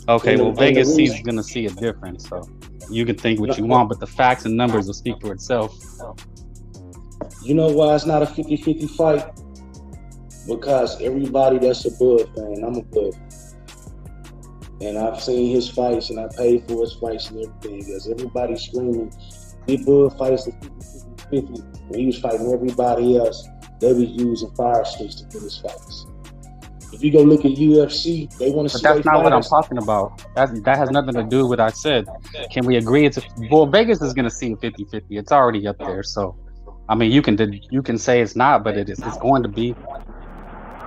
Okay, well, Vegas is going to see it different, so you can think what you want, but the facts and numbers will speak for itself. You know why it's not a 50-50 fight? Because everybody that's a Bud fan, I'm a Bud fan. And I've seen his fights and I paid for his fights and everything. Because everybody's screaming, Big Bud fights the 50-50. When he was fighting everybody else, they was using fire sticks to win his fights. If you go look at UFC, they want to see. But that's not what I'm talking about. That has nothing to do with what I said. Can we agree? Well, Vegas is going to see a 50-50. It's already up there. So, I mean, you can say it's not, but it's going to be.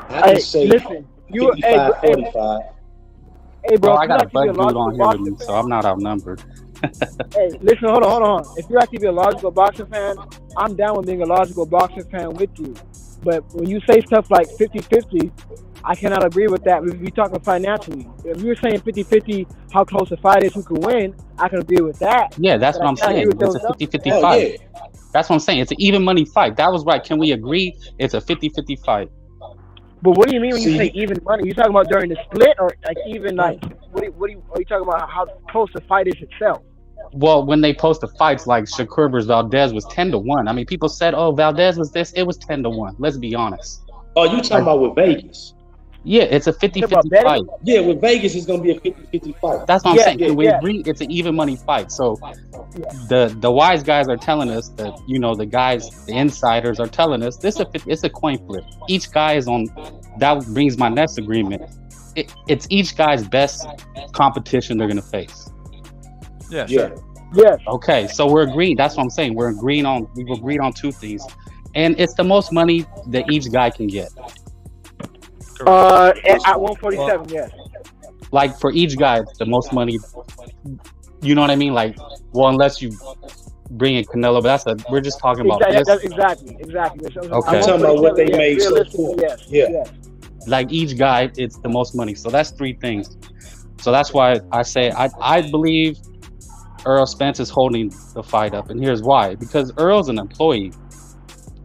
I can say listen, 55-45. Hey, bro, I got a bug dude on here with me, so I'm not outnumbered. Hey, listen, hold on. If you actually be a logical boxing fan, I'm down with being a logical boxing fan with you. But when you say stuff like 50-50, I cannot agree with that. We're talking financially. If you were saying 50-50, how close the fight is, who can win, I can agree with that. Yeah, that's what I'm saying. It's a 50-50 fight. Yeah. That's what I'm saying. It's an even money fight. That was right. Can we agree it's a 50-50 fight? But what do you mean when you say even money? You talking about during the split or like even like what are you talking about how close the fight is itself? Well, when they post the fights like Shakur versus Valdez was 10-1. I mean, people said, "Oh, Valdez was this." It was 10-1. Let's be honest. Oh, you talking about with Vegas? Yeah, it's a 50-50 fight. Yeah, with Vegas, it's gonna be a 50-50 fight. That's what I'm saying. Can we agree? It's an even money fight. So the wise guys are telling us that, you know, the insiders are telling us it's a coin flip. Each guy is on. That brings my next agreement. It's each guy's best competition they're gonna face. Yeah, sure. Yeah. Okay, so we're agreeing. That's what I'm saying. We've agreed on two things, and it's the most money that each guy can get. At 147, yes. Like for each guy, it's the most money. You know what I mean? Like, well, unless you bring in Canelo, but we're just talking about this. Exactly. Okay. I'm talking about what they made so far. Yes. Like each guy, it's the most money. So that's three things. So that's why I say I believe Errol Spence is holding the fight up, and here's why: because Earl's an employee.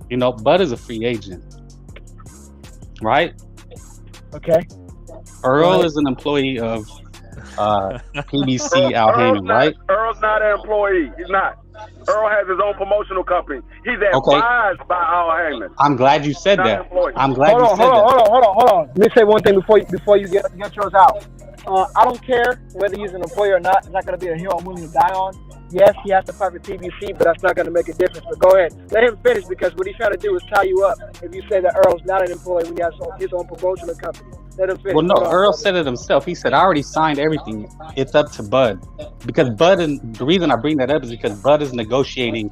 You know, Bud is a free agent, right? Okay. Earl is an employee of PBC Al Heyman, right? Earl's not an employee. He's not. Earl has his own promotional company. He's advised by Al Heyman. I'm glad you said that. I'm glad you said that. Hold on. Let me say one thing before you get yours out. I don't care whether he's an employee or not. It's not going to be a hill I'm willing to die on. Yes, he has to fight for PBC, but that's not going to make a difference. But go ahead. Let him finish, because what he's trying to do is tie you up. If you say that Earl's not an employee when he has his own promotional company. Let him finish. Well, no, Earl said it himself. He said, I already signed everything. It's up to Bud. Because Bud, and the reason I bring that up is because Bud is negotiating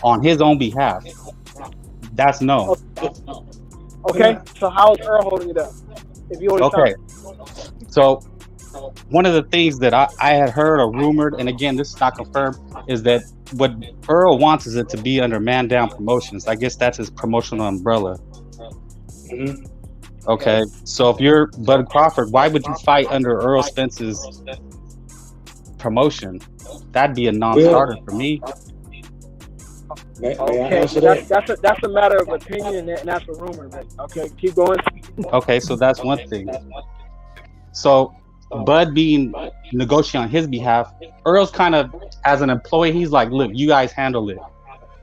on his own behalf. That's no. Okay, so how is Earl holding it up? If you already signed. So one of the things that I had heard or rumored, and again, this is not confirmed, is that what Earl wants is it to be under Man Down Promotions. I guess that's his promotional umbrella. Mm-hmm. Okay, so if you're Bud Crawford, why would you fight under Errol Spence's promotion? That'd be a non-starter for me. Okay, that's a matter of opinion, and that's a rumor. But okay, keep going. Okay, so that's one thing. So Bud being negotiating on his behalf, Earl's kind of, as an employee, he's like, look, you guys handle it.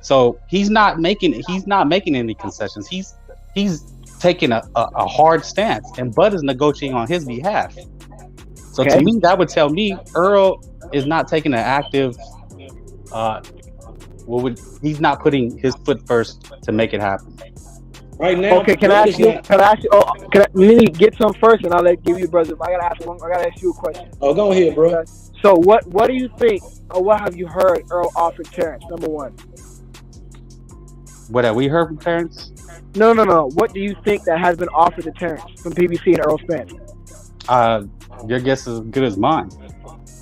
So he's not making any concessions. He's taking a hard stance, and Bud is negotiating on his behalf. So to me, that would tell me Earl is not taking an active. He's not putting his foot first to make it happen. Right now. Okay, can I ask you? Let me get some first, and I'll give you, brother. I gotta ask you a question. Oh, go ahead, bro. Okay. So what do you think, or what have you heard Earl offer Terrance? Number one. What have we heard from Terrance? No. What do you think that has been offered to Terrance from PBC and Errol Spence? Your guess is as good as mine.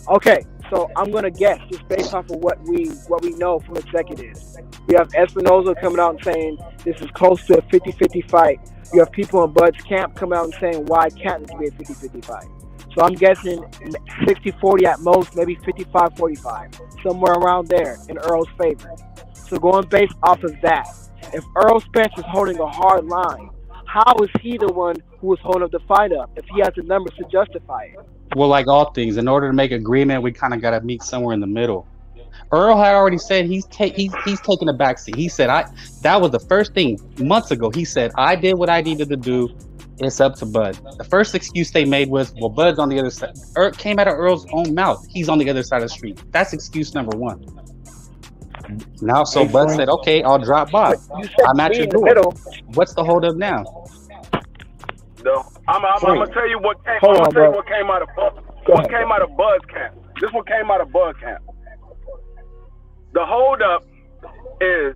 Okay, so I'm gonna guess just based off of what we know from executives. You have Espinoza coming out and saying this is close to a 50-50 fight. You have people in Bud's camp coming out and saying why can't this be a 50-50 fight? So I'm guessing 60-40 at most, maybe 55-45, somewhere around there in Earl's favor. So going based off of that, if Errol Spence is holding a hard line, how is he the one who is holding the fight up if he has the numbers to justify it? Well, like all things, in order to make agreement, we kind of got to meet somewhere in the middle. Earl had already said he's taking a backseat. He said that was the first thing months ago. He said I did what I needed to do. It's up to Bud. The first excuse they made was, well, Bud's on the other side. Came out of Earl's own mouth. He's on the other side of the street. That's excuse number one. Now, so Bud said, okay, I'll drop by. I'm at your door. What's the hold up now? I'm gonna tell you what came out of Bud's camp. This one came out of Bud's camp. The hold up is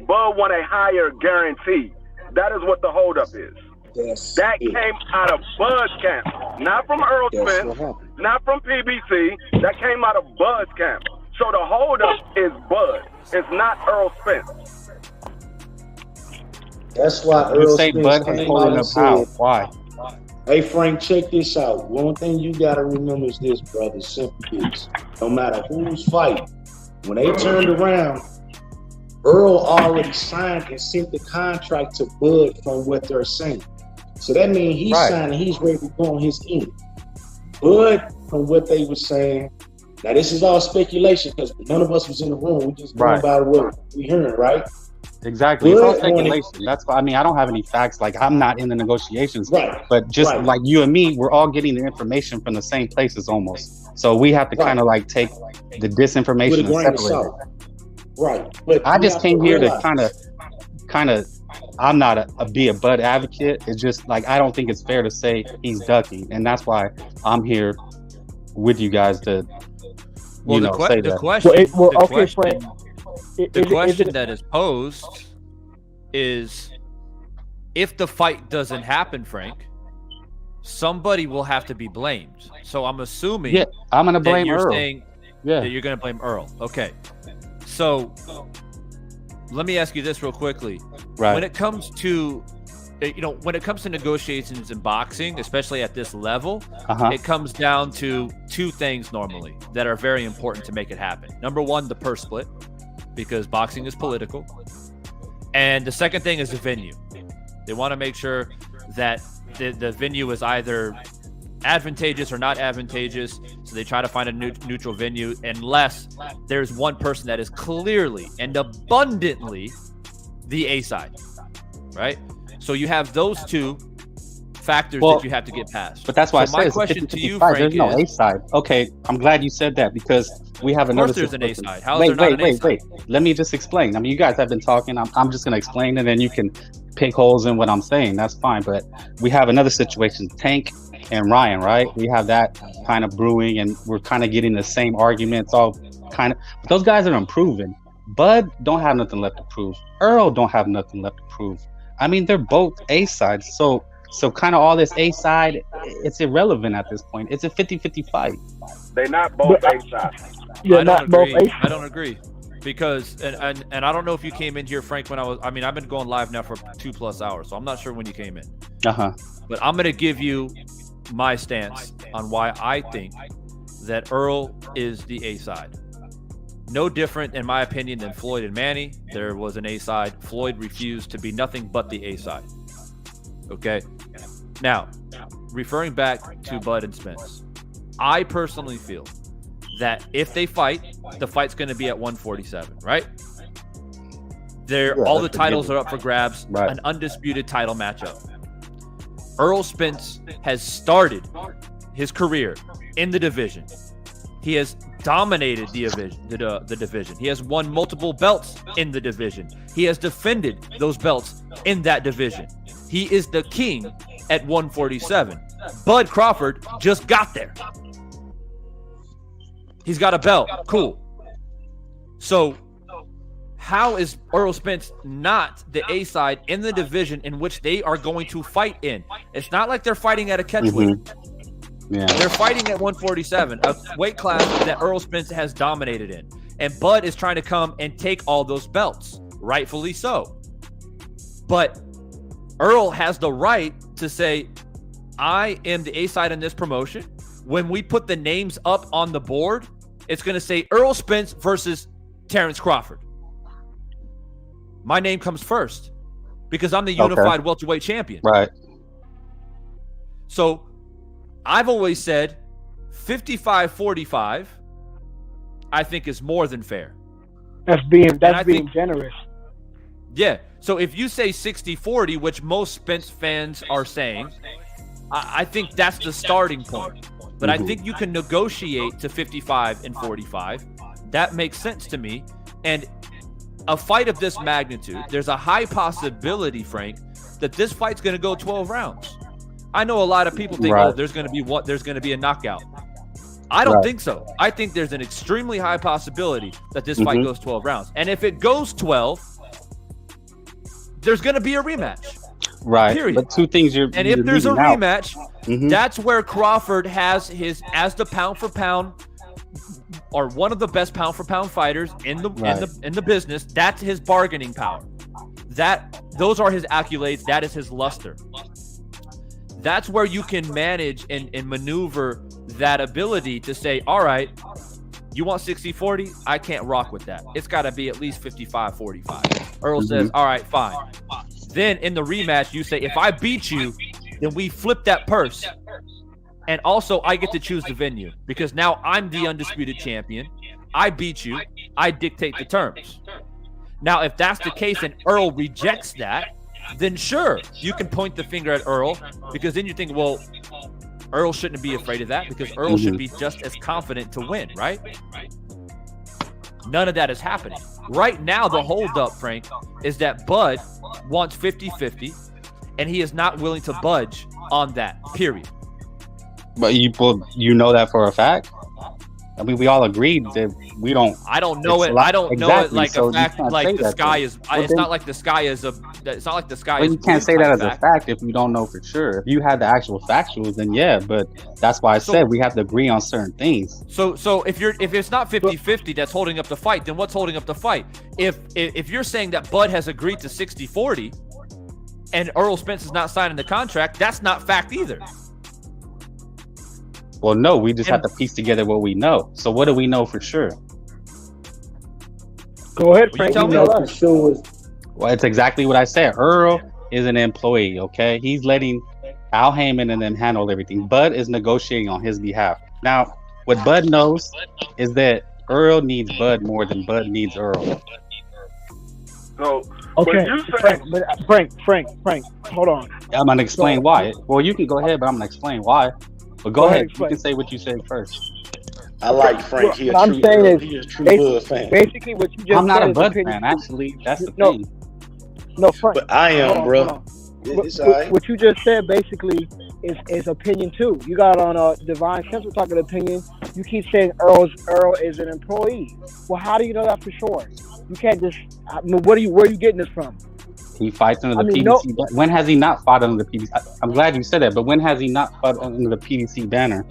Bud want a higher guarantee. That is what the hold up is. That came out of Bud's camp, not from Errol Spence, not from PBC. That came out of Bud's camp. So the hold up is Bud. It's not Errol Spence. That's why You Errol say Spence Bud came holding out up and how? said, Why? hey, Frank, check this out. One thing you got to remember is this, brother. Simple this. No matter who's fighting, when they turned around, Earl already signed and sent the contract to Bud from what they're saying. So that means he's signed and he's ready to go on his end. Bud, from what they were saying, now this is all speculation because none of us was in the room. We just going by what we hearing, right? Exactly. It's all speculation. That's why, I mean, I don't have any facts. Like, I'm not in the negotiations. Right. But just like you and me, we're all getting the information from the same places almost. So we have to kind of like take the disinformation and separate it. Right. But I just came here to kind of, I'm not a Bud advocate. It's just like, I don't think it's fair to say he's ducking. And that's why I'm here with you guys to, say that. The question that is posed is, if the fight doesn't happen, Frank, somebody will have to be blamed. So I'm assuming I'm going to blame you're Earl. saying that you're going to blame Earl. Okay. So let me ask you this real quickly. Right. When it comes to negotiations in boxing, especially at this level, it comes down to two things normally that are very important to make it happen. Number one, the purse split, because boxing is political. And the second thing is the venue. They want to make sure that the venue is either advantageous or not advantageous, so they try to find a neutral venue unless there's one person that is clearly and abundantly the A side, right? So you have those two factors that you have to get past. But that's why so I my said question to you, Frank, there's no A side. Okay, I'm glad you said that because we have another. Of course, there's an A side. How is there not an A side? Wait. Let me just explain. I mean, you guys have been talking. I'm just going to explain, and then you can pick holes in what I'm saying. That's fine. But we have another situation: Tank and Ryan, right? We have that kind of brewing, and we're kind of getting the same arguments. All kind of. But those guys are improving. Bud don't have nothing left to prove. Earl don't have nothing left to prove. I mean, they're both A sides. So kind of all this A side, it's irrelevant at this point. It's a 50-50 fight. They're not both A sides. Yeah, not both A sides. I don't agree. Because and I don't know if you came in here, Frank, I've been going live now for 2+ hours, so I'm not sure when you came in. But I'm gonna give you my stance on why I think that Earl is the A side. No different, in my opinion, than Floyd and Manny. There was an A side. Floyd refused to be nothing but the A side. Okay. Now, referring back to Bud and Spence, I personally feel that if they fight, the fight's going to be at 147, right? All the titles are up for grabs, an undisputed title matchup. Errol Spence has started his career in the division. He has dominated the division. He has won multiple belts in the division. He has defended those belts in that division. He is the king at 147. Bud Crawford just got there. He's got a belt. Cool. So how is Errol Spence not the A side in the division in which they are going to fight in? It's not like they're fighting at a catchweight. Yeah. They're fighting at 147, a weight class that Errol Spence has dominated in. And Bud is trying to come and take all those belts, rightfully so. But Errol has the right to say, I am the A side in this promotion. When we put the names up on the board, it's going to say Errol Spence versus Terrance Crawford. My name comes first because I'm the unified welterweight champion. Right. So I've always said 55-45, I think is more than fair. That's being generous. Yeah. So if you say 60-40, which most Spence fans are saying, I think that's the starting point. But I think you can negotiate to 55 and 45. That makes sense to me. And a fight of this magnitude, there's a high possibility, Frank, that this fight's going to go 12 rounds. I know a lot of people think, oh, there's going to be a knockout. I don't think so. I think there's an extremely high possibility that this fight goes 12 rounds. And if it goes 12, there's going to be a rematch. Right. Period. But two things and if there's a rematch, that's where Crawford has his, as the pound for pound, or one of the best pound for pound fighters in the business. That's his bargaining power. Those are his accolades. That is his luster. That's where you can manage and maneuver that ability to say, all right, you want 60-40? I can't rock with that. It's got to be at least 55-45. Errol says, all right, fine. Then in the rematch, you say, if I beat you, then we flip that purse. And also, I get to choose the venue because now I'm the undisputed champion. I beat you. I dictate the terms. Now, if that's the case and Errol rejects that, then sure, you can point the finger at Errol because then you think, well, Errol shouldn't be afraid of that because Errol should be just as confident to win, right? None of that is happening. Right now, the holdup, Frank, is that Bud wants 50-50, and he is not willing to budge on that, period. But you know that for a fact? I mean, we all agreed that we don't. I don't know it. I don't know it like a fact. Like the sky is. It's not like the sky is a. It's not like the sky is. You can't say that as a fact if you don't know for sure. If you had the actual factuals, then yeah. But that's why I said we have to agree on certain things. So if it's not 50-50 that's holding up the fight, then what's holding up the fight? If you're saying that Bud has agreed to 60-40, and Errol Spence is not signing the contract, that's not fact either. Well, no, we just have to piece together what we know. So what do we know for sure? Go ahead, Frank. Tell me. Well, it's exactly what I said. Earl is an employee, okay? He's letting Al Heyman and them handle everything. Bud is negotiating on his behalf. Now, what Bud knows is that Earl needs Bud more than Bud needs Earl. So, okay, Frank, hold on. I'm going to explain why. Well, you can go ahead, but I'm going to explain why. But go ahead. You can say what you said first. I like Frank. He I'm saying he is a true Bud fan. Basically, what you just I'm not said a Bud is fan, actually. That's the thing. No, Frank. But I am, bro. What you just said basically is opinion too. You got on Divine Sense, we're talking opinion. You keep saying Earl is an employee. Well, how do you know that for sure? You can't just. I mean, where are you getting this from? He fights under the PDC. No. When has he not fought under the PDC? I'm glad you said that, but when has he not fought under the PDC banner?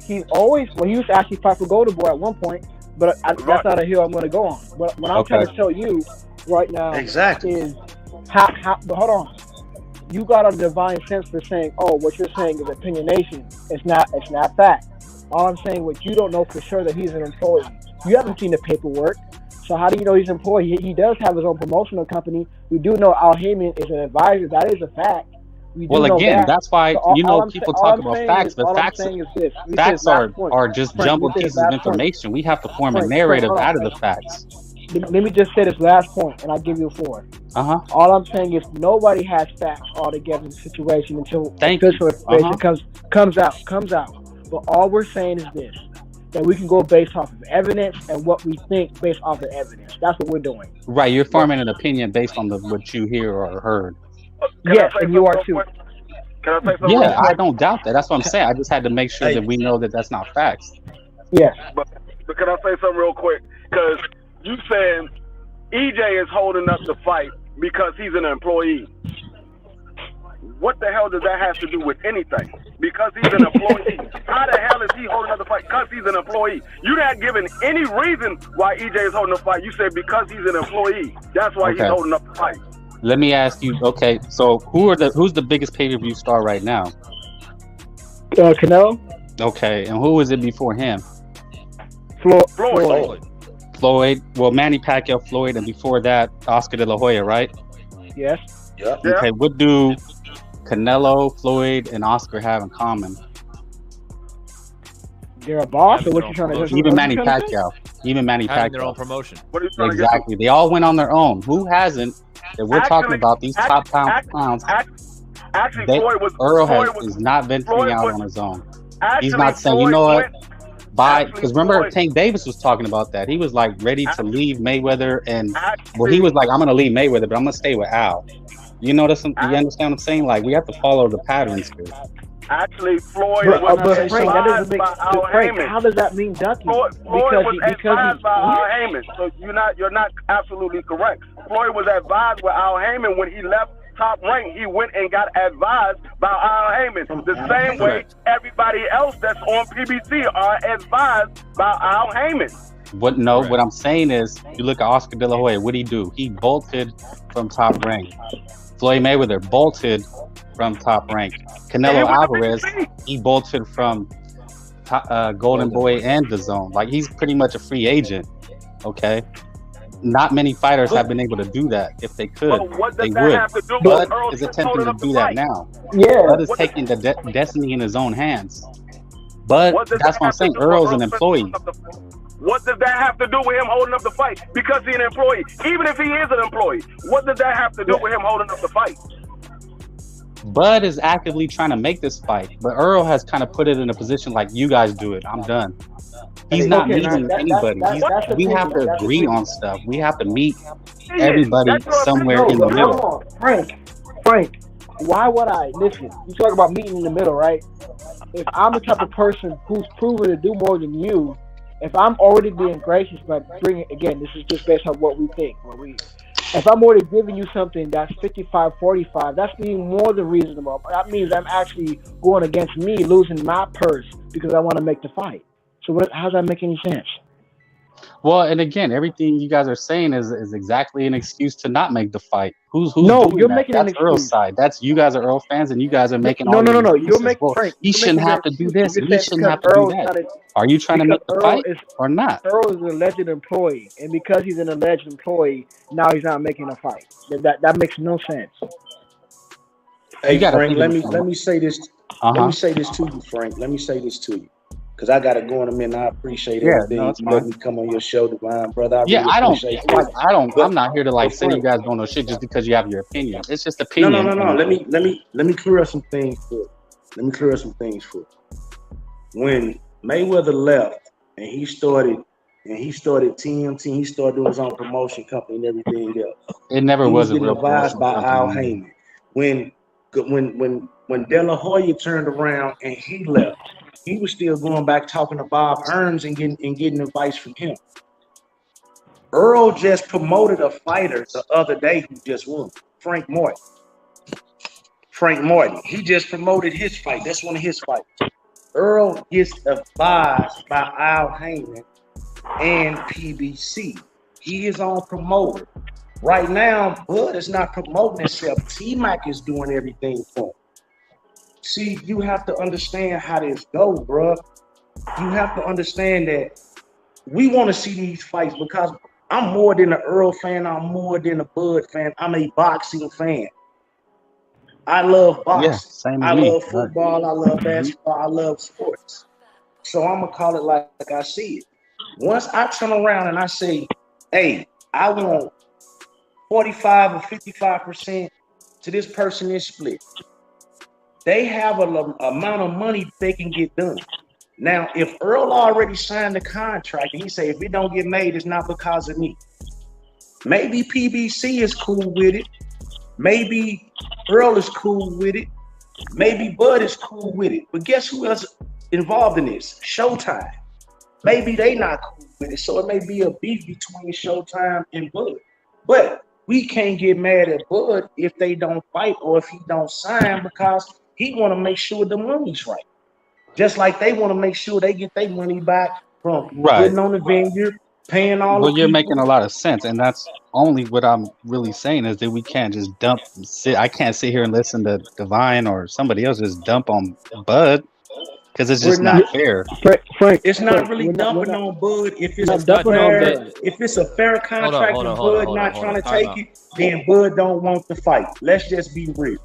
He's always. Well, he used to actually fight for Golden Boy at one point, but that's not a hill I'm going to go on. What I'm trying to tell you right now is how. But hold on. You got a Divine Sense for saying, "Oh, what you're saying is opinionation. It's not fact." All I'm saying, what you don't know for sure that he's an employee. You haven't seen the paperwork. So how do you know he's an employee? He does have his own promotional company. We do know Al Heyman is an advisor. That is a fact. Well, again, that's why people talk about facts, but facts are just jumbled pieces of information. We have to form a narrative out of the facts. Let me just say this last point, and I'll give you a 4. All I'm saying is nobody has facts all together in the situation until official information comes out. But all we're saying is this: that we can go based off of evidence and what we think based off of evidence. That's what we're doing. Right, you're forming an opinion based on what you hear or heard. Yes, and you are too. Can I say something? Yeah, I don't doubt that. That's what I'm saying. I just had to make sure that we know that that's not facts. Yes. But can I say something real quick? Because you saying EJ is holding up the fight because he's an employee. What the hell does that have to do with anything? Because he's an employee. How the hell is he holding up the fight? Because he's an employee. You're not giving any reason why EJ is holding the fight. You said because he's an employee. That's why he's holding up the fight. Let me ask you. Okay, so who's the biggest pay-per-view star right now? Canelo. Okay, and who was it before him? Floyd. Well, Manny Pacquiao, Floyd, and before that, Oscar De La Hoya, right? Yes. Yeah. Okay, what do Canelo, Floyd, and Oscar have in common? They're a boss, or what you trying to do? Even Manny Pacquiao. Having their own promotion. What are you trying to Exactly. They all went on their own. Who hasn't? That we're talking about these top pounds. Actually, Earl is not venturing out on his own. He's not saying, Floyd you know what? went- Because remember, Floyd- Tank Davis was talking about that. He was like ready to leave Mayweather, and he was like, I'm going to leave Mayweather, but I'm going to stay with Al. You notice? You understand what I'm saying? Like, we have to follow the patterns here. Actually, Floyd But was Frank, that doesn't advised make by Al Frank. Heyman. How does that mean ducking? Floyd was advised by Al Heyman. So you're not absolutely correct. Floyd was advised by Al Heyman when he left Top Rank. He went and got advised by Al Heyman. The same way everybody else that's on PBC are advised by Al Heyman. What I'm saying is, you look at Oscar De La Hoya. What did he do? He bolted from Top Rank. Floyd Mayweather bolted from Top Rank. Canelo Alvarez, he bolted from Golden Boy and the Zone. Like, he's pretty much a free agent. Okay, not many fighters have been able to do that. If they could, But what does they that would. have to do with Bud Earl is Spence attempting holding to up the do that fight? now. Yeah. Bud is taking the destiny in his own hands. But What does that's that what I'm have to saying. do with Earl's an Earl Spence employee. holding up the fight? What does that have to do with him holding up the fight? Because he's an employee. Even if he is an employee, what does that have to do with him holding up the fight? Bud is actively trying to make this fight, but Earl has kind of put it in a position like, you guys do it. I'm done. He's not meeting anybody. We have to agree on stuff. We have to meet everybody somewhere in the middle. Frank, why would I listen? You talk about meeting in the middle, right? If I'm the type of person who's proven to do more than you, if I'm already being gracious by bringing, again, this is just based on what we think. If I'm already giving you something that's 55-45, that's being more than reasonable. That means I'm actually going against me, losing my purse because I want to make the fight. So how does that make any sense? Well, and again, everything you guys are saying is exactly an excuse to not make the fight. Who's No, doing you're that? making That's an Earl's excuse. side. That's you guys are Earl fans, and you guys are making No. all these You're excuses. making Well, Frank. he shouldn't have to do this. He shouldn't have to do that. Are you trying to make the fight or not? Earl is an alleged employee, and because he's an alleged employee, now he's not making a fight. That makes no sense. Hey, gotta Frank, think let me say this. Let me say this to you, Frank. Let me say this to you. Because I got to go in a minute. I appreciate everything. No, it's you fine. let me come on your show, Divine, brother. I Yeah, really appreciate it. I'm not here to like say you guys don't know shit just because you have your opinion. It's just opinion. No. Let me clear up some things for you. When Mayweather left and he started TMT, he started doing his own promotion company and everything else. It never was a getting real advised by Al company. Heyman. When De La Hoya turned around and he left, he was still going back talking to Bob Hearns and getting advice from him. Earl just promoted a fighter the other day who just won, Frank Martin. He just promoted his fight. That's one of his fights. Earl gets advised by Al Heyman and PBC. He is on promoter. Right now, Bud is not promoting himself. T-Mac is doing everything for him. See, you have to understand how this goes, bro. You have to understand that we want to see these fights because I'm more than an Earl fan. I'm more than a Bud fan. I'm a boxing fan. I love boxing. Yeah, same I as me. love football. I love basketball. I love sports. So I'm going to call it like I see it. Once I turn around and I say, hey, I want 45 or 55% to this person is split. They have an amount of money they can get done. Now, if Earl already signed the contract and he say, if it don't get made, it's not because of me. Maybe PBC is cool with it. Maybe Earl is cool with it. Maybe Bud is cool with it. But guess who else involved in this? Showtime. Maybe they not cool with it. So it may be a beef between Showtime and Bud. But we can't get mad at Bud if they don't fight or if he don't sign because he want to make sure the money's right. Just like they want to make sure they get their money back from Right. putting on the venue, paying all Well, the you're people. making a lot of sense, and that's only what I'm really saying is that we can't just sit. I can't sit here and listen to Divine or somebody else just dump on Bud because it's just not fair. Frank, It's not Frank, really we're not- dumping on Bud if it's not a dumping on fair, Bud. if it's a fair contract hold on, and hold on, Bud hold not on, trying to time take out. it, then Bud don't want to fight. Let's just be real.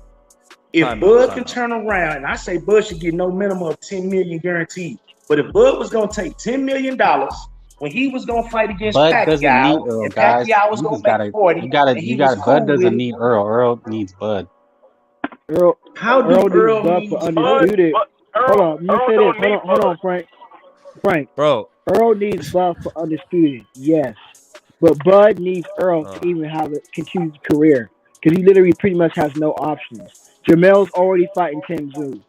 If Time out, Bud time can out. turn around, and I say Bud should get no minimum of $10 million guaranteed. But if Bud was gonna take $10 million when he was gonna fight against Bud doesn't need Pacquiao, Earl, and guys. Pacquiao was You gonna just make gotta, 40, you gotta, and he you was got. cool Bud doesn't with need Earl. Earl needs Bud. Earl, How do Earl Earl needs Bud need for Bud? undisputed. Hold on, you Earl say don't this. need Hold on, Bud. Frank. Bro, Earl needs Bud for undisputed, yes, but Bud needs Earl to even have a continued career because he literally pretty much has no options. Jamel's already fighting Tim Tszyu.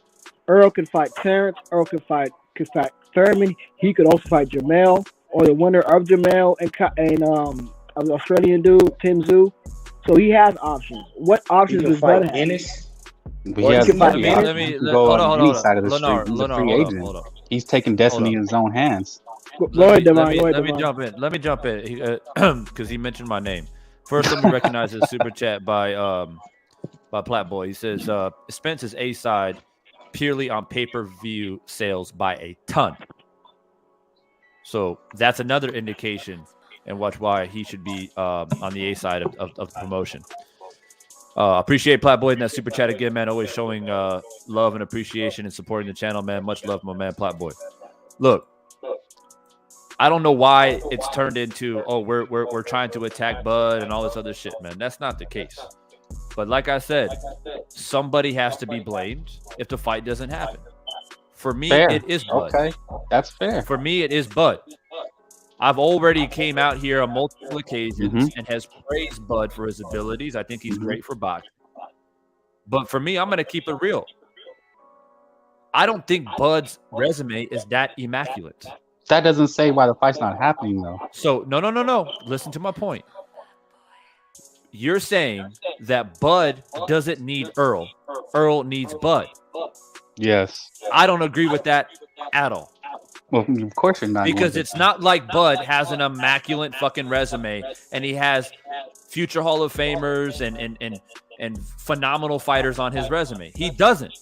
Earl can fight Terrance. Earl can fight Thurman. He could also fight Jamel or the winner of Jamel and the Australian dude Tim Tszyu. So he has options. What He options can does Bud fight have? Ennis. But Or he has he can fight plenty Bennett. options. He can hold go on, on hold any on. side of the Leonard, street. He's a Leonard, free hold up, agent. hold up. He's taking destiny in his own hands. Go ahead, Devon. Go ahead, Let me Devon. jump in. Let me jump in because he mentioned my name. First, let me recognize his super chat by Platboy. He says Spence is A side purely on pay-per-view sales by a ton. So that's another indication, and watch why he should be on the A side of the promotion. Appreciate Platboy in that super chat again, man. Always showing love and appreciation and supporting the channel, man. Much love, my man, Platboy. Look, I don't know why it's turned into we're trying to attack Bud and all this other shit, man. That's not the case. But like I said, somebody has to be blamed if the fight doesn't happen. For me, Fair. it is Bud. Okay, that's fair. For me, it is Bud. I've already came out here on multiple occasions and has praised Bud for his abilities. I think he's great for boxing. But for me, I'm going to keep it real. I don't think Bud's resume is that immaculate. That doesn't say why the fight's not happening, though. So, no. Listen to my point. You're saying that Bud doesn't need Earl. Earl needs Bud. Yes. I don't agree with that at all. Well, of course you're not. Because it's not like Bud has an immaculate fucking resume and he has future Hall of Famers and phenomenal fighters on his resume. He doesn't.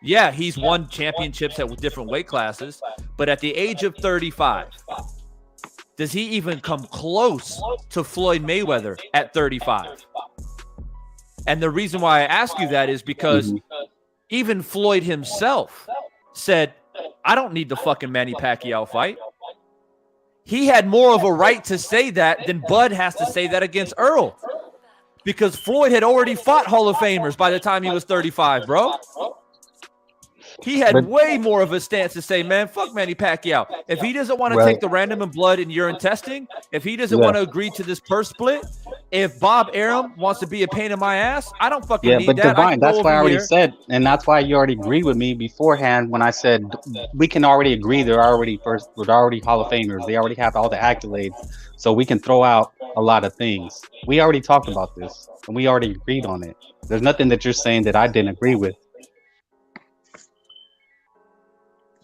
Yeah, he's won championships with different weight classes, but at the age of 35, does he even come close to Floyd Mayweather at 35? And the reason why I ask you that is because even Floyd himself said, I don't need the fucking Manny Pacquiao fight. He had more of a right to say that than Bud has to say that against Earl. Because Floyd had already fought Hall of Famers by the time he was 35, bro. He had way more of a stance to say, man, fuck Manny Pacquiao. If he doesn't want to take the random and blood and urine testing, if he doesn't want to agree to this purse split, if Bob Arum wants to be a pain in my ass, I don't fucking need that. Divine, that's why I already said, and that's why you already agreed with me beforehand when I said we can already agree they're already Hall of Famers. They already have all the accolades, so we can throw out a lot of things. We already talked about this, and we already agreed on it. There's nothing that you're saying that I didn't agree with.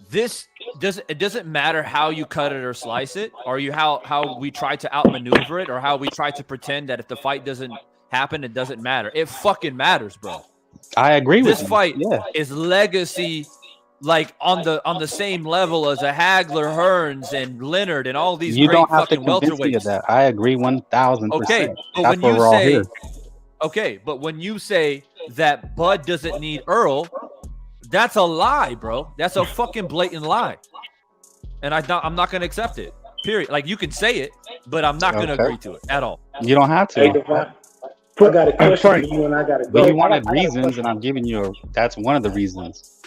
It doesn't matter how you cut it or slice it, or how we try to outmaneuver it, or how we try to pretend that if the fight doesn't happen, it doesn't matter. It fucking matters, bro. I agree with you. This fight is legacy, like on the same level as a Hagler, Hearns, and Leonard, and all these you great don't have fucking to convince me of welterweights. that. I agree 1,000%. Okay, but that's when what we're all here. But when you say that Bud doesn't need Earl, that's a lie, bro. That's a fucking blatant lie. And I'm not going to accept it. Period. Like, you can say it, but I'm not going to agree to it at all. You don't have to. Hey, Devon, I got a question for you, and I got to go. But you wanted reasons, and I'm giving you that's one of the reasons.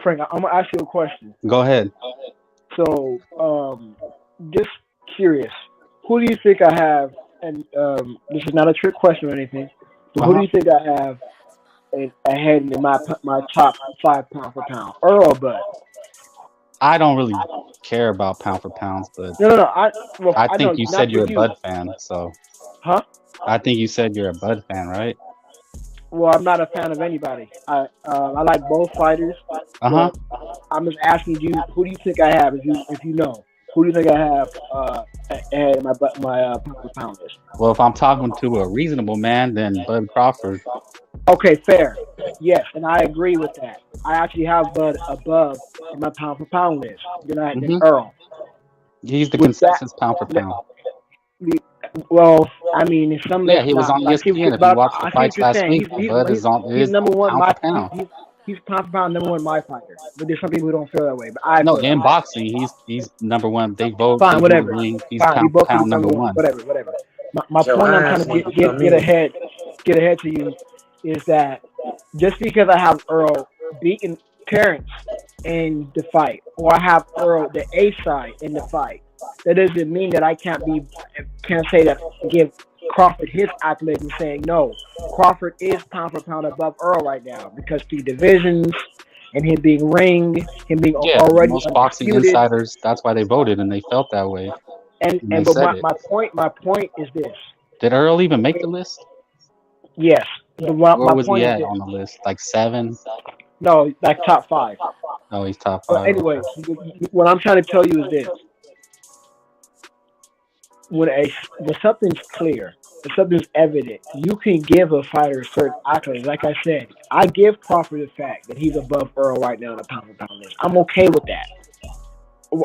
Frank, I'm going to ask you a question. Go ahead. So, just curious, who do you think I have, and this is not a trick question or anything, but who do you think I have ahead in my top 5 pound for pound? Earl or Bud? I don't really care about pound for pounds, but No. I think know, you not said you're for a Bud fan, so. Huh? I think you said you're a Bud fan, right? Well, I'm not a fan of anybody. I like both fighters. Uh-huh. But I'm just asking you, who do you think I have? If you know, who do you think I have ahead of my pound for pound list? Well, if I'm talking to a reasonable man, then Bud Crawford. Okay, fair. Yes, and I agree with that. I actually have Bud above in my pound for pound list. Than Earl. He's the consensus pound for pound. Well, I mean, in some Yeah, he was on ESPN. If you watched the fights last week, Bud is number one. Pound for pound. He's pound for pound number one my fighter. But there's some people who don't feel that way. But I no, in boxing, he's number one. They vote. Fine, whatever. He's Fine, pound for pound number one. Whatever. My point I'm trying to get ahead to you is that just because I have Earl beating Terrance in the fight, or I have Earl the A side in the fight, that doesn't mean that I can't say that, give Crawford his accolades and saying no, Crawford is pound for pound above Earl right now because the divisions and him being ringed, him being already most boxing insiders. That's why they voted and they felt that way. But my point is this: did Earl even make the list? Yes. Where was he at on the list? Like 7? No, like top 5. Oh, he's top 5. Anyway, what I'm trying to tell you is this. When something's clear, when something's evident, you can give a fighter a certain accolade. Like I said, I give Crawford the fact that he's above Earl right now in the pound for pound list. I'm okay with that.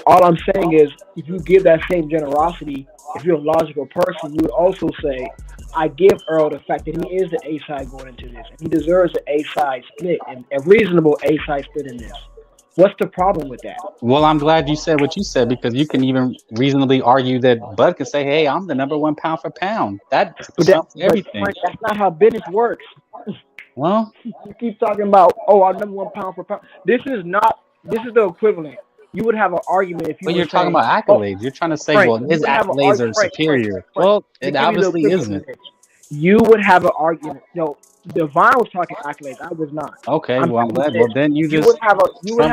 All I'm saying is, if you give that same generosity, if you're a logical person, you would also say, I give Earl the fact that he is the A side going into this, and he deserves an A side split and a reasonable A side split in this. What's the problem with that? Well, I'm glad you said what you said, because you can even reasonably argue that Bud can say, "Hey, I'm the number one pound for pound." That trumps everything. Frank, that's not how business works. Well, you keep talking about, I'm number one pound for pound. This is the equivalent. You would have an argument if you. But you're talking about accolades. You're trying to say, Frank, well, his accolades are superior. Well, it obviously isn't. You would have an argument. Divine was talking accolades. I was not. Okay, well, I'm glad. Well, then you would have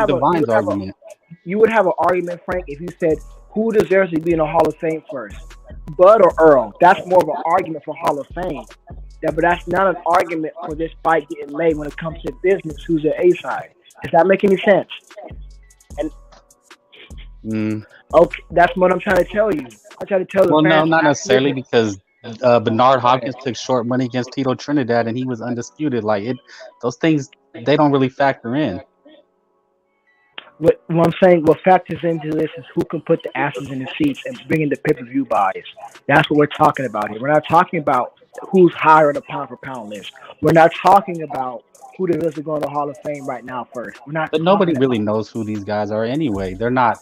Divine's argument. You would have an argument, Frank, if you said, who deserves to be in the Hall of Fame first, Bud or Earl? That's more of an argument for Hall of Fame. But that's not an argument for this fight getting made when it comes to business. Who's the A side? Does that make any sense? And okay, that's what I'm trying to tell you. I'm trying to tell the fans. Well, no, not necessarily, because Bernard Hopkins took short money against Tito Trinidad, and he was undisputed. Those things, they don't really factor in. What I'm saying, what factors into this is who can put the asses in the seats and bring in the pay-per-view buys. That's what we're talking about here. We're not talking about who's higher on the pound-for-pound list. We're not talking about who deserves to go in the Hall of Fame right now first. We're not. But nobody really knows who these guys are anyway. They're not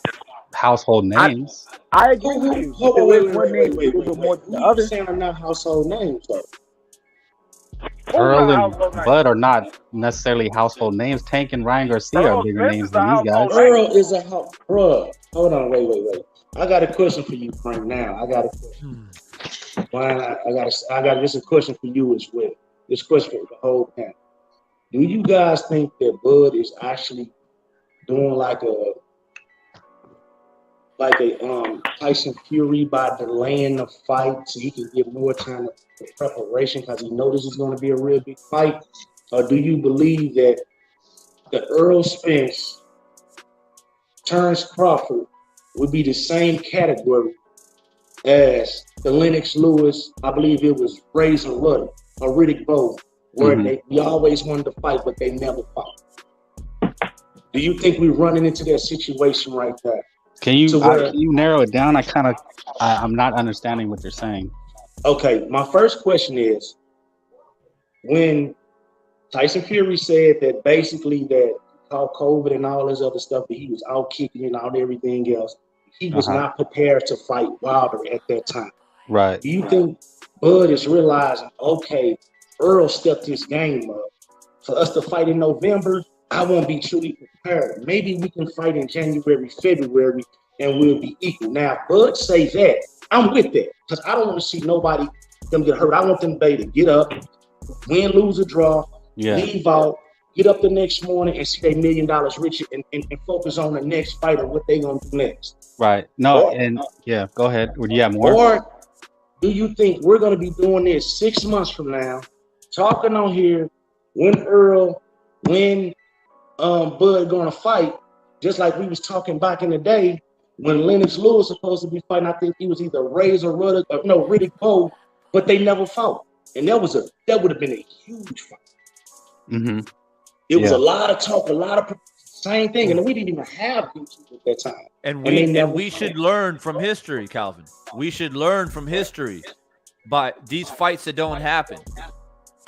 household names. I agree with you. Wait. You're saying are not household names, though. Earl and Bud are not necessarily household names. Tank and Ryan Garcia are bigger names than these guys. Earl is a bruh. Hold on, wait. I got a question for you, Frank. Now I got a question. I got this a question for you as well. This question for the whole panel. Do you guys think that Bud is actually doing like a Tyson Fury by delaying the fight so he can get more time for preparation because he knows it's going to be a real big fight? Or do you believe that the Errol Spence, Terrance Crawford would be the same category as the Lennox Lewis, I believe it was Razor Ruddy or Riddick Bowe, where we always wanted to fight, but they never fought? Do you think we're running into that situation right there? Can you narrow it down? I'm not understanding what you're saying. Okay, my first question is, when Tyson Fury said that basically that called COVID and all this other stuff, that he was out kicking and all everything else, he was not prepared to fight Wilder at that time. Right. Do you think Bud is realizing, okay, Earl stepped his game up. For us to fight in November, I won't be truly prepared. Maybe we can fight in January, February, and we'll be equal. Now, Bud say that. I'm with that because I don't want to see nobody them get hurt. I want them to get up, win, lose, or draw, leave out, get up the next morning and see their $1 million richer and focus on the next fight or what they gonna do next. Right. No, go ahead. Would you have more? do you think we're going to be doing this 6 months from now, talking on here when Bud going to fight, just like we was talking back in the day when Lennox Lewis supposed to be fighting? I think he was either Razor Ruddock or no Riddick Bowe, but they never fought, and that would have been a huge fight. Mm-hmm. It was a lot of talk, a lot of same thing, and we didn't even have YouTube at that time. And we should learn from history, Calvin. We should learn from history by these fights that don't happen.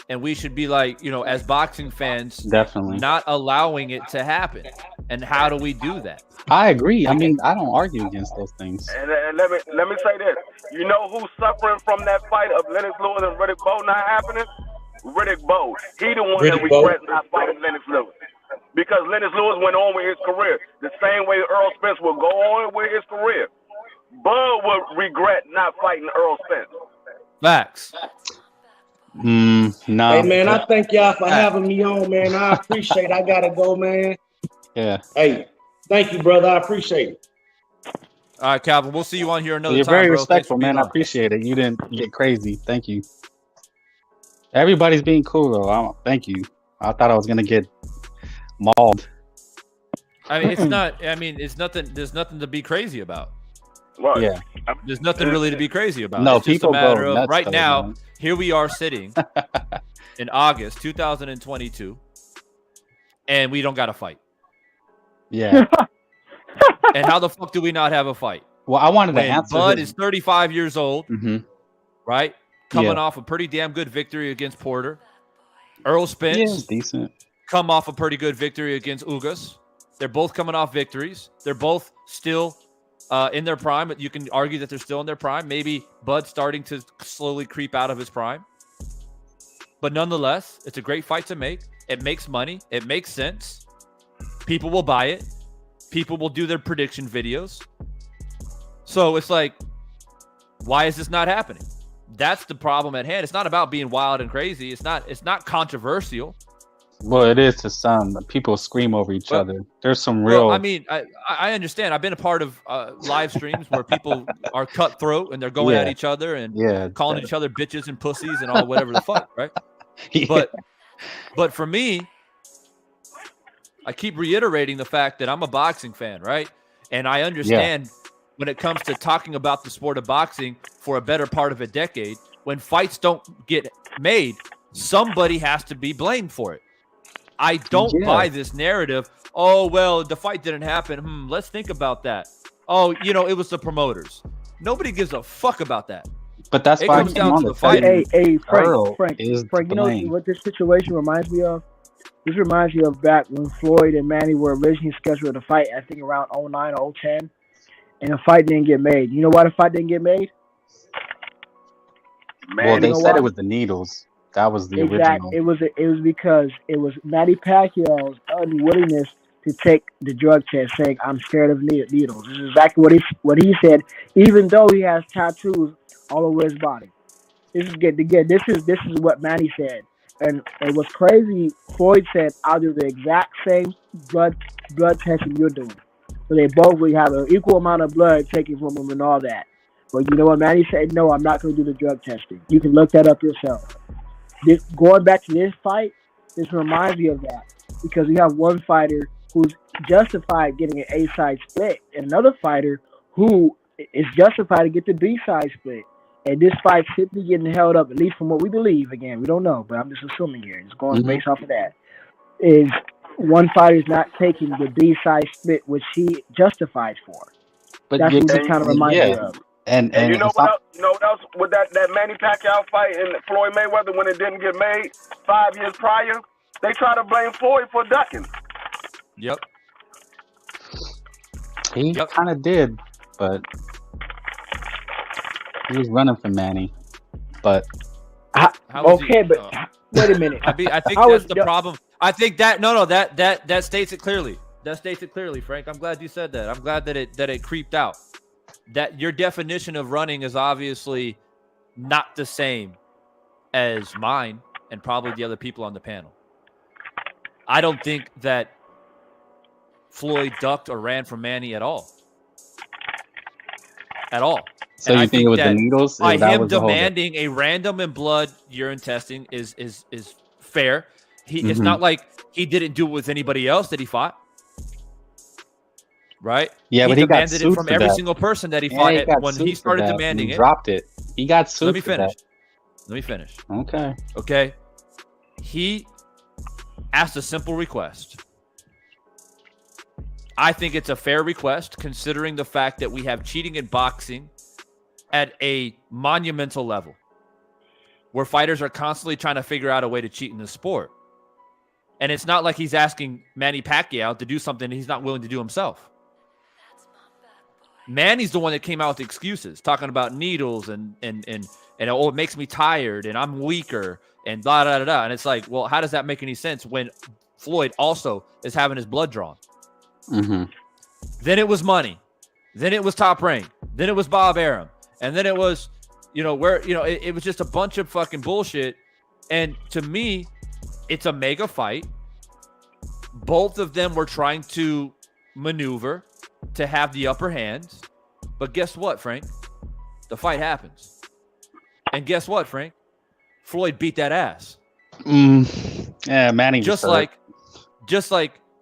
And we should be like, as boxing fans, definitely not allowing it to happen. And how do we do that? I agree. I mean, I don't argue against those things. And let me say this. You know who's suffering from that fight of Lennox Lewis and Riddick Bowe not happening? Riddick Bowe. He the one that regrets not fighting Lennox Lewis. Because Lennox Lewis went on with his career. The same way Errol Spence will go on with his career. Bud would regret not fighting Errol Spence. Facts. No. Hey, man, I thank y'all for having me on, man. I appreciate it. I got to go, man. Yeah. Hey, thank you, brother. I appreciate it. All right, Calvin. We'll see you on here another time. You're very bro. respectful, man. I appreciate it. You didn't get crazy. Thank you. Everybody's being cool, though. Thank you. I thought I was going to get mauled. I mean, it's not. I mean, it's nothing. There's nothing to be crazy about. Right. Yeah. There's nothing really to be crazy about. No, it's just people a matter go of nuts right though, now. man. Here we are sitting in August 2022, and we don't got a fight. Yeah. And how the fuck do we not have a fight? Well, I wanted to When answer. Bud is 35 years old, right? Coming Yeah. off a pretty damn good victory against Porter. Errol Spence, decent. come off a pretty good victory against Ugas. They're both coming off victories. They're both still in their prime, but you can argue that they're still in their prime. Maybe Bud's starting to slowly creep out of his prime. But nonetheless, it's a great fight to make. It makes money. It makes sense. People will buy it. People will do their prediction videos. So it's like, why is this not happening? That's the problem at hand. It's not about being wild and crazy. It's not controversial. Well, it is to some. People scream over each other. There's some real. Well, I mean, I understand. I've been a part of live streams where people are cutthroat and they're going at each other and calling each other bitches and pussies and all whatever the fuck, right? But for me, I keep reiterating the fact that I'm a boxing fan, right? And I understand when it comes to talking about the sport of boxing for a better part of a decade, when fights don't get made, somebody has to be blamed for it. I don't buy this narrative. Oh, well, the fight didn't happen. Let's think about that. Oh, it was the promoters. Nobody gives a fuck about that. But that's it why comes down to the fight. Hey, Frank, is you know what this situation reminds me of? This reminds me of back when Floyd and Manny were originally scheduled to fight, I think around 09 or 010, and the fight didn't get made. You know why the fight didn't get made? Well, they said it was the needles. That was the original. It was because it was Manny Pacquiao's unwillingness to take the drug test, saying, "I'm scared of needles." This is exactly what he said, even though he has tattoos all over his body. This is what Manny said. And what's crazy, Floyd said, "I'll do the exact same blood testing you're doing." So they both will have an equal amount of blood taken from them and all that. But you know what? Manny said, "No, I'm not going to do the drug testing." You can look that up yourself. Going back to this fight, this reminds me of that because we have one fighter who's justified getting an A-side split and another fighter who is justified to get the B-side split. And this fight's simply getting held up, at least from what we believe. Again, we don't know, but I'm just assuming here. It's going based off of that. Is one fighter is not taking the B-side split, which he justifies for. But that's what it kind of reminds me of. And you know what else? You know what else with that Manny Pacquiao fight and Floyd Mayweather when it didn't get made 5 years prior? They try to blame Floyd for ducking. Yep. He kind of did, but he was running for Manny. But wait a minute. I think that's the problem. I think that that states it clearly. That states it clearly, Frank. I'm glad you said that. I'm glad that it creeped out. That your definition of running is obviously not the same as mine and probably the other people on the panel. I don't think that Floyd ducked or ran from Manny at all. At all. So you think it was the needles? By That him was the demanding a random and blood urine testing is fair. It's not like he didn't do it with anybody else that he fought. Right? Yeah, but he demanded got it from every single person that he fought when he started demanding it. Dropped it. He got sued. Let me finish. Okay. He asked a simple request. I think it's a fair request considering the fact that we have cheating in boxing at a monumental level where fighters are constantly trying to figure out a way to cheat in the sport. And it's not like he's asking Manny Pacquiao to do something he's not willing to do himself. Manny's the one that came out with the excuses, talking about needles and oh, it makes me tired and I'm weaker and blah, blah, blah, blah. And it's like, well, how does that make any sense when Floyd also is having his blood drawn? Mm-hmm. Then it was money. Then it was Top Rank. Then it was Bob Arum. And then it was, it was just a bunch of fucking bullshit. And to me, it's a mega fight. Both of them were trying to maneuver to have the upper hand. But guess what, Frank? The fight happens. And guess what, Frank? Floyd beat that ass. Yeah, Manny just like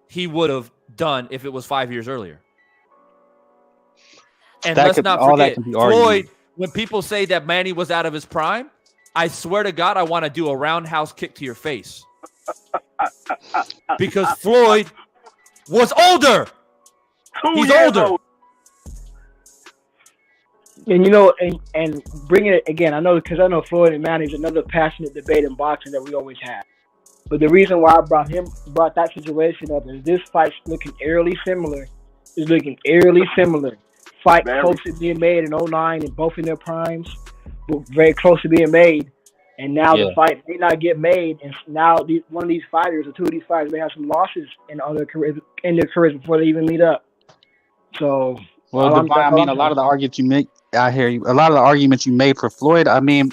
he would have done if it was 5 years earlier. And let's not forget, Floyd, when people say that Manny was out of his prime, I swear to God, I want to do a roundhouse kick to your face. Because Floyd was older. He's older. And and bringing it again, I know Floyd and Manny is another passionate debate in boxing that we always have. But the reason why I brought that situation up is this fight's looking eerily similar. Fight close to being made in 2009 and both in their primes, but very close to being made. And now the fight may not get made, and now one of these fighters or two of these fighters may have some losses in their careers before they even meet up. So, well, Dubai, I mean, a lot of the arguments you make, I hear you. A lot of the arguments you made for Floyd, I mean,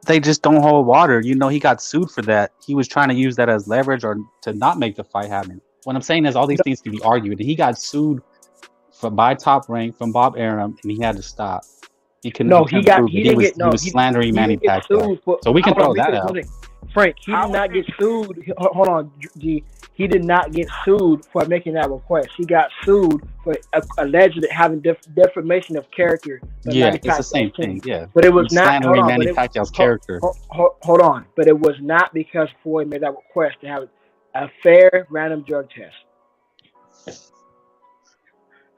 they just don't hold water. He got sued for that. He was trying to use that as leverage or to not make the fight happen. What I'm saying is all these things can be argued. He got sued by Top Rank from Bob Arum, and he had to stop. He was slandering Manny Pacquiao. So we can throw that out. Frank, he did not get sued. Hold on, G. He did not get sued for making that request. He got sued for allegedly having defamation of character. Yeah, it's the same thing. Yeah, but it was not slandering Manny Pacquiao's character. Hold on, but it was not because Floyd made that request to have a fair random drug test.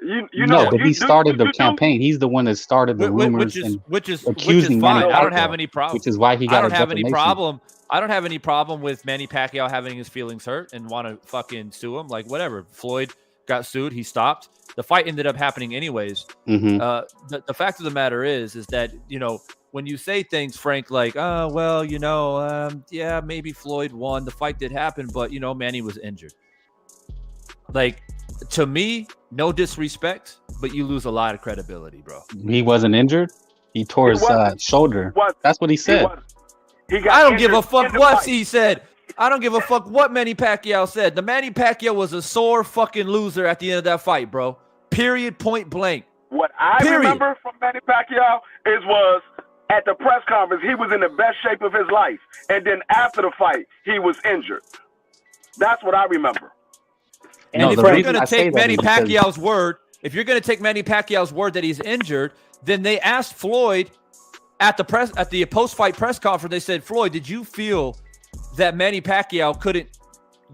But he started the campaign. He's the one that started the rumors which is accusing fine. Manny Pacquiao, I don't have any problem. Which is why he got. I don't have any problem. I don't have any problem with Manny Pacquiao having his feelings hurt and want to fucking sue him. Like whatever. Floyd got sued. He stopped. The fight ended up happening anyways. Mm-hmm. The fact of the matter is that when you say things, Frank, like yeah, maybe Floyd won. The fight did happen, but Manny was injured. Like. To me, no disrespect, but you lose a lot of credibility, bro. He wasn't injured. He tore his shoulder. That's what he said. I don't give a fuck what he said. I don't give a fuck what Manny Pacquiao said. The Manny Pacquiao was a sore fucking loser at the end of that fight, bro. Period. Point blank. What I remember from Manny Pacquiao was at the press conference, he was in the best shape of his life. And then after the fight, he was injured. That's what I remember. And if you're going to take Manny Pacquiao's word, that he's injured, then they asked Floyd at the post-fight press conference. They said, Floyd, did you feel that Manny Pacquiao couldn't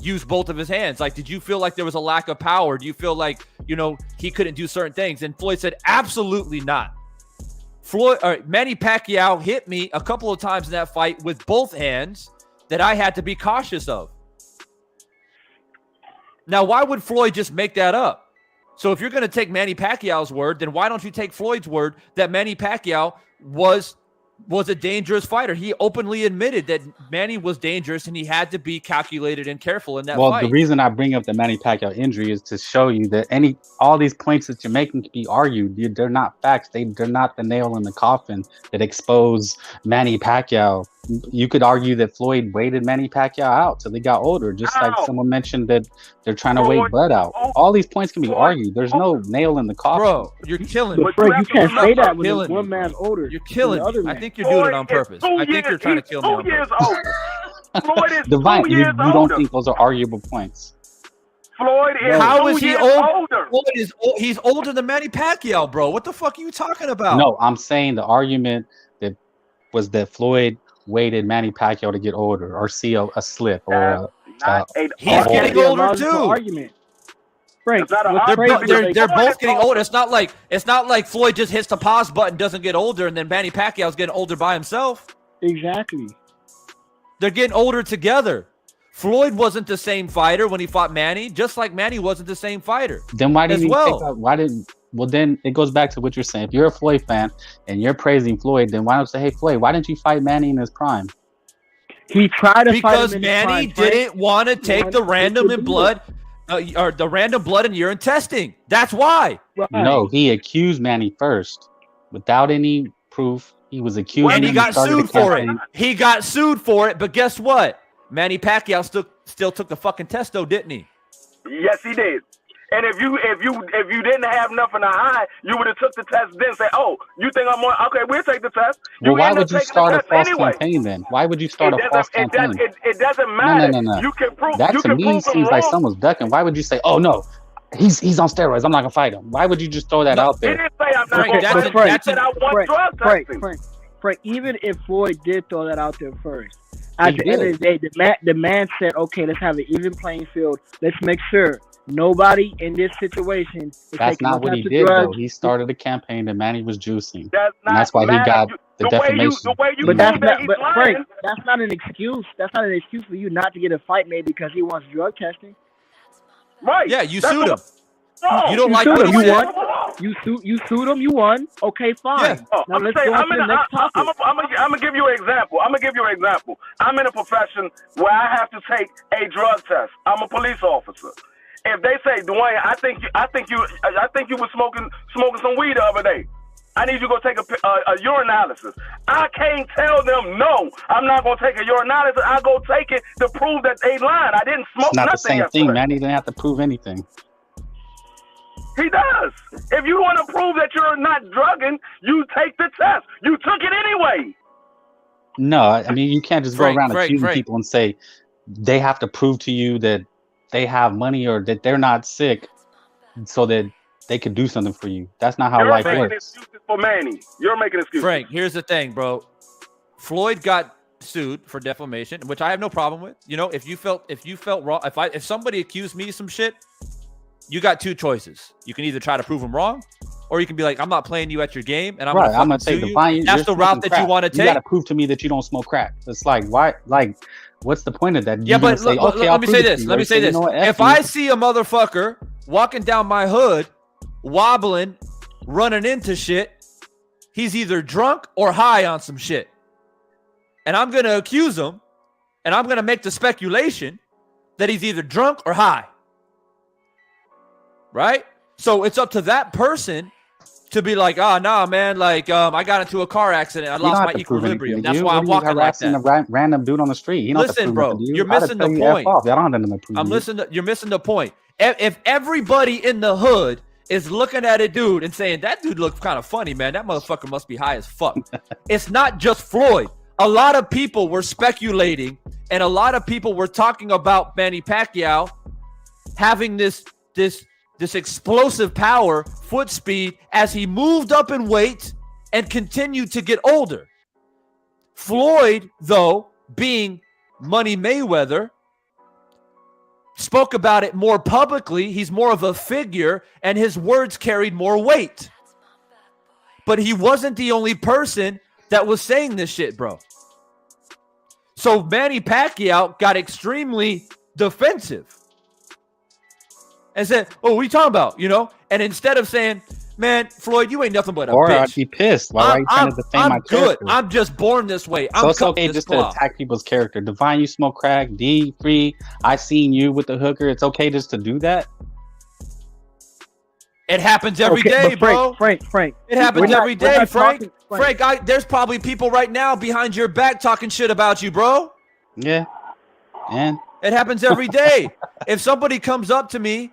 use both of his hands? Like, did you feel like there was a lack of power? Do you feel like he couldn't do certain things? And Floyd said, absolutely not. Manny Pacquiao hit me a couple of times in that fight with both hands that I had to be cautious of. Now, why would Floyd just make that up? So if you're going to take Manny Pacquiao's word, then why don't you take Floyd's word that Manny Pacquiao was a dangerous fighter? He openly admitted that Manny was dangerous and he had to be calculated and careful in that fight. Well, the reason I bring up the Manny Pacquiao injury is to show you that all these points that you're making can be argued. They're not facts. They're not the nail in the coffin that expose Manny Pacquiao you could argue that Floyd waited Manny Pacquiao out till they got older, just like someone mentioned that they're trying to wait Bud out. All these points can be argued. There's no nail in the coffin. Bro, you're killing me. But Frank, you can't say that when killing one me, man's older. You're killing than the me. other I think you're doing it on purpose. I think you're trying to kill me on 2 years purpose. older. Floyd is Divine, 2 you years don't older. think those are arguable points? Floyd is How 2 is he years older? older. Floyd is he's older than Manny Pacquiao, bro. What the fuck are you talking about? No, I'm saying the argument that was that Floyd waited Manny Pacquiao to get older or see a slip or He's getting older too. Argument. Frank, It's not an what's argument. crazy is They're Floyd both is getting older. older. It's not like Floyd just hits the pause button, doesn't get older, and then Manny Pacquiao's getting older by himself. exactly. They're getting older together. Floyd wasn't the same fighter when he fought Manny, just like Manny wasn't the same fighter. Then why didn't as you well. take out, why didn't well then it goes back to what you're saying. If you're a Floyd fan and you're praising Floyd, then why don't you say, hey Floyd, why didn't you fight Manny in his prime? He tried to Because fight him in Manny his prime, didn't want to take the random in blood, or the random blood and urine testing. That's why. Right. No, he accused Manny first without any proof. He was accused And he and got started sued a for it. campaign. He got sued for it, but guess what? Manny Pacquiao still took the fucking test though, didn't he? Yes, he did. And if you didn't have nothing to hide, you would have took the test then and say, oh, you think I'm on? Okay, we'll take the test. Well, why end up would you taking start the a test false anyway. campaign then? Why would you start a false campaign? It doesn't matter. No. You can prove. That you to can me prove them seems like wrong. someone's ducking. Why would you say, oh no, he's on steroids, I'm not gonna fight him? Why would you just throw that out He there? didn't say I'm not Frank, going to that's fight a- him. He that's said a- I want drug testing. Frank, even if Floyd did throw that out there first, at He the end did. of the day, the man said, okay, let's have an even playing field. Let's make sure nobody in this situation is That's taking not no what he types of did drugs. though. He started a campaign that Manny was juicing. That's And that's why he matter. got the way defamation. the way you But prove that's that not. he's But lying. Frank, that's not an excuse. That's not an excuse for you not to get a fight made because he wants drug testing. Right. Yeah, you That's sued him. what's wrong. You don't You like sued what him. he You said. won. You sued him. You won. Okay, fine. Yeah. Now let's go on to the next topic. I'm gonna give you an example. I'm in a profession where I have to take a drug test. I'm a police officer. If they say, Dwayne, I think you were smoking some weed the other day. I need you to go take a urinalysis. I can't tell them no. I'm not gonna take a urinalysis. I go take it to prove that they lied. I didn't smoke It's not the nothing same yesterday. thing. Manny didn't have to prove anything. He does. If you want to prove that you're not drugging, you take the test. You took it anyway. No, I mean you can't just go around accusing Frank. people and say they have to prove to you that they have money or that they're not sick so that they could do something for you. That's not how You're life making works. excuses for Manny. You're making excuses. Frank, here's the thing, bro. Floyd got sued for defamation, which I have no problem with. You know, if you felt wrong, if somebody accused me of some shit, you got two choices. You can either try to prove them wrong, or you can be like, I'm not playing you at your game, and I'm gonna say sue you. Divine, That's the route that you want to You got take. to prove to me that you don't smoke crack. It's like why? Like, what's the point of that? Yeah, You're gonna but say, okay, let me say this. Let me say this. If I see a motherfucker walking down my hood, wobbling, running into shit, he's either drunk or high on some shit. And I'm going to accuse him, and I'm going to make the speculation that he's either drunk or high. Right? So it's up to that person to be like, oh, nah, man, like, I got into a car accident. I lost my equilibrium. That's why I'm walking like that. A random dude on the street. You don't have to Listen, prove bro, nothing to you. you're I'd missing tell the you F point. off. I don't have nothing to prove. You're missing the point. If everybody in the hood is looking at a dude and saying, that dude looks kind of funny, man, that motherfucker must be high as fuck. It's not just Floyd. A lot of people were speculating, and a lot of people were talking about Manny Pacquiao having this explosive power, foot speed, as he moved up in weight and continued to get older. Floyd, though, being Money Mayweather, spoke about it more publicly. He's more of a figure, and his words carried more weight. But he wasn't the only person that was saying this shit, bro. So Manny Pacquiao got extremely defensive and said, oh, what are you talking about? You know? And instead of saying, man, Floyd, you ain't nothing but a Or bitch. I'd be pissed. Why are you trying to defame my good. character? I'm just born this way. So it's okay just to attack people's character. Divine, you smoke crack. D, free. I seen you with the hooker. It's okay just to do that. It happens every day, bro. Frank. It happens every day, Frank. Frank, There's probably people right now behind your back talking shit about you, bro. Yeah. And it happens every day. If somebody comes up to me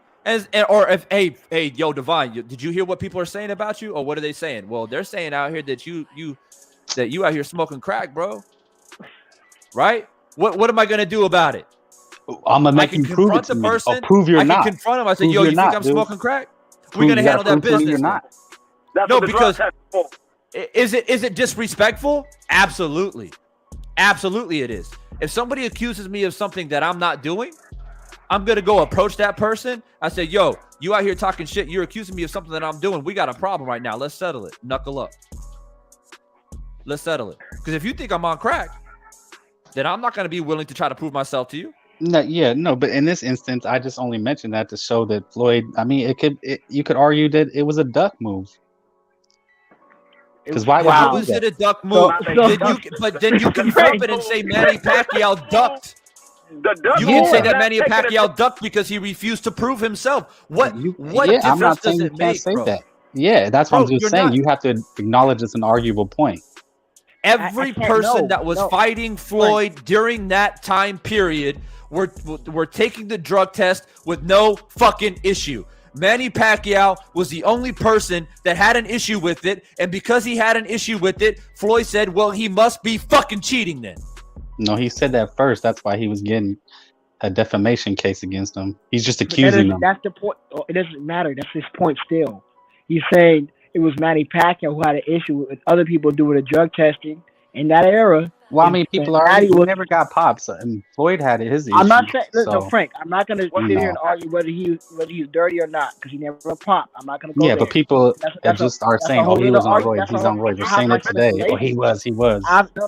or if hey, yo, Divine, did you hear what people are saying about you? Or what are they saying? Well, they're saying out here that you out here smoking crack, bro. Right? What am I gonna do about it? I'm gonna make you prove it to me. Or prove you're not. I can confront him. I say, yo, you think I'm smoking crack? We're gonna handle that business. You're not. No, because is it disrespectful? Absolutely. Absolutely it is. If somebody accuses me of something that I'm not doing, I'm going to go approach that person. I say, yo, you out here talking shit. You're accusing me of something that I'm doing. We got a problem right now. Let's settle it. Knuckle up. Let's settle it. Because if you think I'm on crack, then I'm not going to be willing to try to prove myself to you. No, but in this instance, I just only mentioned that to show that Floyd, I mean, you could argue that it was a duck move. Because why was it a duck move? But then you can flip it and say Manny Pacquiao ducked. You can say that Manny Pacquiao ducked because he refused to prove himself. What difference I'm not saying does you it can't make, say bro? that. Yeah, that's what I'm just saying. You have to acknowledge it's an arguable point. Every person that was fighting Floyd during that time period were taking the drug test with no fucking issue. Manny Pacquiao was the only person that had an issue with it, and because he had an issue with it, Floyd said, well, he must be fucking cheating then. No, he said that first. That's why he was getting a defamation case against him. He's just accusing him. That's the point. It doesn't matter. That's his point still. He's saying it was Manny Pacquiao who had an issue with other people doing the drug testing in that era. Well, I mean, people never got pops, and Floyd had his issue. I'm not saying, no, Frank. I'm not going to sit here and argue whether he's dirty or not because he never popped. I'm not going to go there. But people just are saying, "Oh, he was on roids. He's on roids." They're saying that today. Oh, he was.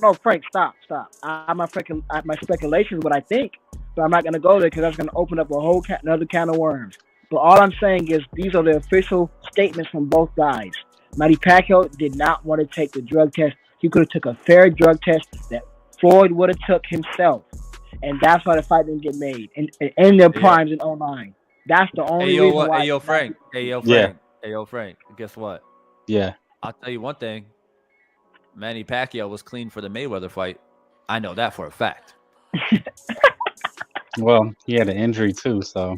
No, Frank, stop. My speculation is what I think, but I'm not going to go there because that's going to open up a whole another can of worms. But all I'm saying is these are the official statements from both sides. Manny Pacquiao did not want to take the drug test. He could have took a fair drug test that Floyd would have took himself. And that's why the fight didn't get made. In their primes in 09. That's the only reason why. Hey, yo, Frank. Guess what? Yeah. I'll tell you one thing. Manny Pacquiao was clean for the Mayweather fight. I know that for a fact. Well, he had an injury too, so.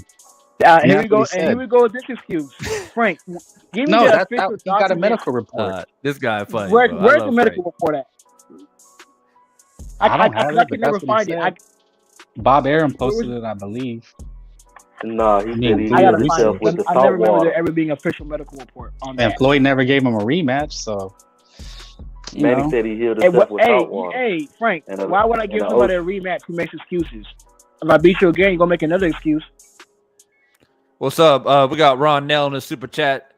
Here we go. And here we go with this excuse. Frank, give me the official he got a medical report. This guy funny. Where's the medical report at? I don't have it, I can never find it. Bob Aaron posted it, I believe. No, he said he healed himself with the I salt never remember water. there ever being an official medical report on that. And Floyd never gave him a rematch, so. Manny said he healed himself with salt water. Hey, Frank, why would I give somebody a rematch who makes excuses? If I beat you again, you're going to make another excuse. What's up? We got Ron Nell in the super chat.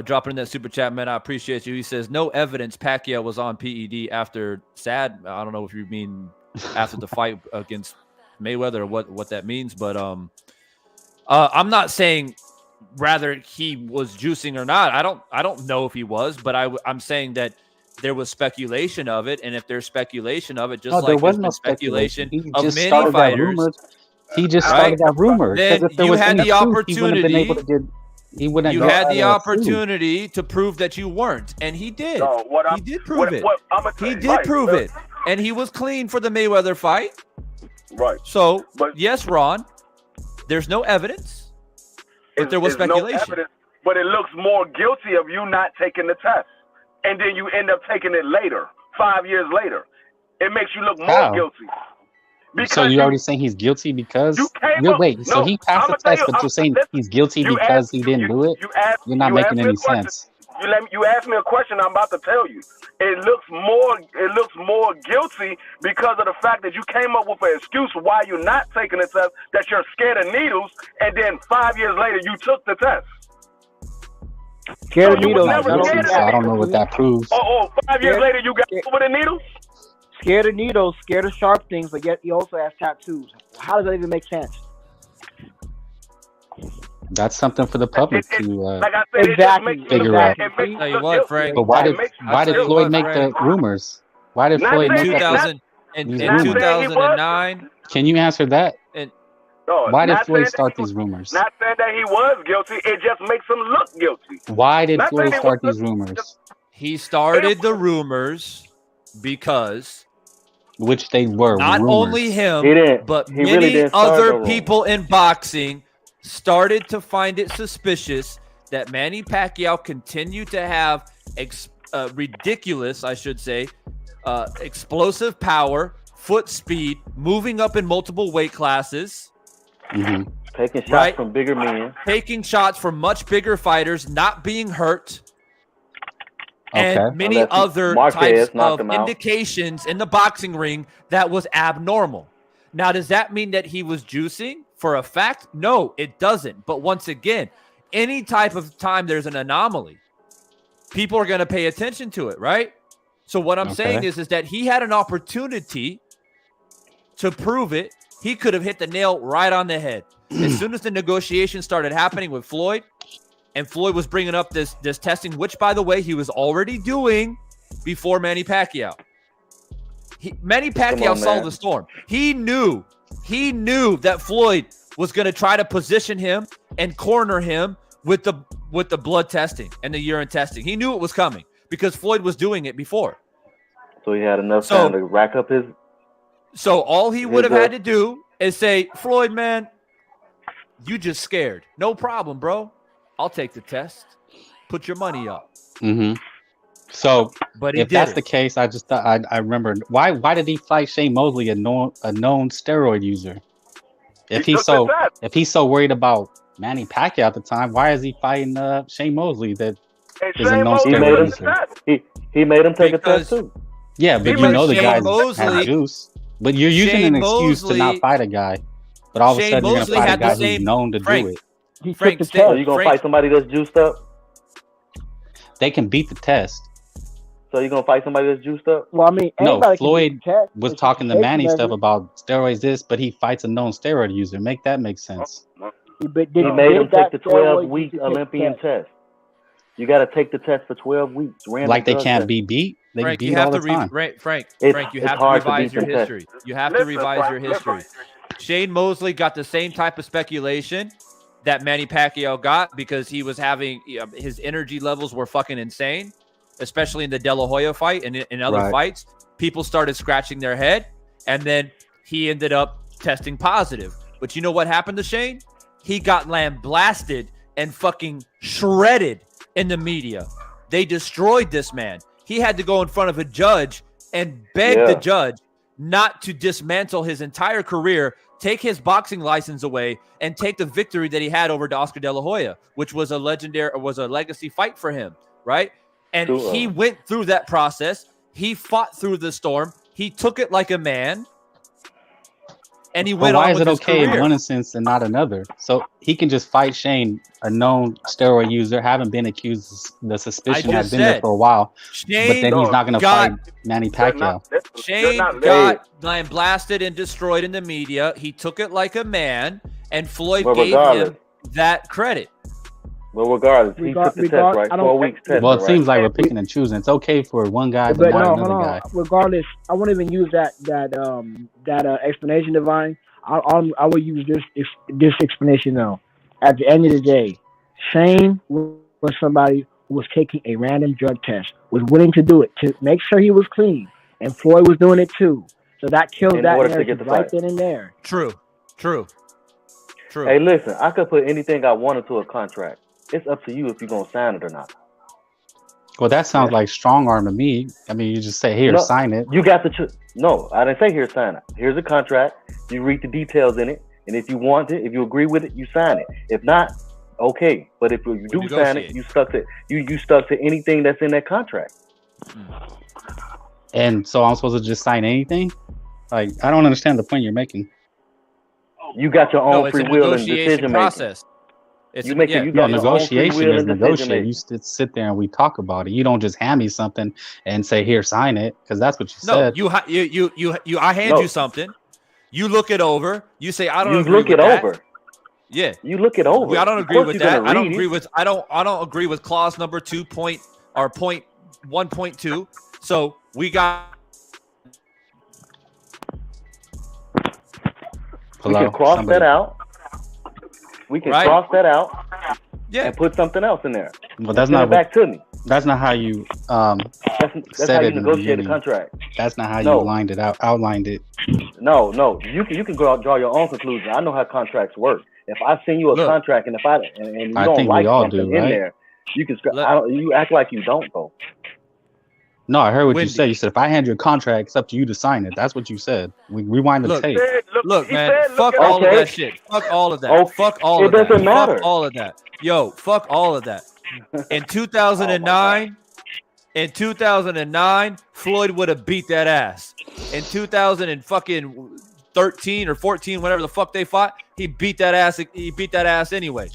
Dropping in that super chat, man. I appreciate you. He says, no evidence Pacquiao was on PED after SAD. I don't know if you mean after the fight against Mayweather or what that means, but I'm not saying rather he was juicing or not. I don't know if he was, but I'm saying that there was speculation of it, and if there's speculation of it, just there like was there's no been speculation of just many fighters. He just started that rumor. Then if there you was had any the truth, he wouldn't have been able to get. He wouldn't. You had the opportunity to prove that you weren't, and he did. He did prove it. He did prove it, and he was clean for the Mayweather fight. Right. So, yes, Ron, there's no evidence, but there was speculation. No evidence, but it looks more guilty of you not taking the test, and then you end up taking it later, 5 years later. It makes you look more guilty. Because so you're already saying he's guilty because so he passed the test, but you're saying he's guilty because he didn't do it? You're not making any sense. You asked me a question I'm about to tell you. It looks more guilty because of the fact that you came up with an excuse why you're not taking the test, that you're scared of needles, and then 5 years later you took the test. Scared of needles. I don't know what that proves. 5 years later you got over the needles? Scared of needles, scared of sharp things, but yet he also has tattoos. How does that even make sense? That's something for the public to like I said, figure out. Tell you what, Frank. But why did Floyd make the rumors? Why did Floyd make 2009? Can you answer that? No, Why did not Floyd saying start that these rumors? Not saying that he was guilty. It just makes him look guilty. Why did Not Floyd saying he start was these rumors? He started the rumors because Which they were not rumors. only him, He didn't. but He really many didn't start the other rumor. people in boxing started to find it suspicious that Manny Pacquiao continued to have ridiculous, I should say, explosive power, foot speed, moving up in multiple weight classes. Mm-hmm. Taking shots Right. from bigger men. Taking shots from much bigger fighters, not being hurt. Okay. And many Unless other Marquez types knocked of him out. indications in the boxing ring that was abnormal. Now, does that mean that he was juicing for a fact? No, it doesn't. But once again, any type of time there's an anomaly, people are going to pay attention to it, right? So what I'm saying is that he had an opportunity to prove it. He could have hit the nail right on the head. As soon as the negotiation started happening with Floyd, and Floyd was bringing up this testing, which, by the way, he was already doing before Manny Pacquiao. Manny Pacquiao saw the storm. He knew that Floyd was going to try to position him and corner him with the blood testing and the urine testing. He knew it was coming because Floyd was doing it before. So he had enough time to rack up his. So all he would have had to do is say, Floyd, man, you just scared. No problem, bro. I'll take the test. Put your money up. Mm-hmm. So, but if that's the case, I just thought I remembered why did he fight Shane Mosley, a known steroid user? If he's so worried about Manny Pacquiao at the time, why is he fighting Shane Mosley that is a known steroid user? He made him take a test too. Yeah, but you know the guy had juice. But you're using an excuse to not fight a guy. But all of a sudden you're going to fight a guy who's known to do it. So you gonna fight somebody that's juiced up? They can beat the test. So you gonna fight somebody that's juiced up? Well, I mean, no. Floyd was talking to Manny stuff about steroids, but he fights a known steroid user. Make that make sense. He made him take the 12-week Olympian test. You got to take the test for 12 weeks. Like they can't be beat. They Frank, beat all the time. Frank, you have to revise your history. You have to revise your history. Shane Mosley got the same type of speculation that Manny Pacquiao got because he was having his energy levels were fucking insane, especially in the De La Hoya fight and in other fights. People started scratching their head, and then he ended up testing positive. But you know what happened to Shane? He got lambasted and fucking shredded in the media. They destroyed this man. He had to go in front of a judge and beg the judge not to dismantle his entire career, take his boxing license away, and take the victory that he had over Oscar De La Hoya, which was a legacy fight for him, right? And he went through that process. He fought through the storm. He took it like a man. And he went on with his career. Why is it okay in one instance and not another? So he can just fight Shane, a known steroid user, haven't been accused. The suspicion has been there for a while. Shane but then he's not going to fight Manny Pacquiao. Shane got blasted and destroyed in the media. He took it like a man, and Floyd gave him that credit. Well, regardless, he took the test, right? 4 weeks test. Well, it seems like we're picking and choosing. It's okay for one guy, but not another guy. Regardless, I won't even use that explanation, Divine. I will use this explanation now. At the end of the day, Shane was somebody who was taking a random drug test, was willing to do it to make sure he was clean, and Floyd was doing it too. So that kills that narrative right then and there. True. Hey, listen, I could put anything I wanted to a contract. It's up to you if you're going to sign it or not. Well, that sounds like strong arm to me. I mean, you just say, here, sign it. You got the No, I didn't say here, sign it. Here's a contract. You read the details in it. And if you want it, if you agree with it, you sign it. If not, okay. But if you do sign it, you stuck to anything that's in that contract. And so I'm supposed to just sign anything? Like, I don't understand the point you're making. You got your own free will and decision process. Negotiation is negotiating. You sit there and we talk about it. You don't just hand me something and say, "Here, sign it," because that's what you said. I hand you something. You look it over. You say, "I don't agree with that." You look it over. Yeah, you look it over. I don't agree with that. I don't agree with clause number 2 point or point 1.2. So we got. We can cross that out. We can Right. cross that out Yeah. and put something else in there. But that's Send not it back to me. That's not how you That's said how you it in the negotiate a beginning. contract. That's not how No. you outlined it. No. You can go out and draw your own conclusion. I know how contracts work. If I send you a Look. contract and you I don't think like we all something do, in right? there, you can. Let- You act like you don't though. No, I heard what you Wendy. said. You said if I hand you a contract, it's up to you to sign it. That's what you said. We rewind the Look. tape. Look, he man, said, fuck look at- all of Okay. that shit. Fuck all of that. Oh, Fuck all it of that. doesn't matter. Fuck all of that. Yo, fuck all of that. In 2009, Floyd would have beat that ass. In 2013 or 14, whenever the fuck they fought, he beat that ass. He beat that ass anyway.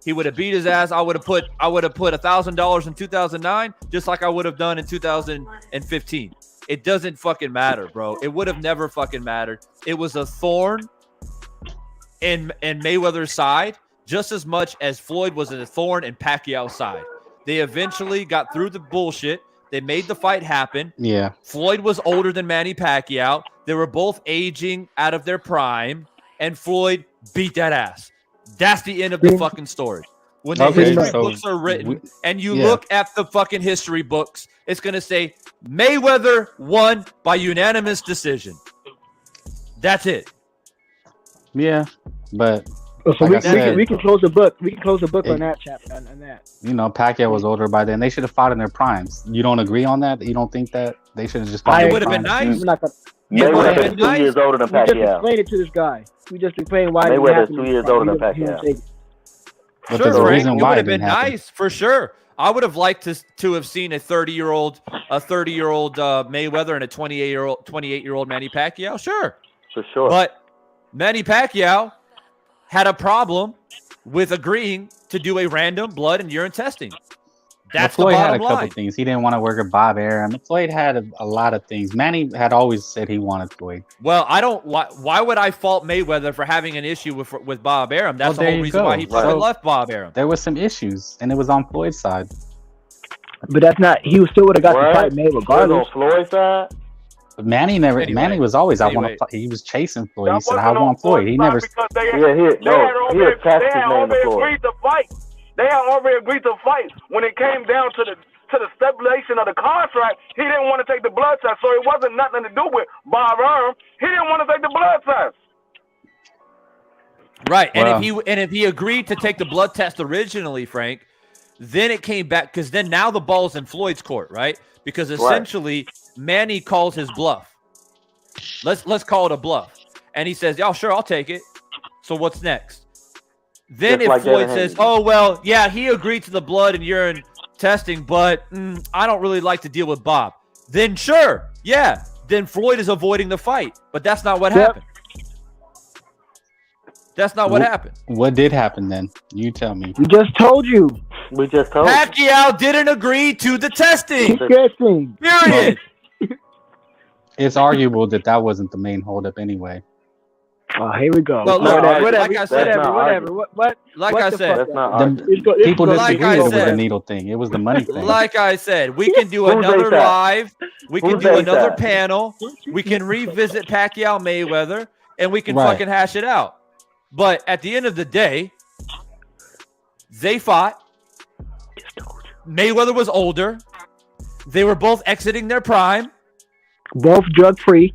He would have beat his ass. I would have put $1,000 in 2009, just like I would have done in 2015. It doesn't fucking matter, bro. It would have never fucking mattered. It was a thorn in Mayweather's side, just as much as Floyd was a thorn in Pacquiao's side. They eventually got through the bullshit. They made the fight happen. Yeah. Floyd was older than Manny Pacquiao. They were both aging out of their prime, and Floyd beat that ass. That's the end of the fucking story. When the Okay, history so books are written and you yeah. look at the fucking history books, it's going to say Mayweather won by unanimous decision. That's it. Yeah. But So Like I said- we can close the book. We can close the book It- on that chapter. On that. you know, Pacquiao was older by then. They should have fought in their primes. You don't agree on that? You don't think that they should have just fought? It in their would have been primes? nice. We're not gonna. Mayweather been is 2 nice. years older than We just Pacquiao. explained it to this guy. We just explained why. it Mayweather is happened. 2 years older than He didn't Pacquiao. take it. But Sure, there's a Frank, reason it why would it have been didn't happen. nice for sure. I would have liked to have seen a 30-year-old Mayweather and a 28-year-old Manny Pacquiao. Sure, For sure. but Manny Pacquiao had a problem with agreeing to do a random blood and urine testing. That's the Floyd had a bottom couple line. things. He didn't want to work with Bob Arum. Floyd had a lot of things. Manny had always said he wanted Floyd. Well, I don't. Why would I fault Mayweather for having an issue with Bob Arum? That's Well, the there whole you reason go. why he fucking So- left Bob Arum. There was some issues, and it was on Floyd's side. But that's not. He still would have got the What? fight made It was regardless. on Floyd's side. But Manny never. Anyway. Manny was always. I want Anyway. to. He was chasing Floyd. He That said, wasn't "I on want Floyd." He never. because they Yeah, had he already attached his name to Floyd. agreed to fight. They had already agreed to fight. When it came down to the stipulation of the contract, he didn't want to take the blood test, so it wasn't nothing to do with Bob Arum. He didn't want to take the blood test. Right, Wow. and if he agreed to take the blood test originally, Frank, then it came back because then now the ball's in Floyd's court, right? Because essentially Manny calls his bluff. Let's call it a bluff, and he says, "Oh, sure, I'll take it." So what's next? Then Just if like Floyd Devin says, Haney. "Oh well, yeah, he agreed to the blood and urine testing, but I don't really like to deal with Bob," then sure, yeah, then Floyd is avoiding the fight, but that's not what Yep. happened. That's not what happened. What did happen then? You tell me. We just told you. We just told you. Pacquiao didn't agree to the testing. Keep guessing. Period. It's arguable that wasn't the main holdup anyway. Oh, here we go. Well, look, whatever. like I said, whatever. What? Like What I the said, fuck? That's not The- arguing. It's go- it's People go- like disagreed I over the said- needle thing. It was the money thing. like I said, we can do Who's another they sat? live. We can Who's do they another sat? panel. We can revisit Pacquiao Mayweather, and we can Right. fucking hash it out. But at the end of the day, they fought. Mayweather was older. They were both exiting their prime. Both drug free.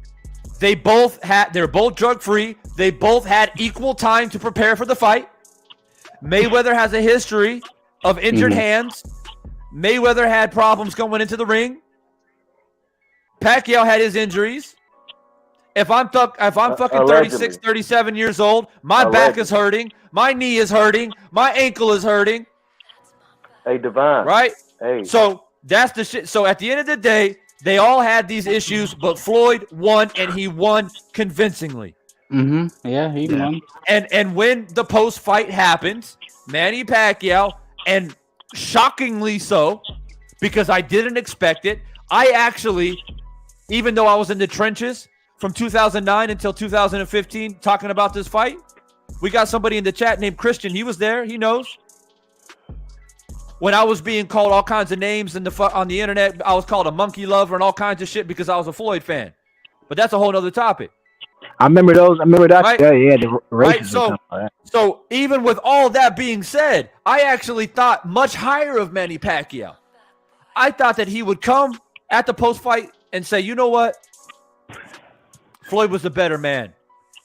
They were both drug free. They both had equal time to prepare for the fight. Mayweather has a history of injured hands. Mayweather had problems going into the ring. Pacquiao had his injuries. If I'm fucking 36, 37 years old, my back is hurting, my knee is hurting, my ankle is hurting, Hey, Divine. right? Hey. So that's the shit. So at the end of the day, they all had these issues, but Floyd won, and he won convincingly. Mm-hmm. Yeah, he won. And when the post fight happens, Manny Pacquiao, and shockingly so, because I didn't expect it, I actually, even though I was in the trenches from 2009 until 2015 talking about this fight, we got somebody in the chat named Christian. He was there. He knows. When I was being called all kinds of names on the internet, I was called a monkey lover and all kinds of shit because I was a Floyd fan. But that's a whole nother topic. I remember those. I remember that. Right? Yeah, the Right. races. So even with all that being said, I actually thought much higher of Manny Pacquiao. I thought that he would come at the post-fight and say, you know what? Floyd was the better man.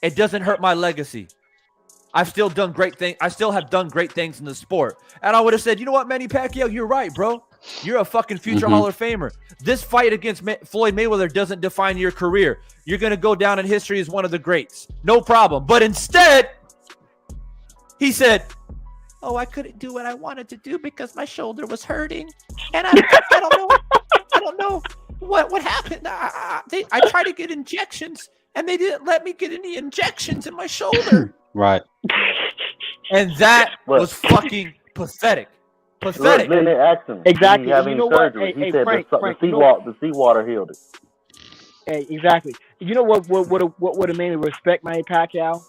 It doesn't hurt my legacy. I've still done great things. I still have done great things in the sport. And I would have said, you know what, Manny Pacquiao, you're right, bro. You're a fucking future Hall of Famer. This fight against Floyd Mayweather doesn't define your career. You're going to go down in history as one of the greats. No problem. But instead, he said, oh, I couldn't do what I wanted to do because my shoulder was hurting. And I don't know what happened. I tried to get injections, and they didn't let me get any injections in my shoulder. Right. And that was fucking pathetic. Pathetic. Then they asked him, Exactly. did he have any surgery? He said Frank, the seawater healed it. Hey, exactly. You know what would have made me respect Manny Pacquiao?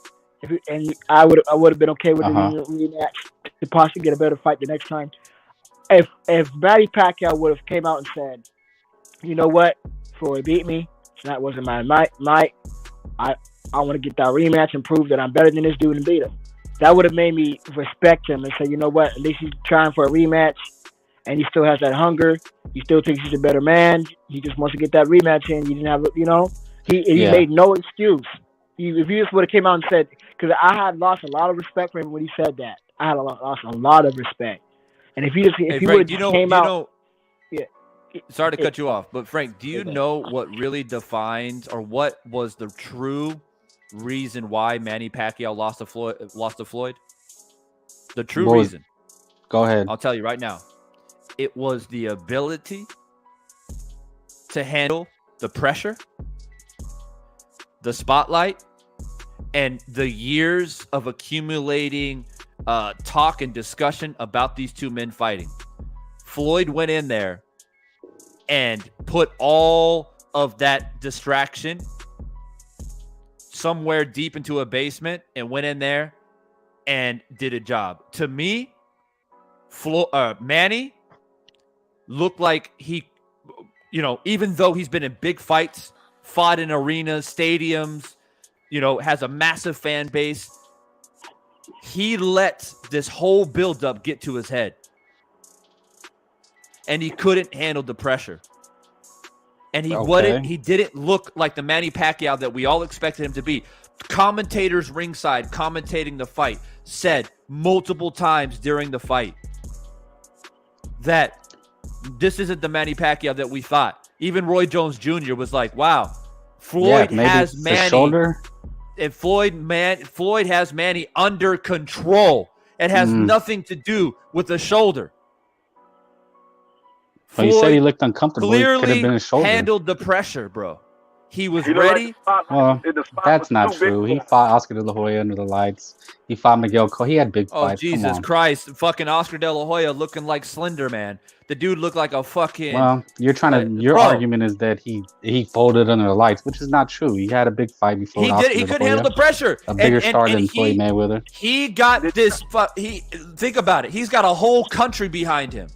I would have been okay with the rematch to possibly get a better fight the next time. If Manny Pacquiao would have came out and said, you know what, Floyd beat me. That wasn't my night. I want to get that rematch and prove that I'm better than this dude and beat him. That would have made me respect him and say, you know what, at least he's trying for a rematch and he still has that hunger. He still thinks he's a better man. He just wants to get that rematch in. He didn't have, he made no excuse. If you just would have came out and said, because I had lost a lot of respect for him when he said that. I had lost a lot of respect. And if he would have came out. Sorry to cut you off, but Frank, do you know what really defines or what was the true reason why Manny Pacquiao lost to Floyd? The true reason. Go ahead. I'll tell you right now. It was the ability to handle the pressure, the spotlight, and the years of accumulating talk and discussion about these two men fighting. Floyd went in there and put all of that distraction somewhere deep into a basement and went in there and did a job. To me, Manny looked like he, even though he's been in big fights, fought in arenas, stadiums, has a massive fan base, he let this whole buildup get to his head. And he couldn't handle the pressure. And he didn't look like the Manny Pacquiao that we all expected him to be. Commentators ringside commentating the fight said multiple times during the fight that this isn't the Manny Pacquiao that we thought. Even Roy Jones Jr. was like, wow, Floyd has Manny. Shoulder. And Floyd has Manny under control. It has nothing to do with the shoulder. Well, you said he looked uncomfortable. Clearly it could have been his shoulder. Handled the pressure, bro. He was ready. That's not true. He fought Oscar De La Hoya under the lights. He fought Miguel Cole. He had big fights. Oh, Jesus Christ. Fucking Oscar De La Hoya looking like Slender Man. The dude looked like a fucking... Well, your argument is that he folded under the lights, which is not true. He had a big fight before. He couldn't handle the pressure. A bigger star than Floyd Mayweather. He got this... Think about it. He's got a whole country behind him.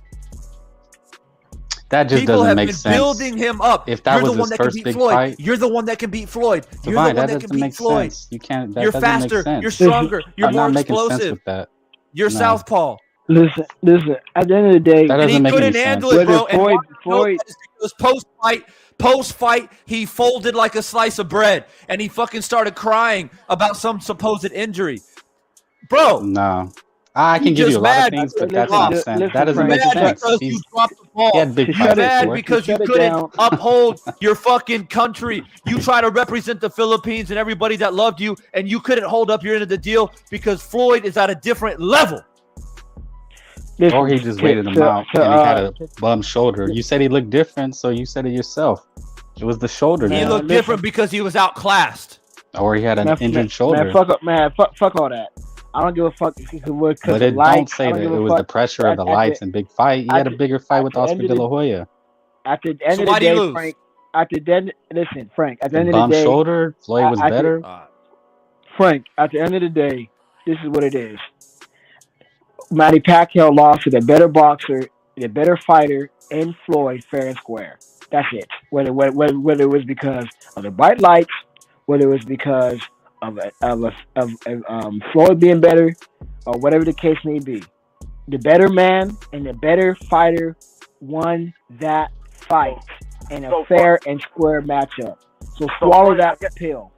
That just doesn't make sense. People have been building him up. If that was his first big fight, you're the one that can beat Floyd. You're the one that can beat Floyd. You can't. That you're faster. You're stronger. You're more explosive. You're southpaw. Listen. At the end of the day, that doesn't make any sense. Handle it, bro. Floyd was post-fight, he folded like a slice of bread, and he fucking started crying about some supposed injury, bro. No. I can give you a lot of things, but that's not sense. That doesn't make sense. Because you dropped the ball. He had big fights bad because you couldn't uphold your fucking country. You try to represent the Philippines and everybody that loved you, and you couldn't hold up your end of the deal because Floyd is at a different level. Or he just waited him out and he had a bum shoulder. You said he looked different, so you said it yourself. It was the shoulder. He looked different because he was outclassed. Or he had an injured shoulder. Fuck all that. I don't give a fuck if it was because of lights. Don't say that it was the pressure of the lights and big fight. He had a bigger fight with Oscar De La Hoya. At the end of the day, Frank. Frank. At the end of the day, shoulder. Floyd was better. Frank. At the end of the day, this is what it is. Manny Pacquiao lost to the better boxer, the better fighter in Floyd, fair and square. That's it. Whether it was because of the bright lights, whether it was because of Floyd being better or whatever the case may be. The better man and the better fighter won that fight in a fair and square matchup. So swallow that pill.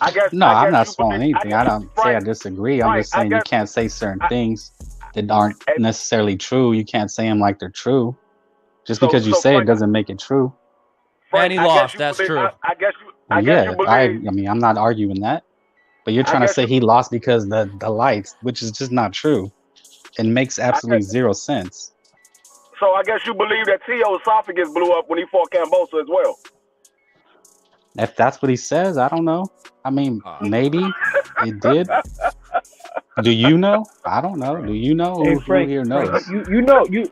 I'm not swallowing anything. I don't say I disagree. I'm just saying you can't say certain things that aren't necessarily true. You can't say them like they're true. Just because you say it doesn't make it true. And he lost. That's true. I mean, I'm not arguing that. But you're trying to say he lost because the lights, which is just not true. It makes absolutely zero sense. So I guess you believe that T.O.'s esophagus blew up when he fought Cambosa as well. If that's what he says, I don't know. I mean, maybe it did. Do you know? I don't know. Do you know? Hey, Who here knows?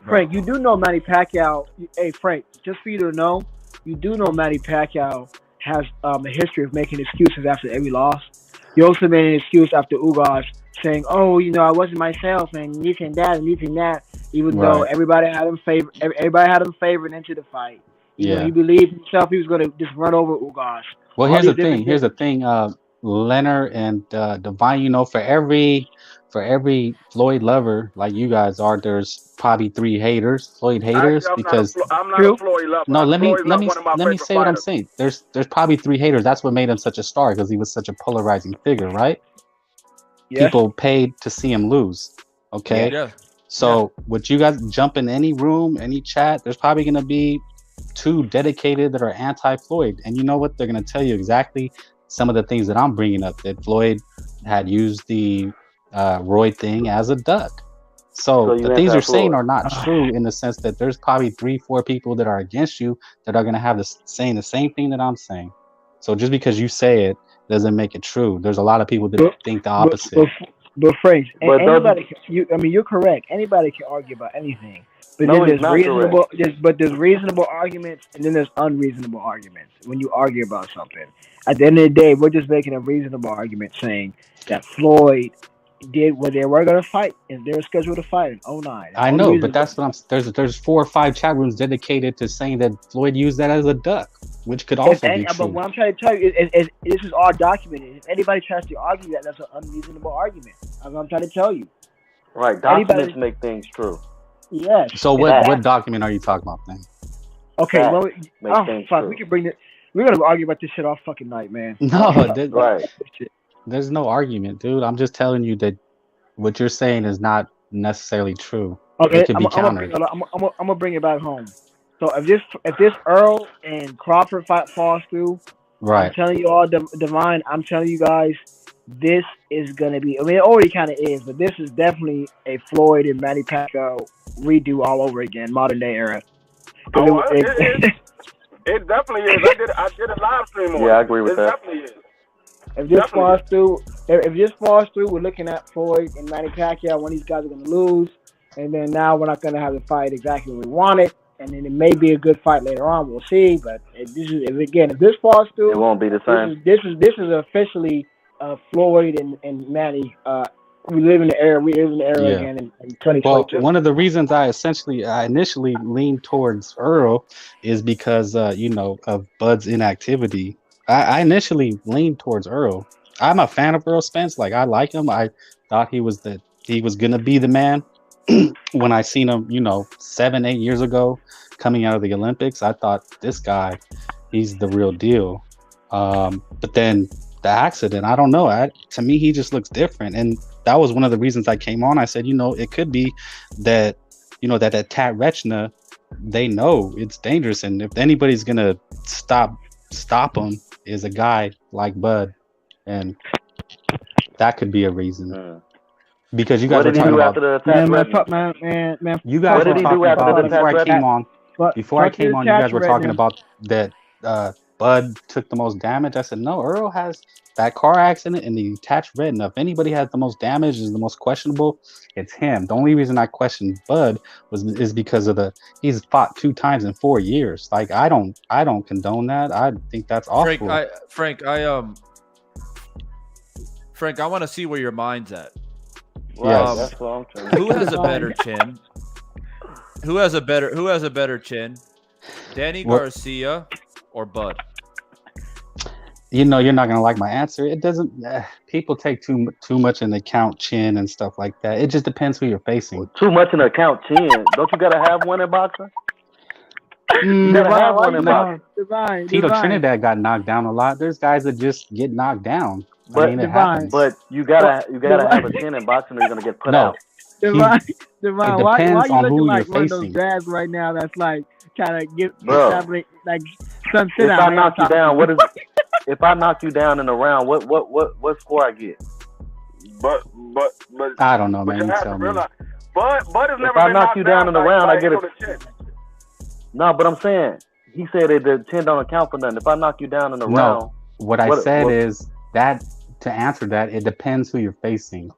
Frank, you do know Manny Pacquiao. Hey, Frank, just for you to know, you do know Manny Pacquiao has a history of making excuses after every loss. He also made an excuse after Ugas saying, "Oh, I wasn't myself," and this and that, and this and that. Even though everybody had him favored into the fight. He believed himself he was going to just run over Ugas. Well, here's the thing. Leonard and Divine, for every Floyd lover like you guys are, there's probably 3 haters, Floyd haters. I'm not a Floyd lover. No, let me say what I'm saying. There's probably 3 haters. That's what made him such a star, because he was such a polarizing figure, right? Yeah. People paid to see him lose. Okay. Yeah. So would you guys jump in any room, any chat? There's probably gonna be 2 dedicated that are anti-Floyd, and you know what? They're gonna tell you exactly some of the things that I'm bringing up, that Floyd had used the Roy thing as a duck. So the things you're saying are not true, in the sense that there's probably 3-4 people that are against you that are going to have saying the same thing that I'm saying. So just because you say it doesn't make it true. There's a lot of people that think the opposite. But Frank, you're correct. Anybody can argue about anything. But there's reasonable arguments, and then there's unreasonable arguments when you argue about something. At the end of the day, we're just making a reasonable argument saying that Floyd did what they were going to fight, and they were scheduled to fight in 2009. I know, but that's what there's 4 or 5 chat rooms dedicated to saying that Floyd used that as a duck, which could also be true. But what I'm trying to tell you is this is all documented. If anybody tries to argue that, that's an unreasonable argument. That's what I'm trying to tell you. Right, documents make things true. Yes. So what document are you talking about then? Okay, we can bring it. We're gonna argue about this shit all fucking night, man. No, there's no argument, dude. I'm just telling you that what you're saying is not necessarily true. Okay, it could be countered. I'm gonna bring it back home. So if this Errol and Crawford fight falls through, right? I'm telling you all, Divine. I'm telling you guys, this is gonna be. I mean, it already kind of is, but this is definitely a Floyd and Manny Pacquiao redo all over again, modern day era. It definitely is. I did a live stream on it. Yeah, I agree with that. It definitely is. If this falls through, we're looking at Floyd and Manny Pacquiao when these guys are going to lose, and then now we're not going to have the fight exactly when we want it, and then it may be a good fight later on. We'll see, but if this falls through, it won't be the same. This is officially Floyd and Manny. We live in the era again in 2022. Well, one of the reasons I initially leaned towards Earl is because of Bud's inactivity. I initially leaned towards Earl. I'm a fan of Errol Spence. Like, I like him. I thought he was gonna be the man. When I seen him, 7-8 years ago, coming out of the Olympics, I thought, this guy, he's the real deal. But then the accident, I don't know. To me, he just looks different, and that was one of the reasons I came on. I said, it could be that, that Tat Rechna, they know it's dangerous, and if anybody's gonna stop him, is a guy like Bud, and that could be a reason. Because you guys were talking about man. You guys were talking about before I came on. You guys were talking about that Bud took the most damage. I said no. Earl has that car accident and the attached retina. If anybody has the most damage, is the most questionable, it's him. The only reason I questioned Bud is because of he's fought 2 times in 4 years. Like, I don't condone that. I think that's awful. Frank, I want to see where your mind's at. Right, that's what I'm trying to Who has a better chin? Who has a better chin? Danny Garcia or Bud? You know, you're not gonna like my answer. It doesn't. People take too much into account chin and stuff like that. It just depends who you're facing. Too much in account chin. Don't you gotta have one in boxing? You gotta have one in boxing. Tito Trinidad got knocked down a lot. There's guys that just get knocked down. But I mean, it happens. But you gotta have a chin in boxing, or you're gonna get put out. Divine, it why depends you on looking who like you're one of those facing. dads right now that's like trying to get Bro, like some sit if out. I knock you down, what is? If I knock you down in the round, what score I get? But I don't know, but man. you You have tell to me. realize, Bud has never If I been knock knocked you down in the by round, I anybody get on the chin. No, but I'm saying he said that the chin don't account for nothing. If I knock you down in the round, No, what I said is that to answer that, it depends who you're facing.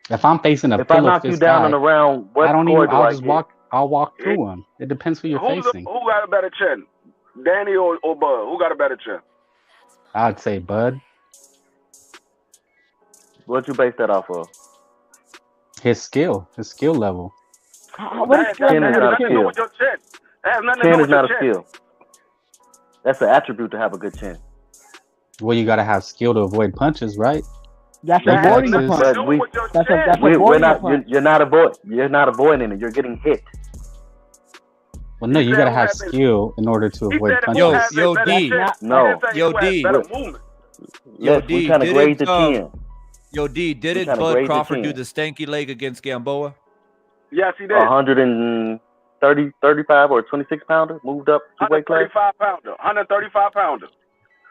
If I'm facing a if I pillow knock you fist down guy, in the round, what I don't score even. do I'll I just get? walk. I'll walk through them. It depends who you're facing. Who got a better chin, Danny or Bud? Who got a better chin? I'd say Bud. What you base that off of? His skill level. That has Chin is not a nothing to do skill. with your chin. That has nothing to Chin do is with your not a chin. skill. That's an attribute to have a good chin. Well, you got to have skill to avoid punches, right? That's That avoiding the has punch. nothing to But do we- with your That's chin. We're avoiding the not. punch. You're not avoiding it. You're getting hit. Well, no, He you said got to who have has it. skill in order to He avoid said punches. who has Yo, a better D. chin. No. He didn't say Yo, who has D. better movement. Yo, Yes, we trying to grade the chin. Yo, D, We didn't tryna Bud grade the Crawford do chin. the stanky leg against Gamboa? Yes, he did. 130, 35 or 26 pounder moved up two weight class. 135 pounder.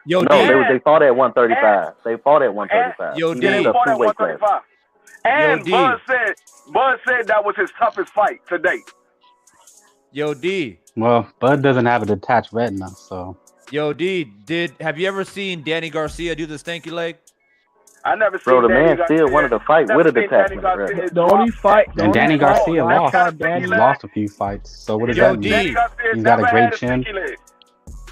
Yo, No, D, they fought at 135. They fought at 135. Yo, He D. moved up Fought two at weight classes. 135. And D. Bud said that was his toughest fight to date. Yo, D. Well, Bud doesn't have a detached retina, so Yo, D, have you ever seen Danny Garcia do the stanky leg? I never seen Bro, the Danny man still Garcia. wanted to fight Never with a seen Danny detachment. Garcia Right? The only fight, and Danny Garcia I lost. saw He Danny lost a few fights. So what does Yo, that D. mean? Danny Garcia He's got a never great had a chin, sticky leg.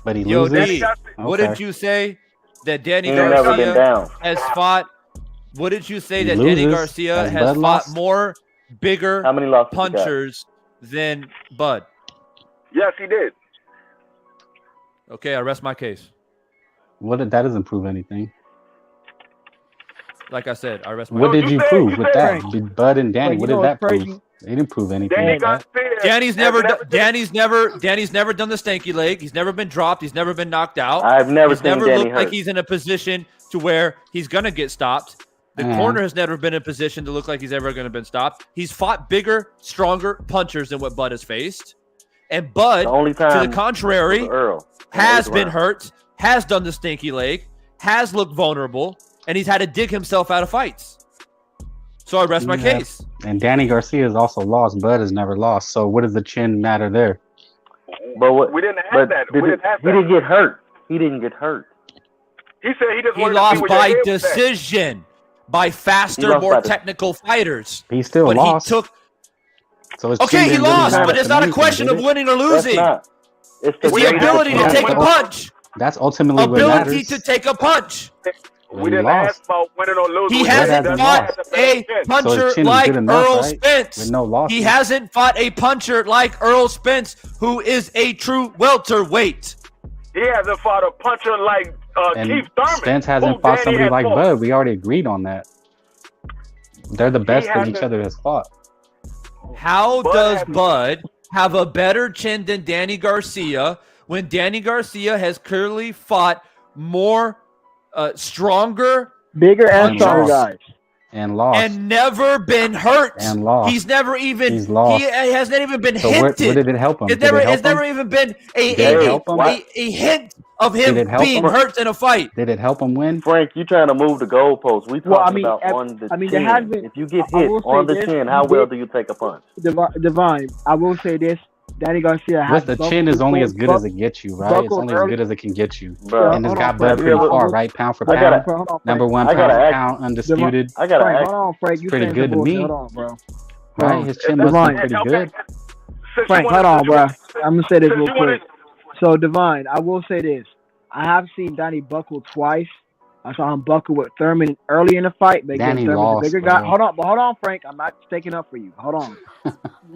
but he Yo, loses. D, what Okay. did you say that Danny He ain't never been Garcia down. has fought? What did you say He that Danny loses. Garcia Has has Bud fought lost? more bigger How many losses he got? punchers than Bud? Yes, he did. Okay, I rest my case. That doesn't prove anything. Like I said, I rest my What case. did you said- prove you with said- that? Did Bud and Danny, But what you did know that what's prove? crazy? They didn't prove anything Danny with that. Garcia. Danny's has never did- Danny's never done the stanky leg. He's never been dropped. He's never been knocked out. I've never He's seen never Danny looked like hurt. he's in a position to where he's gonna get stopped. The Yeah. corner has never been in a position to look like he's ever gonna been stopped. He's fought bigger, stronger punchers than what Bud has faced. And Bud, The only time to the contrary, was Earl. has Eighth been round. hurt, has done the stinky leg, has looked vulnerable, and he's had to dig himself out of fights. So I rest my Yeah. case. And Danny Garcia has also lost. Bud has never lost. So what does the chin matter there? But what? We didn't have But that. he We didn't have that. didn't get hurt. He didn't get hurt. He said he just He wanted to see lost where your by head was at. decision, by He faster, lost more by the- technical fighters. He still But lost. he took. So his Okay, chin he didn't really lost, matter but it's to not a anything, question did of it? winning or That's losing. not. It's It's the grade ability to difference. take a punch. That's ultimately what Ability matters. to take a punch. We He didn't lost. ask about winning or losing. He We hasn't hasn't fought lost. a So his puncher chin is like good enough, Errol right? Spence. With no losses. He hasn't fought a puncher like Errol Spence, who is a true welterweight. He hasn't fought a puncher like And Keith Thurman. Spence hasn't who fought Danny somebody had like fought. Bud. We already agreed on that. They're the best that each hasn't- other has fought. How Bud does hasn't- Bud have a better chin than Danny Garcia when Danny Garcia has clearly fought more stronger Bigger and And stronger lost. guys. And lost. and never been hurt? And lost. He's never even He's lost. he has not even been So where hinted. did it help him? It's Did never, it help it's never him? even been Did it help him? a hint of Did him it help being him? hurt in a fight. Did it help him win? Frank, you trying to move the goalposts. We talking Well, I mean, about ev- on the I mean, there chin. has been- If you get I hit will say on the this, chin, he how well did- do you take a punch? Divine. I will say this: Danny Garcia has What's the chin is only as good as it. it gets you, right? It's buckled only as early- good as it can get you. Bro, And it's hold got on, Bud Frank. pretty Have you far, ever- right? Pound for I pound. gotta- Hold on, Number Frank. one I pound gotta for ask- pound, undisputed. I gotta Frank, ask. hold on, Frank. You Pretty saying good some to me. bullshit. Hold on, bro. Right? His chin That's must be fine. pretty Okay. good. Since Frank, you hold wanna- on, bro. I'm gonna say this since real you wanna- quick. So, Divine, I will say this: I have seen Danny buckle twice. I saw him buckle with Thurman early in the fight, but again, Danny Thurman's lost, a bigger bro. guy. Hold on, Frank. I'm not taking up for you. Hold on.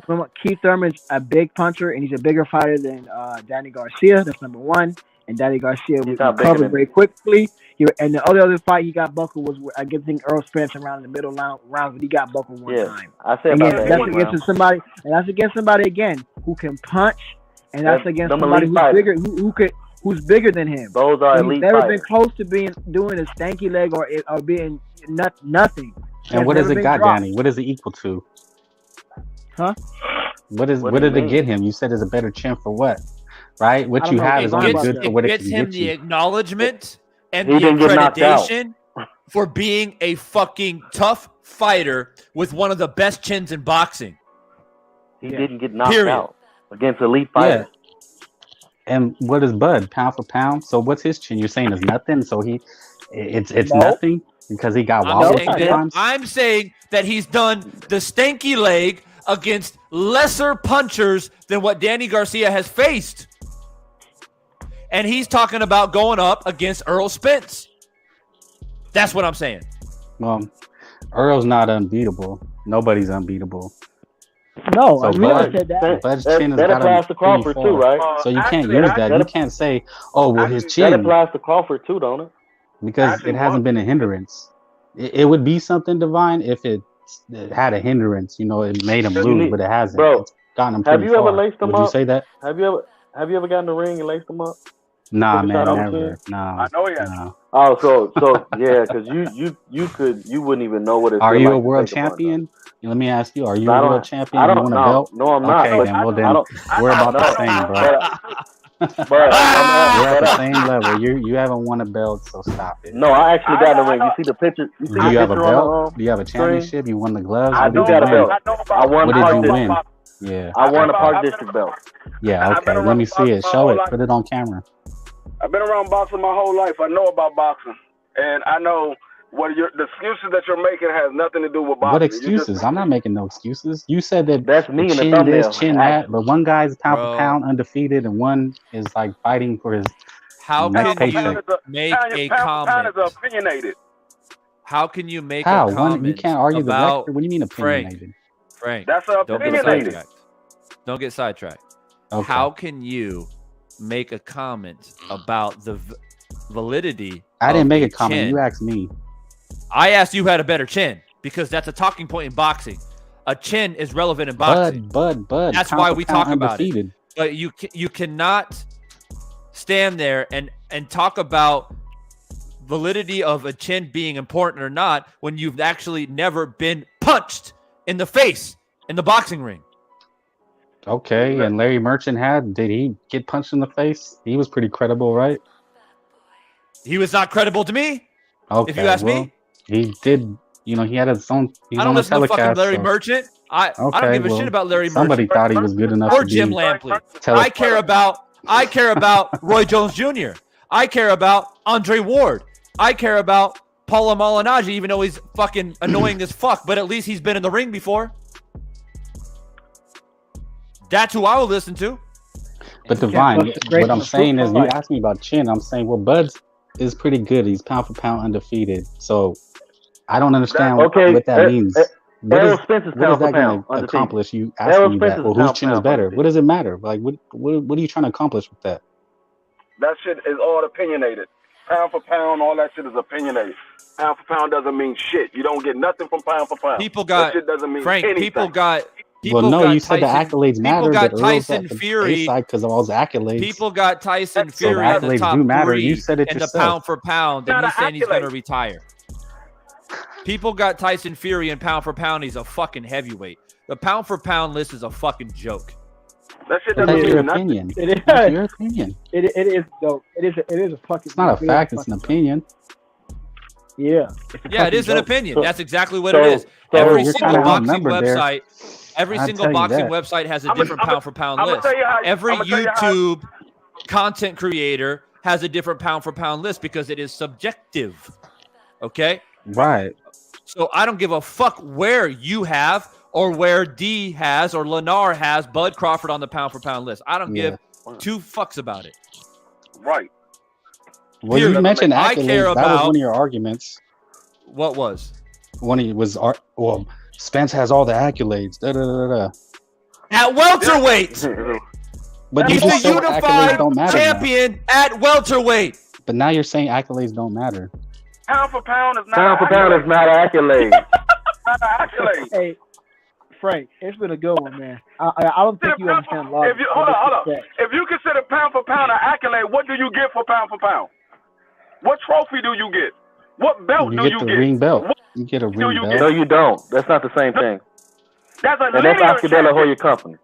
Remember, Keith Thurman's a big puncher, and he's a bigger fighter than Danny Garcia. That's number one. and Danny Garcia He's not recovered bigger very quickly. And the other fight he got buckled was I think Errol Spence around the middle round, but he got buckled one time. I said and about that's that against somebody, and that's against somebody again who can punch, and that's against somebody who's bigger, who's bigger than him. Those are elite He's never fighters. been close to doing a stanky leg or being nothing. And what does it got, Danny? What is it equal to? Huh? What did it get him? You said it's a better chin for what? Right? What you have is only good for what it can gets him get the you. acknowledgement and the accreditation for being a fucking tough fighter with one of the best chins in boxing. He didn't get knocked out against elite fighters. Yeah. And what is Bud? Pound for pound? So what's his chin? You're saying it's nothing? So it's nothing because he got wobbled sometimes? I'm saying that he's done the stanky leg against lesser punchers than what Danny Garcia has faced. And he's talking about going up against Errol Spence. That's what I'm saying. Well, Earl's not unbeatable. Nobody's unbeatable. No, so I never said that. Bud's chin that applies to Crawford too, right? So you can't use that. You can't say, "Oh, well, his chin." That applies to Crawford too, don't it? Because it hasn't been a hindrance. It would be something divine if it had a hindrance. You know, it made him lose, but it hasn't. Bro, it's gotten him have pretty you far. ever laced him Would up? you say that? Have you ever gotten in the ring and laced him up? Nah, man, never. Nah. I know he has. Nah. Oh, so yeah, because you wouldn't even know what it's. Are you a world champion? Let me ask you: are you a world champion? I don't you want a know. belt? No, I'm not. Okay, then we're about the same, bro. But we're at the same level. You haven't won a belt, so stop it. No, I actually got in the ring. You see the picture? Do you have a belt? Do you have a championship? You won the gloves? I do got a belt. I won. What did you win? Yeah. I won a Park District belt. Yeah. Okay. Let me see it. Show it. Put it on camera. I've been around boxing my whole life. I know about boxing, and I know the excuses that you're making has nothing to do with boxing. What excuses? I'm not making no excuses. You said that that's me in the chin thumbnail. This, chin that, but one guy's pound for pound undefeated, and one is like fighting for his next paycheck. Make a comment? Pound is opinionated. How can you make a comment? You can't argue the about record. What do you mean opinionated? Frank, that's opinionated. Don't get sidetracked. Okay. How can you make a comment about the validity? I didn't make a chin? comment. You asked me. I asked you who had a better chin because that's a talking point in boxing. A chin is relevant in boxing. Bud. That's why we talk about it. But you cannot stand there and talk about validity of a chin being important or not when you've actually never been punched in the face in the boxing ring. Okay, and Larry Merchant did he get punched in the face? He was pretty credible, right? He was not credible to me. Okay, if you ask me. He did, he had his own. I don't listen to fucking Larry Merchant. I don't give a shit about Larry Merchant. Somebody thought he was good enough or to Jim Lampley. I care about Roy Jones Jr. I care about Andre Ward. I care about Paula Malignaggi, even though he's fucking annoying as fuck. But at least he's been in the ring before. That's who I will listen to. But Divine, what I'm saying is, you asked me about chin. I'm saying, well, Bud's is pretty good. He's pound for pound undefeated. So I don't understand what that means. What is that going to accomplish? You asking me that? Well, whose chin is better? What does it matter? Like, what are you trying to accomplish with that? That shit is all opinionated. Pound for pound, all that shit is opinionated. Pound for pound doesn't mean shit. You don't get nothing from pound for pound. That shit doesn't mean anything. You said the accolades matter. People got Tyson Fury because of all his accolades. People got Tyson Fury in the top three you said it in yourself. the pound for pound, and he's saying he's going to retire. People got Tyson Fury in pound for pound. He's a fucking heavyweight. The pound for pound list is a fucking joke. That shit doesn't mean nothing. It is. That's your opinion. It is though. It is a fucking. It's not a fact. It's an opinion. Yeah. Yeah, it is an opinion. That's exactly what it is. Every single boxing website. Every single boxing website has a different pound for pound list. Every YouTube content creator has a different pound for pound list because it is subjective. Okay? Right. So I don't give a fuck where you have or where D has or Lennar has Bud Crawford on the pound for pound list. I don't give two fucks about it. Right. Well, you mentioned accolades. That was one of your arguments. What was? One of it was, Spence has all the accolades. Da, da, da, da. At welterweight. But you He's just the said accolades unified don't matter. champion at welterweight. But now you're saying accolades don't matter. Pound for pound is not Pound for pound is not an accolade. not an accolade. Hey, Frank, it's been a good one, man. I don't think you understand logic. If you, hold on. If you consider pound for pound an accolade, what do you get for pound for pound? What trophy do you get? What belt do you get? You get the ring belt. You get a ring belt. No, you don't. That's not the same thing. That's a and that's Oscar De La Hoya Company.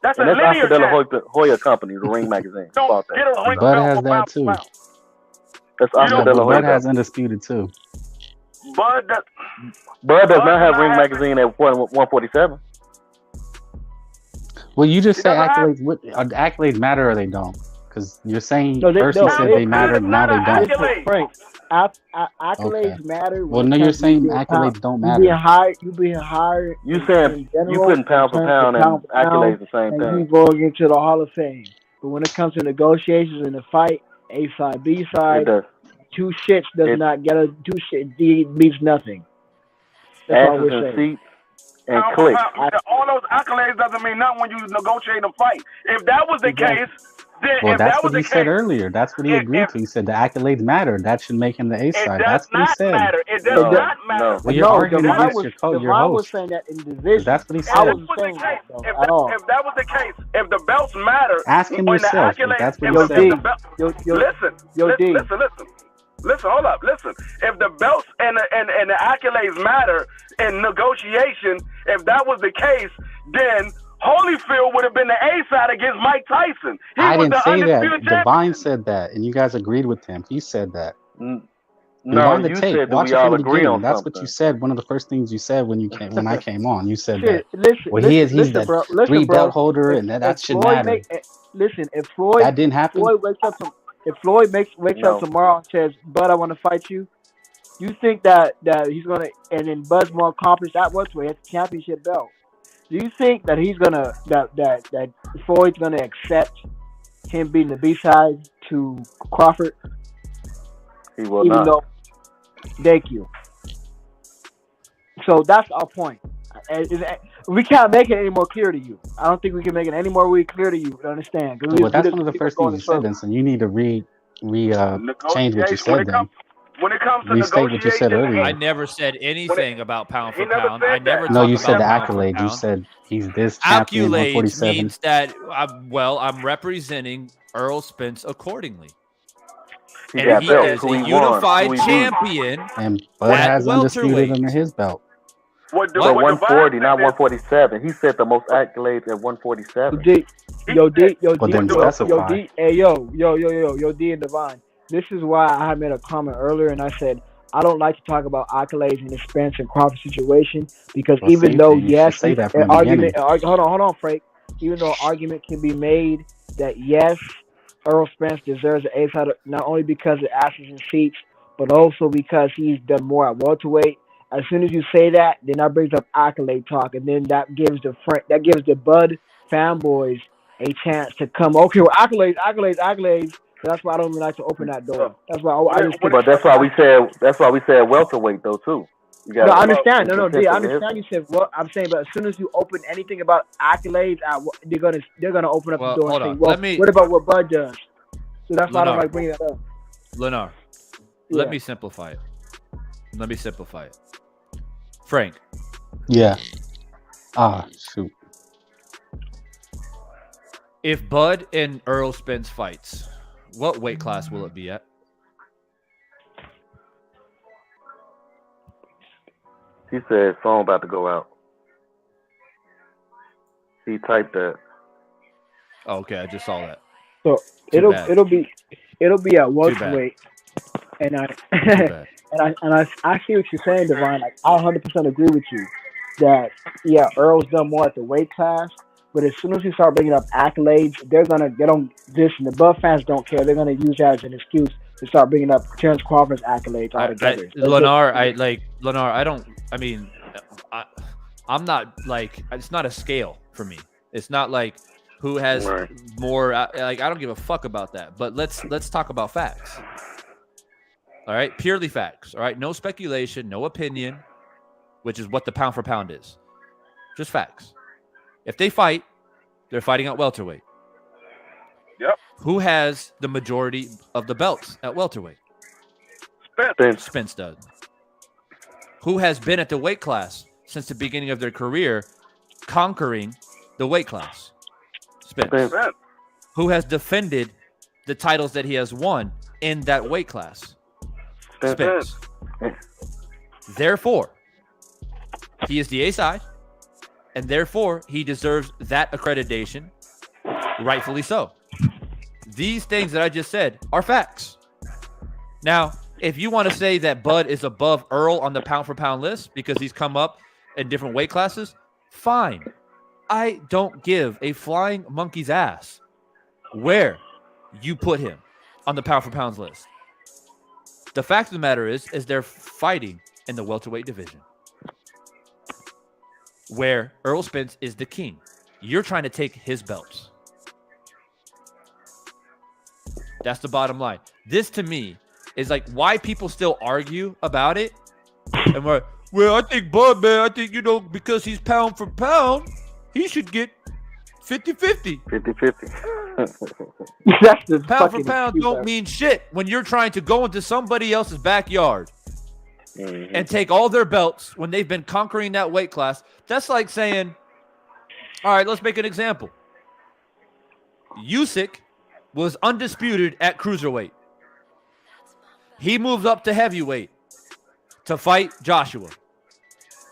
That's and that's Oscar De La Hoya Company, the Ring magazine. Don't get a ring Bud belt has for that pound too. for pound. That's Oscar De La Hoya. Bud has undisputed too. Bud does not have Ring magazine at 147. Well, you just say accolades. Accolades matter or they don't? Because you're saying first you said they matter, now they don't. Frank, accolades matter. Well, no, you're saying accolades don't matter. You being hired. You saying you putting pound for pound and accolades the same thing. You going into the Hall of Fame, but when it comes to negotiations in the fight, A side, B side, two shits does not get a two shit. D means nothing. That's all we're saying. And click. All those accolades doesn't mean nothing when you negotiate a fight. If that was the case, then well, if that's that was what he the said case, earlier. That's what he agreed to. He said the accolades matter. That should make him the A side. That's what he said. It does not matter. Well, you're arguing against your host. Was saying that in division. That's what he said. I wasn't saying that, if that was the case, if the belts matter, ask him yourself. That's what he said. Listen, hold up. Listen, if the belts and the accolades matter in negotiation, if that was the case, then Holyfield would have been the A side against Mike Tyson. I didn't say that. Divine said that, and you guys agreed with him. He said that. No, you said that we all agree on That's something. what you said. One of the first things you said when I came on. You said that. He's the three belt holder, and that should matter. Listen, if Floyd that didn't happen. If Floyd wakes up tomorrow and says, "Bud, I want to fight you," you think that he's gonna, and then Bud's more accomplished at welterweight, at the championship belt. Do you think that he's gonna that Floyd's gonna accept him being the B side to Crawford? He will not. Thank you. So that's our point. We can't make it any more clear to you. I don't think we can make it any more clear to you to understand. Well, that's one of the first things you said, then. So you need to change what you said then. When it comes to restate what you said earlier. I never said anything about pound for pound. I never. No, you said the accolades. You said he's this champion. Accolades means that I'm representing Errol Spence accordingly. And he is a unified champion. And Bud has undisputed under his belt. But 140, not 147. He said the most accolades at 147. D, hey, yo, D and Divine. This is why I made a comment earlier, and I said I don't like to talk about accolades in the Spence and Crawford situation because even though hold on, Frank. Even though argument can be made that yes, Errol Spence deserves an A side, not only because of asses and seats, but also because he's done more at welterweight. As soon as you say that, then that brings up accolade talk, and then that gives the Bud fanboys a chance to come. Okay, well, accolades. That's why I don't even like to open that door. That's why I just. But that's why we said welterweight though too. No, I understand. No, D, I understand. You said well. I'm saying, but as soon as you open anything about accolades, they're gonna open up the door and say, "Well, what about what Bud does?" So that's why I don't like bringing that up. Lenar, let me simplify it. Frank. Yeah. Shoot. If Bud and Errol Spence fights, what weight class will it be at? He said phone about to go out. He typed that. Oh, okay, I just saw that. So it'll be at welterweight, and I see what you're saying, Divine. Like I 100% agree with you that Earl's done more at the weight class, but as soon as you start bringing up accolades, they're gonna get on this, and the Buff fans don't care. They're gonna use that as an excuse to start bringing up Terrance Crawford's accolades altogether. I'm not like it's not a scale for me. It's not like who has more. Like I don't give a fuck about that. But let's talk about facts. All right, purely facts. All right, no speculation, no opinion, which is what the pound for pound is. Just facts. If they fight, they're fighting at welterweight. Who has the majority of the belts at welterweight? Spence does. Who has been at the weight class since the beginning of their career, conquering the weight class? Spence. Who has defended the titles that he has won in that weight class? Spence. Therefore, he is the A side, and therefore he deserves that accreditation, rightfully so. These things that I just said are facts. Now, if you want to say that Bud is above Earl on the pound-for-pound list because he's come up in different weight classes, fine. I don't give a flying monkey's ass where you put him on the pound-for-pounds list. The fact of the matter is they're fighting in the welterweight division, where Errol Spence is the king. You're trying to take his belts. That's the bottom line. This, to me, is like why people still argue about it. And we're, well, I think Bud, man, I think, because he's pound for pound, he should get 50-50. 50-50. That's the Pound for pound don't mean shit when you're trying to go into somebody else's backyard and take all their belts when they've been conquering that weight class. That's like saying, all right, let's make an example. Usyk was undisputed at cruiserweight. He moved up to heavyweight to fight Joshua.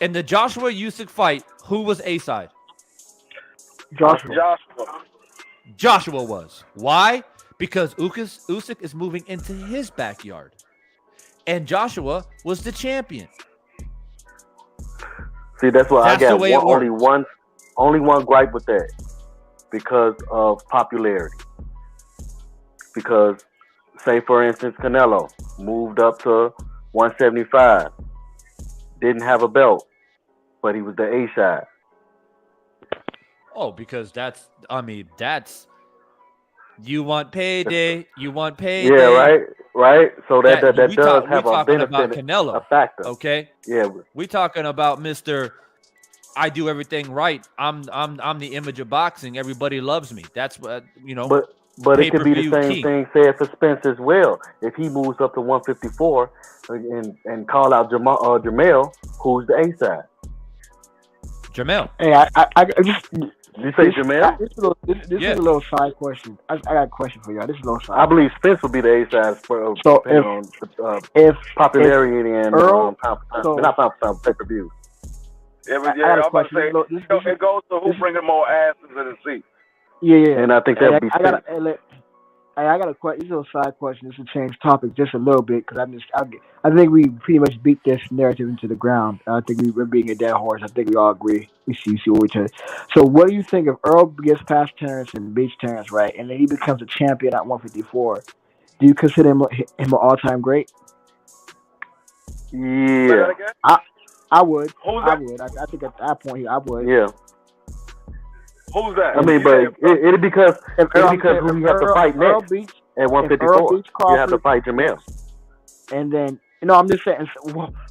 In the Joshua-Usyk fight, who was A-side? Joshua was. Why? Because Usyk is moving into his backyard. And Joshua was the champion. See, that's why I got only one gripe with that. Because of popularity. Because, say, for instance, Canelo moved up to 175. Didn't have a belt, but he was the A-side. Oh, because you want payday. Yeah, right. So that does have a benefit, about Canelo, a factor. Okay. Yeah. We talking about Mr. I do everything right. I'm the image of boxing. Everybody loves me. That's what But it could be the same thing said for Spence as well. If he moves up to 154 and call out Jamel, who's the A side? Jamel. Hey, I just. You say Jamel? This is a little side question. I got a question for y'all. This is a little side. I believe Spence would be the A side for if popularity and Earl, not pound pay per view. I'm about to say it goes to who bringing more asses in the seat. Yeah. And I think that would be Spence. I got a question. This is a little side question. This will change topic just a little bit because I think we pretty much beat this narrative into the ground. I think we're beating a dead horse. I think we all agree. We see what we tell. So what do you think if Earl gets past Terrance and beats Terrance, right, and then he becomes a champion at 154? Do you consider him an all-time great? Yeah. I would. Who's I that? would. I think at that point, I would. Yeah. Who's that? I mean, but it'll because who you have to fight next at 154. You have to fight Jamel. And then, I'm just saying,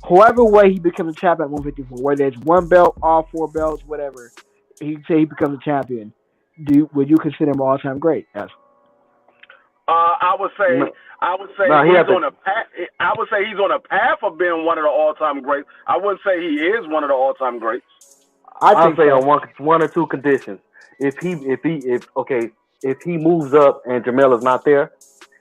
whoever way he becomes a champion at 154, whether it's one belt, all four belts, whatever, he becomes a champion. Would you consider him all-time great? Yes. I would say he's on a path. I would say he's on a path of being one of the all-time greats. I wouldn't say he is one of the all-time greats. I'll say on one or two conditions. If he moves up and Jamel is not there,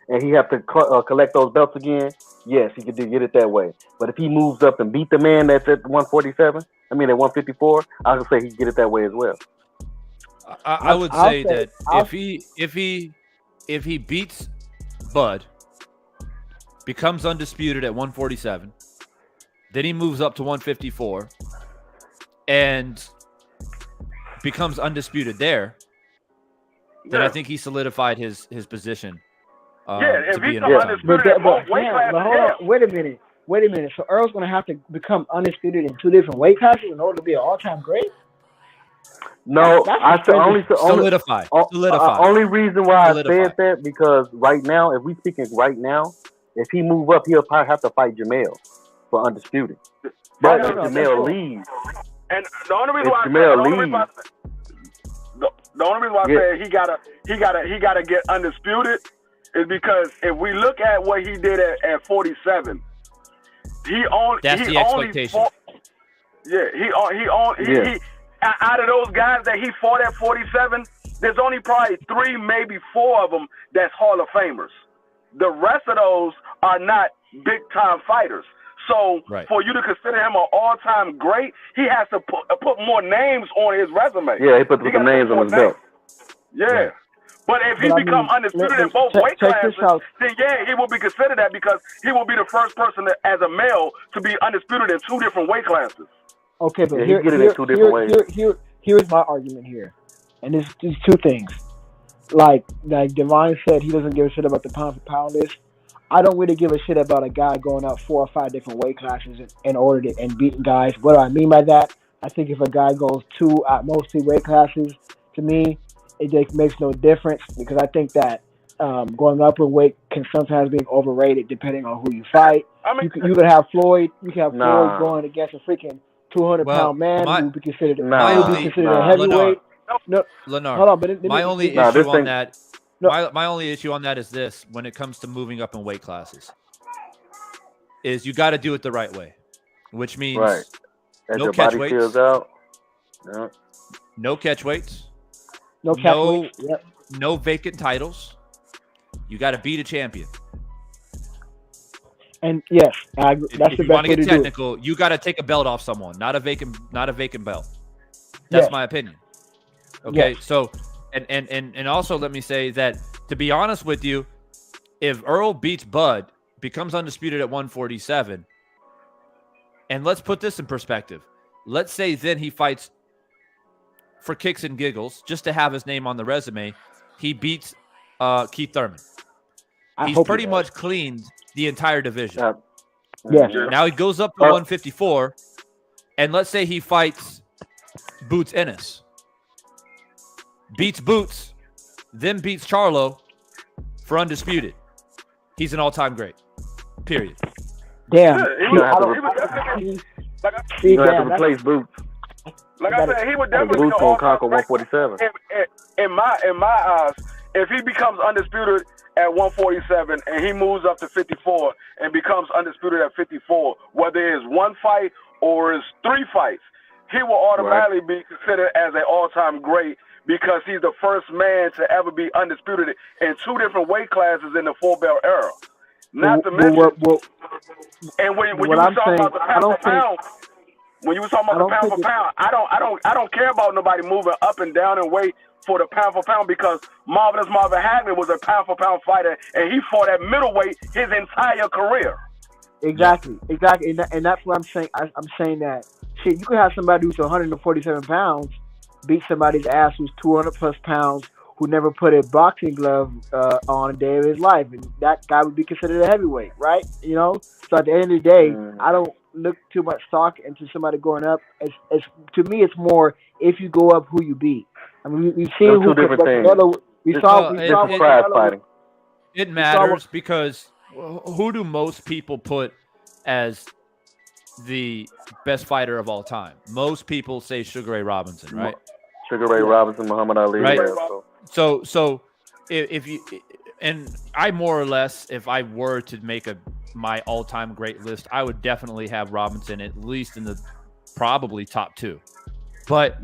and he have to collect those belts again, yes, he could get it that way. But if he moves up and beat the man that's at 147, at 154, I would say he get it that way as well. I would say that if he beats Bud, becomes undisputed at 147, then he moves up to 154 and becomes undisputed there, then I think he solidified his position. If he's undisputed at both weight classes. But hold on, wait a minute. So Earl's going to have to become undisputed in two different weight classes in order to be an all-time great? No, I said only solidify. Only reason why I said that because right now, if we speaking right now, if he move up, he'll probably have to fight Jamel for undisputed. But if Jamel leaves, and the only reason why The only reason why I say he gotta get undisputed is because if we look at what he did at 47, that's the expectation. Out of those guys that he fought at 47, there's only probably 3, maybe 4 of them that's Hall of Famers. The rest of those are not big time fighters. So for you to consider him an all-time great, he has to put more names on his resume. Yeah, he put some names on his belt. Yeah. Right. But if he become undisputed in both weight classes, then he will be considered that because he will be the first person as a male to be undisputed in 2 different weight classes. Okay, but here's my argument here. And there's 2 things. Like Divine said, he doesn't give a shit about the pound for pound list. I don't really give a shit about a guy going up 4 or 5 different weight classes in order to beating guys. What do I mean by that? I think if a guy goes 2 at most 3 weight classes, to me, it just makes no difference because I think that going up in weight can sometimes be overrated depending on who you fight. You could have Floyd. You can have Floyd going against a freaking 200-pound man who would be considered a heavyweight. Leonard, hold on, but my only issue on that. My only issue on that is this: when it comes to moving up in weight classes, is you got to do it the right way, which means no catch weights, no catch weights, no vacant titles. You got to beat a champion. And yes, that's the best way to do it. If you want to get technical, you got to take a belt off someone, not a vacant belt. That's my opinion. Okay, so and also let me say that, to be honest with you, if Errol beats Bud, becomes undisputed at 147, and let's put this in perspective. Let's say then he fights for kicks and giggles, just to have his name on the resume. He beats Keith Thurman. He's pretty much cleaned the entire division. Now he goes up to 154, and let's say he fights Boots Ennis. Beats Boots, then beats Charlo for undisputed. He's an all-time great. Period. Damn. You have to replace Boots. Like I said, he would definitely Boots gonna conquer 147. In my eyes, if he becomes undisputed at 147 and he moves up to 54 and becomes undisputed at 54, whether it's 1 fight or it's 3 fights, he will automatically be considered as an all-time great because he's the first man to ever be undisputed in 2 different weight classes in the 4-belt era. Not to mention, and when you were talking about the pound for pound, when you were talking about the pound for pound, I don't care about nobody moving up and down in weight for the pound for pound because Marvelous Marvin Hagler was a pound for pound fighter and he fought at middleweight his entire career. Exactly, and that's what I'm saying. I'm saying that shit. You could have somebody who's 147 pounds beat somebody's ass who's 200 plus pounds who never put a boxing glove on a day of his life, and that guy would be considered a heavyweight, right? You know. So at the end of the day, I don't look too much stock into somebody going up. It's to me, it's more if you go up, who you beat. I mean, we've seen who different things. It matters because who do most people put as the best fighter of all time? Most people say Sugar Ray Robinson, right? Sugar Ray Robinson, Muhammad Ali, right? So if you, and I more or less, if I were to make my all-time great list, I would definitely have Robinson at least in the probably top 2. But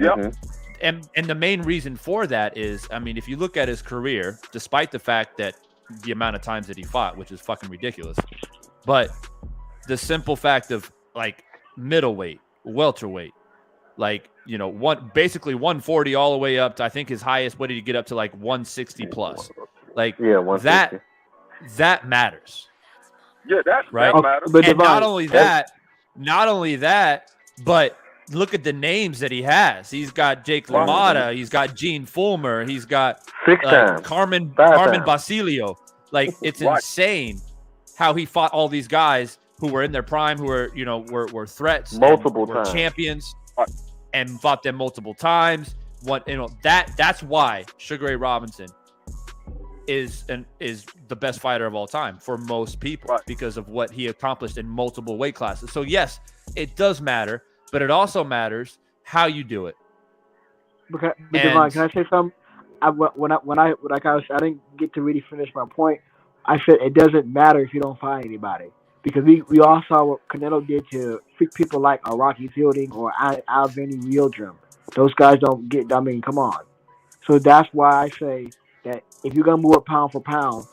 and the main reason for that is, I mean, if you look at his career, despite the fact that the amount of times that he fought, which is fucking ridiculous, but the simple fact of like middleweight, welterweight, like, you know, basically 140 all the way up to, I think his highest, what did he get up to, like 160 plus? Like that matters. Yeah, that matters. But and not only that, but look at the names that he has. He's got Jake LaMotta. He's got Gene Fulmer. He's got Carmen Basilio. Like, it's insane how he fought all these guys who were in their prime, who were, you know, were threats, multiple times, champions, and fought them multiple times. That's why Sugar Ray Robinson is the best fighter of all time for most people because of what he accomplished in multiple weight classes. So yes, it does matter, but it also matters how you do it. But Devon, can I say something? I didn't get to really finish my point. I said it doesn't matter if you don't find anybody because we all saw what Canelo did to people like a Rocky Fielding or Alvin Wieldrum. Those guys don't get. I mean, come on. So that's why I say that if you're gonna move up pound for pound,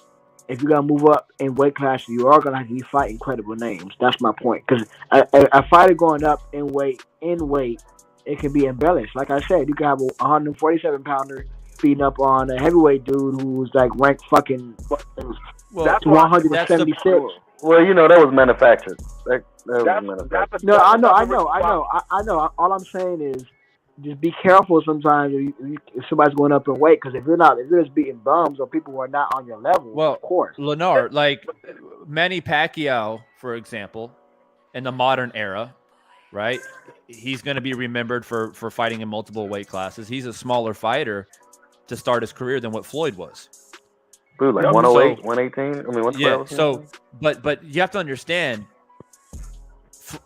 if you're gonna move up in weight class, you are gonna have to be fighting credible names. That's my point. Because a fighter going up in weight, it can be embellished. Like I said, you can have a 147 pounder beating up on a heavyweight dude who's like ranked fucking That's 176. Well, you know, that was manufactured. That was manufactured. No, I know. All I'm saying is just be careful sometimes if somebody's going up in weight, because if you're just beating bums or people who are not on your level, well, of course. Lennar, like Manny Pacquiao, for example, in the modern era, right? He's going to be remembered for fighting in multiple weight classes. He's a smaller fighter to start his career than what Floyd was. Dude, like 108, 118. I mean, 112. Yeah. So, but you have to understand,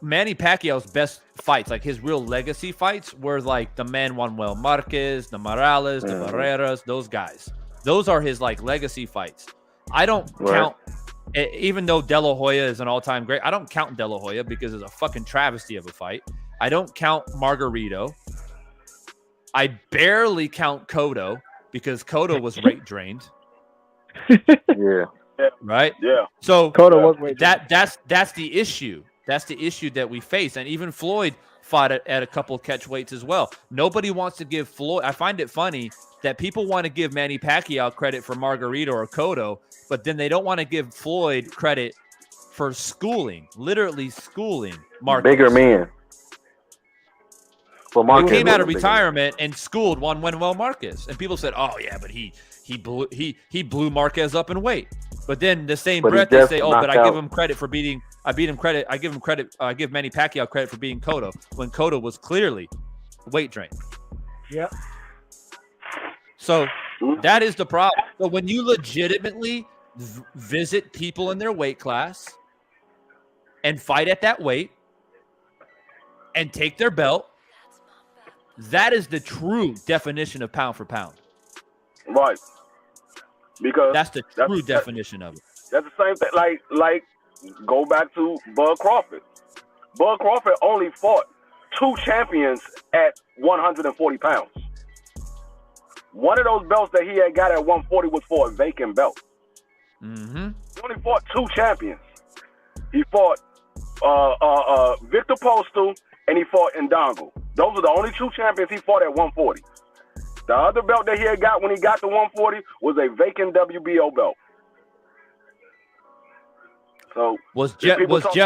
Manny Pacquiao's best fights, like his real legacy fights, were like the Manuel Marquez, the Morales, the Barreras, those guys. Those are his like legacy fights. I don't count, even though De La Hoya is an all-time great, I don't count De La Hoya because it's a fucking travesty of a fight. I don't count Margarito. I barely count Cotto because Cotto was rate drained. Yeah. Right? Yeah. So Cotto was rate drained. that's the issue. That's the issue that we face. And even Floyd fought at a couple of catch weights as well. Nobody wants to give Floyd. I find it funny that people want to give Manny Pacquiao credit for Margarito or Cotto, but then they don't want to give Floyd credit for literally schooling Marcus. Bigger men. Well, Marcus came out of retirement and schooled Juan Manuel Marquez. And people said, oh, yeah, but he blew Marquez up in weight. But then the same breath they say, oh, but I give him credit for beating. I give Manny Pacquiao credit for beating Cotto when Cotto was clearly weight drained. Yep. So that is the problem. So when you legitimately visit people in their weight class and fight at that weight and take their belt, that is the true definition of pound for pound. Right. Because that's the true definition of it. That's the same thing. Like go back to Bud Crawford. Bud Crawford only fought 2 champions at 140 pounds. One of those belts that he had got at 140 was for a vacant belt. Mm-hmm. He only fought 2 champions. He fought Victor Postal and he fought Ndongo. Those were the only 2 champions he fought at 140. The other belt that he had got when he got to 140 was a vacant WBO belt. So was Jeff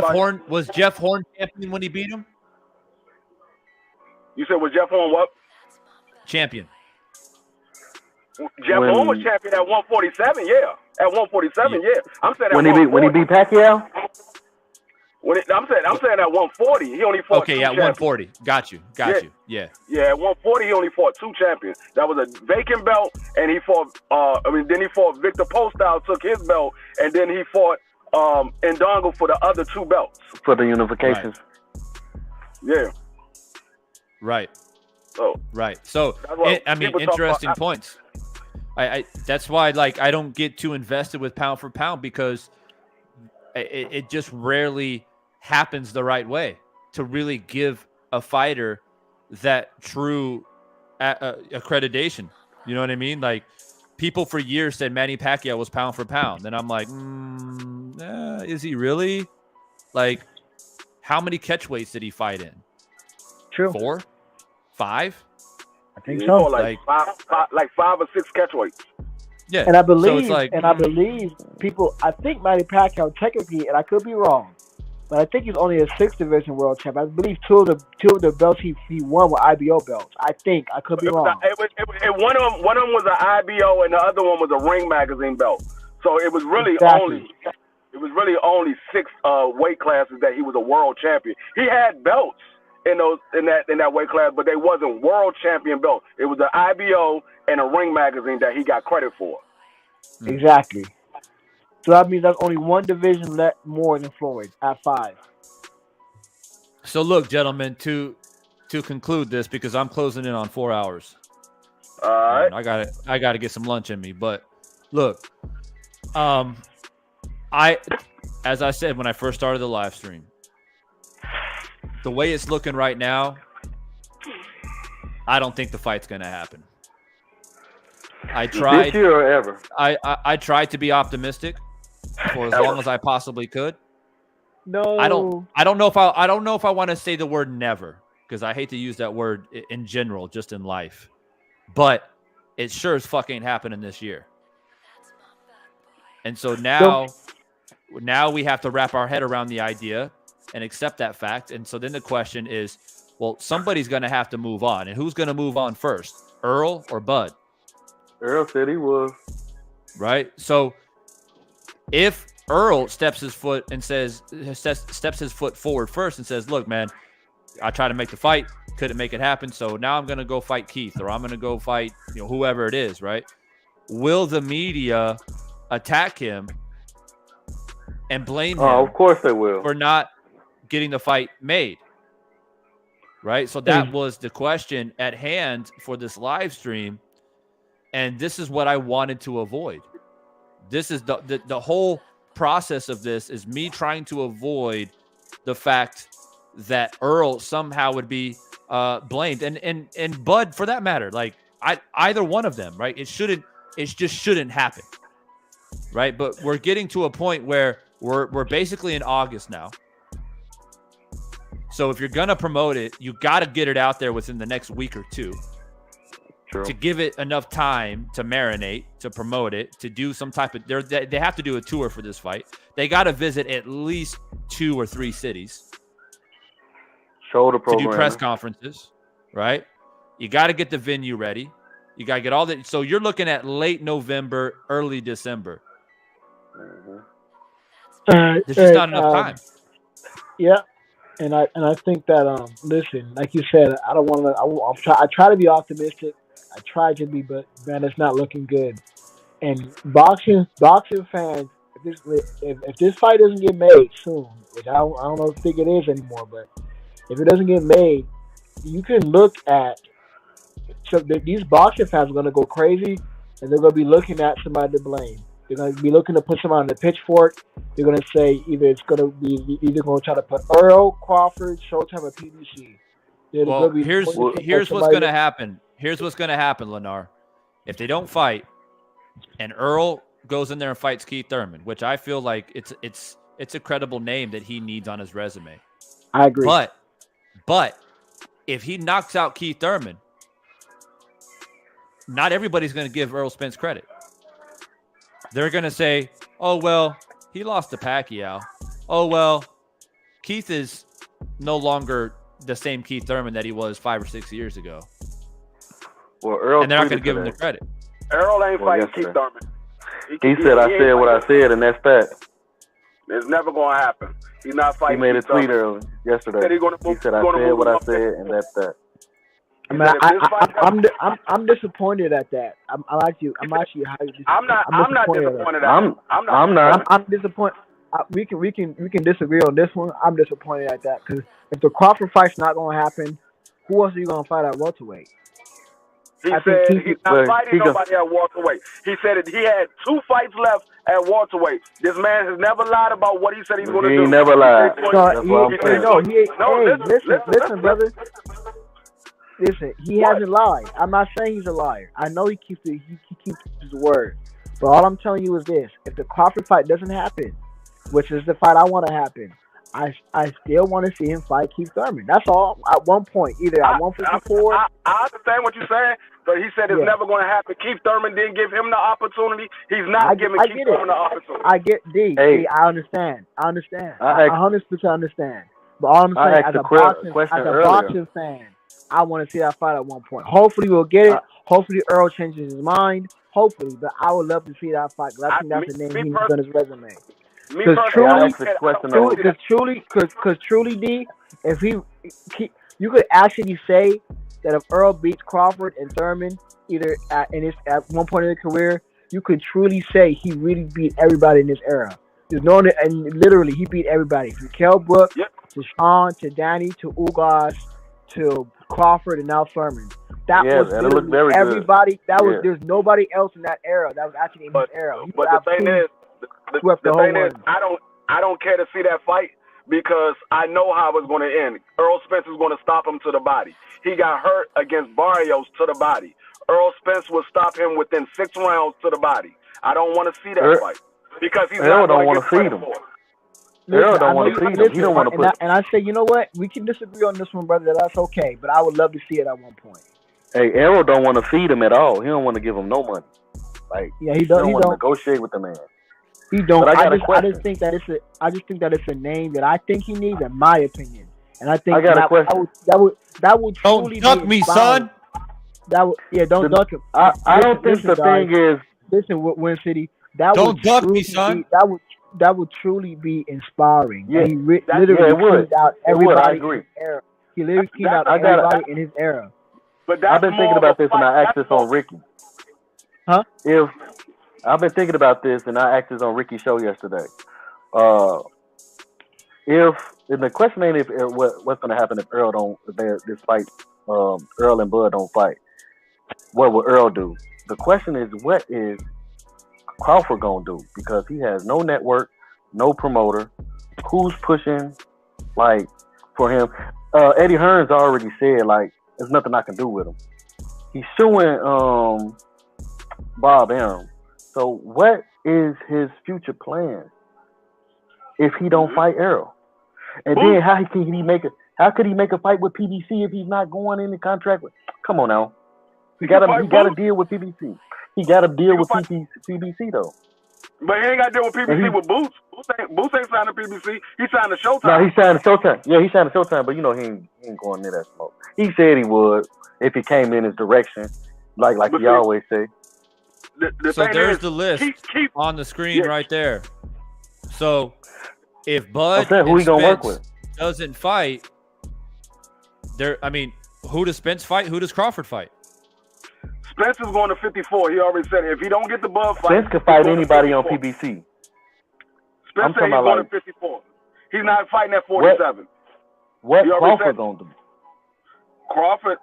Horn champion when he beat him? You said was Jeff Horn what? Champion. Jeff Horn was champion at 147, yeah. At 147, yeah. I'm saying when he beat Pacquiao. I'm saying at 140, he only fought. Okay, at 140, got you. Yeah. Yeah, at 140, he only fought 2 champions. That was a vacant belt, and he fought. Then he fought Victor Postal, took his belt, and then he fought Ndongo for the other 2 belts for the unifications. Right. Yeah. Right. Right. So interesting points. I that's why I don't get too invested with pound for pound because it just rarely happens the right way to really give a fighter that true accreditation. You know what I mean? Like people for years said Manny Pacquiao was pound for pound. And I'm like, is he really? Like, how many catch weights did he fight in? True. 4? 5? I think so. Like 5 or 6 catch weights. Yeah. And I believe people. I think Manny Pacquiao technically, and I could be wrong, but I think he's only a 6th division world champ. I believe two of the belts he won were IBO belts. I think I could be wrong. One of them was an IBO, and the other one was a Ring Magazine belt. So it was really only 6 weight classes that he was a world champion. He had belts in that weight class, but they wasn't world champion belts. It was an IBO and a Ring Magazine that he got credit for. Exactly. So that means that's only 1 division more than Floyd at 5. So look, gentlemen, to conclude this, because I'm closing in on 4 hours. All right. I got to get some lunch in me. But look, as I said when I first started the live stream, the way it's looking right now, I don't think the fight's going to happen. I tried this year or ever. I tried to be optimistic for as long as I possibly could. No, I don't know if I want to say the word never, because I hate to use that word in general, just in life. But it sure as fuck ain't happening this year. And so now we have to wrap our head around the idea and accept that fact. And so then the question is, well, somebody's going to have to move on. And who's going to move on first, Earl or Bud? Earl said he was. Right? So if Earl steps his foot forward first and says, look, man, I tried to make the fight, couldn't make it happen, so now I'm going to go fight Keith, or I'm going to go fight, whoever it is, right? Will the media attack him and blame him? Oh, of course they will. For not getting the fight made, right? So that was the question at hand for this live stream, and this is what I wanted to avoid. This is the whole process of this is me trying to avoid the fact that Earl somehow would be blamed, and Bud for that matter. Like either one of them, right? It just shouldn't happen, right? But we're getting to a point where we're basically in August now. So if you're gonna promote it, you got to get it out there within the next week or two. True. To give it enough time to marinate, to promote it, to do some type of. They have to do a tour for this fight. They got to visit at least 2 or 3 cities. Show the program. To do press conferences, right? You got to get the venue ready. You got to get all that. So you're looking at late November, early December. There's just not enough time. Yeah, and I think that listen, like you said, I don't want to. I try to be optimistic. I try to be, but man, it's not looking good. And boxing fans, if this fight doesn't get made soon, which I don't think it is anymore, but if it doesn't get made, you can look at. So these boxing fans are going to go crazy, and they're going to be looking at somebody to blame. They're going to be looking to put somebody on the pitchfork. They're going to say either going to try to put Earl, Crawford, Showtime, or PBC. Well, here's what's going to happen. Here's what's going to happen, Lenar. If they don't fight, and Earl goes in there and fights Keith Thurman, which I feel like it's a credible name that he needs on his resume. I agree. But if he knocks out Keith Thurman, not everybody's going to give Errol Spence credit. They're going to say, oh, well, he lost to Pacquiao. Oh, well, Keith is no longer the same Keith Thurman that he was 5 or 6 years ago. Well, Earl, and they're not going to give him the credit. Errol ain't fighting Keith Thurman. He said, I said what I said, and that's fact. It's never going to happen. He's not fighting. He made a tweet early yesterday. He said, I said what I said, and that's that. I'm disappointed at that. I'm actually highly disappointed. I'm not disappointed at that. I'm not. I'm disappointed. We can disagree on this one. I'm disappointed at that because if the Crawford fight's not going to happen, who else are you going to fight at welterweight? He said he's not fighting nobody at welterweight. He said that he had 2 fights left at welterweight. This man has never lied about what he said he's going to do. He never lied. Listen, brother. Listen, he hasn't lied. I'm not saying he's a liar. I know he keeps his word. But all I'm telling you is this: if the Crawford fight doesn't happen, which is the fight I want to happen, I still want to see him fight Keith Thurman. That's all. At one point, either at 154. I understand what you're saying, but he said it's never going to happen. Keith Thurman didn't give him the opportunity. He's not giving Keith Thurman the opportunity. I get D. Hey. I understand. I 100% understand. But all I'm saying, as a boxing fan, I want to see that fight at one point. Hopefully, we'll get it. Hopefully, Earl changes his mind. Hopefully, but I would love to see that fight. I think that's the name he's on his resume. Because truly, D, if you could actually say that if Earl beats Crawford and Thurman either at one point in his career, you could truly say he really beat everybody in this era. There's no, and literally he beat everybody from Kell Brook to Sean to Danny to Ugas to Crawford and now Thurman. that Yes, was and it looked very everybody. good. That was there's nobody else in that era that was actually in his era. He But the thing is, the thing is, I don't care to see that fight because I know how it's going to end. Errol Spence is going to stop him to the body. He got hurt against Barrios to the body. Errol Spence will stop him within 6 rounds to the body. I don't want to see that fight because he's Errol not don't going want to to feed him. Errol don't want to feed him. He don't want to put. And I say, you know what? We can disagree on this one, brother. That's okay. But I would love to see it at one point. Hey, Errol don't want to feed him at all. He don't want to give him no money. Like yeah, he don't want to negotiate with the man. He don't. But I just think that it's a name that I think he needs, in my opinion. And I think I got a question. That would truly don't duck me, son. That would don't duck him. I don't think the thing is. Listen, Win City. That don't would duck me, son. That would truly be inspiring. Yeah, he literally cleaned out everybody in his era. He literally cleaned out everybody in his era. But I've been thinking about this and I asked this on Ricky. Huh? I've been thinking about this and I asked this on Ricky's show yesterday. And the question ain't what's going to happen if this fight, Errol and Bud don't fight. What will Errol do? The question is, what is Crawford gonna do? Because he has no network, no promoter. Who's pushing like for him? Eddie Hearns already said like there's nothing I can do with him. He's suing Bob Arum. So what is his future plan if he don't fight Errol? And then how could he make a fight with PBC if he's not going in the contract with? Come on now. He got to deal with PBC. He got to deal with PBC though. But he ain't got to deal with PBC with Boots. Boots ain't signed to PBC. He signed to Showtime. No, he signed to Showtime. Yeah, he signed to Showtime, but you know he ain't going near that smoke. He said he would if he came in his direction, like he always say. So there's the list on the screen right there. So if Bud who he gonna work with doesn't fight, who does Spence fight? Who does Crawford fight? Spence is going to 54. He already said it. If he don't get the Bud fight, Spence can fight anybody on PBC. Spence said he's going to 54. He's not fighting at 47. What Crawford gonna do? Crawford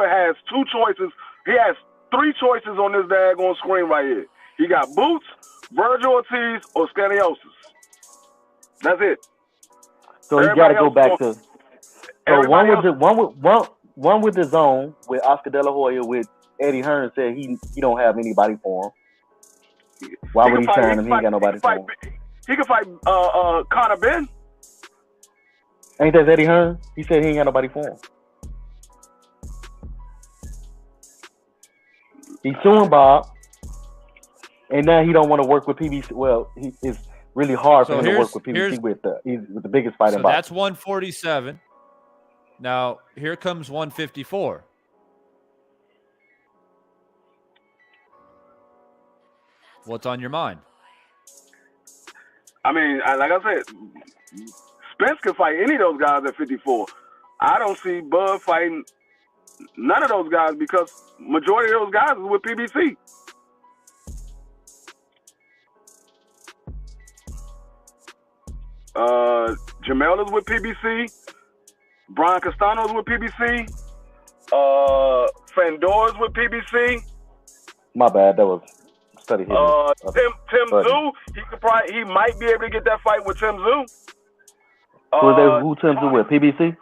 has 2 choices. He has 3 choices on this daggone screen right here. He got Boots, Virgil Ortiz, or Scaniosis. That's it. So he got to go back to. So one with the zone with Oscar De La Hoya with Eddie Hearn said he don't have anybody for him. Why would he sign him? He ain't got nobody for him. He can fight Conor Ben. Ain't that Eddie Hearn? He said he ain't got nobody for him. He's suing Bob, and now he don't want to work with PBC. Well, it's really hard for him to work with PBC with the biggest fight in boxing. That's 147. Now here comes 154. What's on your mind? I mean, like I said, Spence can fight any of those guys at 54. I don't see Bud fighting none of those guys because majority of those guys is with PBC. Jamel is with PBC. Brian Castano is with PBC. Fandor is with PBC. My bad, that was study here. Tim Tszyu, he might be able to get that fight with Tim Tszyu. Who Tim Tszyu with? PBC?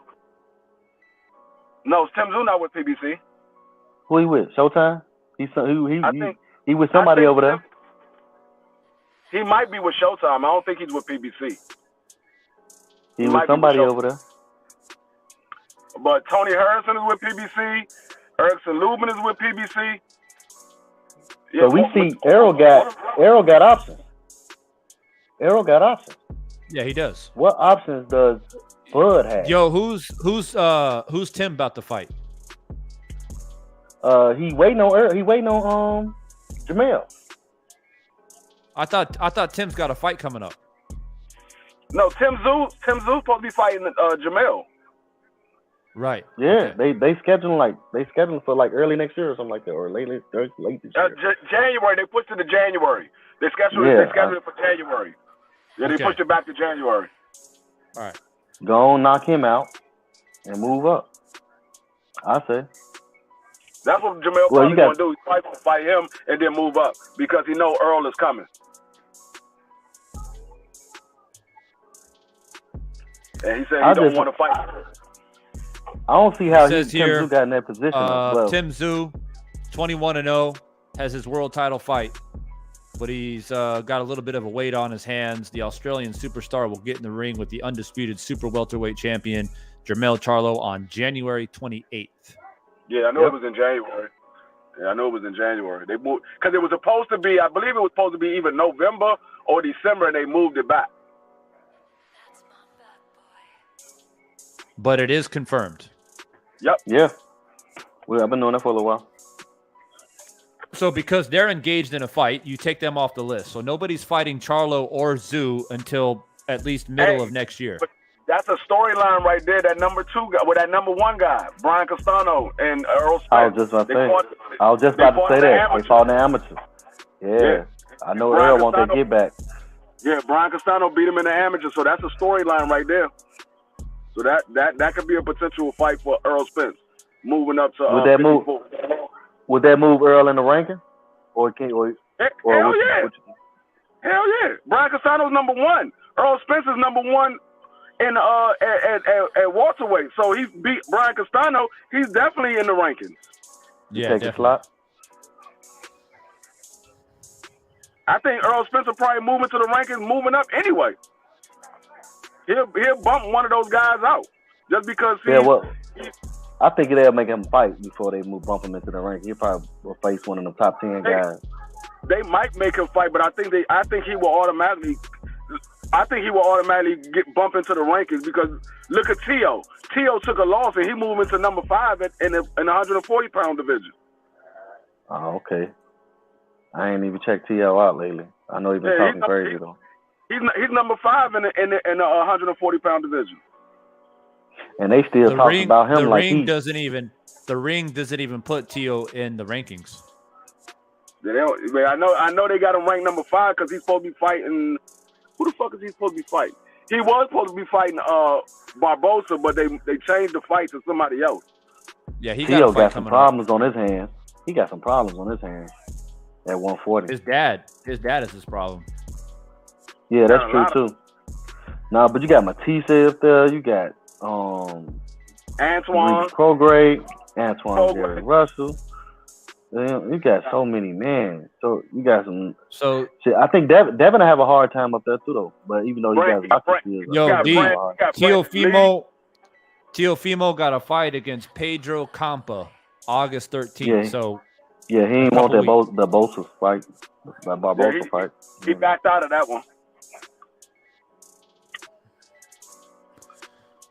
No, Tim Tszyu not with PBC. Who he with? Showtime? He with somebody over there. He might be with Showtime. I don't think he's with PBC. He with somebody over there. But Tony Harrison is with PBC. Erickson Lubin is with PBC. Yeah, so we see Errol got options. Errol got options. Yeah, he does. What options does Bud have? Yo, who's Tim about to fight? He waiting on Jamel. I thought Tim's got a fight coming up. No, Tim Tszyu supposed to be fighting Jamel. Right. Yeah, okay. they scheduling for like early next year or something like that, or late this year. January. They pushed it to January. They scheduled it for January. Yeah, they pushed it back to January. All right. Go on, knock him out, and move up. I say. That's what Jamel probably going to do. He's probably going to fight him and then move up because he know Earl is coming. And he said he don't want to fight. I don't see how Tim Tszyu got in that position. Well. Tim Tszyu, 21-0, has his world title fight, but he's got a little bit of a weight on his hands. The Australian superstar will get in the ring with the undisputed super welterweight champion Jermell Charlo on January 28th. Yeah, I know it was in January. Yeah, I know it was in January. They moved because it was supposed to be. I believe it was supposed to be either November or December, and they moved it back. But it is confirmed. Yep. Yeah. Well, I've been knowing that for a little while. So because they're engaged in a fight, you take them off the list. So nobody's fighting Charlo or Tszyu until at least middle of next year. But that's a storyline right there. That number 2 guy, with that number 1 guy, Brian Castano and Errol Spence. I was just about to say that. They fought in the amateur. Yeah. I know Earl wants that get back. Yeah, Brian Castano beat him in the amateur, so that's a storyline right there. So that could be a potential fight for Errol Spence moving up to. Would that move Earl in the ranking? Hell yeah! Brian Castano's number 1. Errol Spence is number 1 in at welterweight. So he beat Brian Castano. He's definitely in the rankings. Yeah, take a slot. I think Errol Spence will probably move into the rankings, moving up anyway. He'll bump one of those guys out just because. I think they'll make him fight before they bump him into the rank. He'll probably will face one of the top 10 guys. They might make him fight, but I think he will automatically get bumped into the rankings because look at Tio. Tio took a loss and he moved into number 5 in the 140-pound division. Oh, okay. I ain't even checked Tio out lately. I know he's been talking crazy though. He's number 5 in the 140-pound division. And they still talk about him like the ring doesn't even put Tio in the rankings. I know they got him ranked number 5 because he's supposed to be fighting. Who the fuck is he supposed to be fighting? He was supposed to be fighting Barbosa, but they changed the fight to somebody else. Yeah, Tio got some problems on his hands. He got some problems on his hands at 140. His dad is his problem. Yeah, that's true too. No, but you got Matisse up there. You got Antoine Prograde, Antoine Jerry Russell. You got so many men. So you got some. So shit, I think Devin will have a hard time up there too, though. But even though you guys, Teofimo got a fight against Pedro Campa August 13th. Yeah. So he ain't want the Bosa fight, that Barbosa fight. He backed out of that one.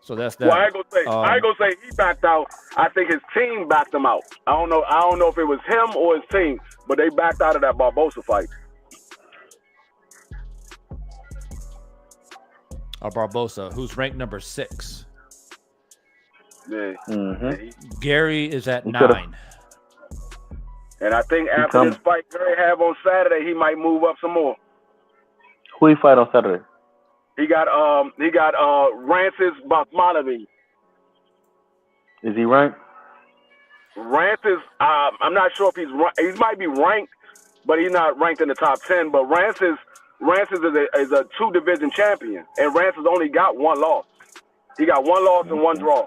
So that's that. Well, I ain't gonna say he backed out. I think his team backed him out. I don't know if it was him or his team, but they backed out of that Barbosa fight. Barbosa, who's ranked number 6. Yeah. Mm-hmm. Gary is at 9. And I think after this fight Gary have on Saturday, he might move up some more. Who he fight on Saturday? He got Rancis Bakhmanovic. Is he ranked? Rancis, I'm not sure if he might be ranked, but he's not ranked in the top 10. But Rancis is a 2-division champion, and Rancis only got 1 loss. He got 1 loss and 1 draw.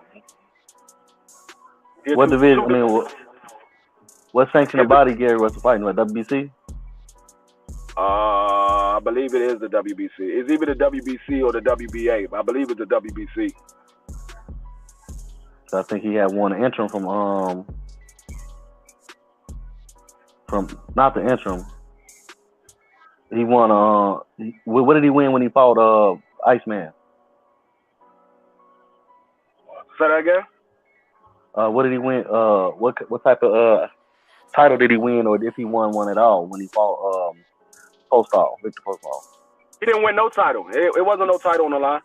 What division? What sanctioned body Gary was fighting? What, WBC? I believe it is the WBC. It's either the WBC or the WBA. I believe it's the WBC. So I think he had won an interim from not the interim. He won. What did he win when he fought Iceman? Say that again. What did he win? What type of title did he win, or if he won one at all when he fought Victor Postall? He didn't win no title. It wasn't no title on the line.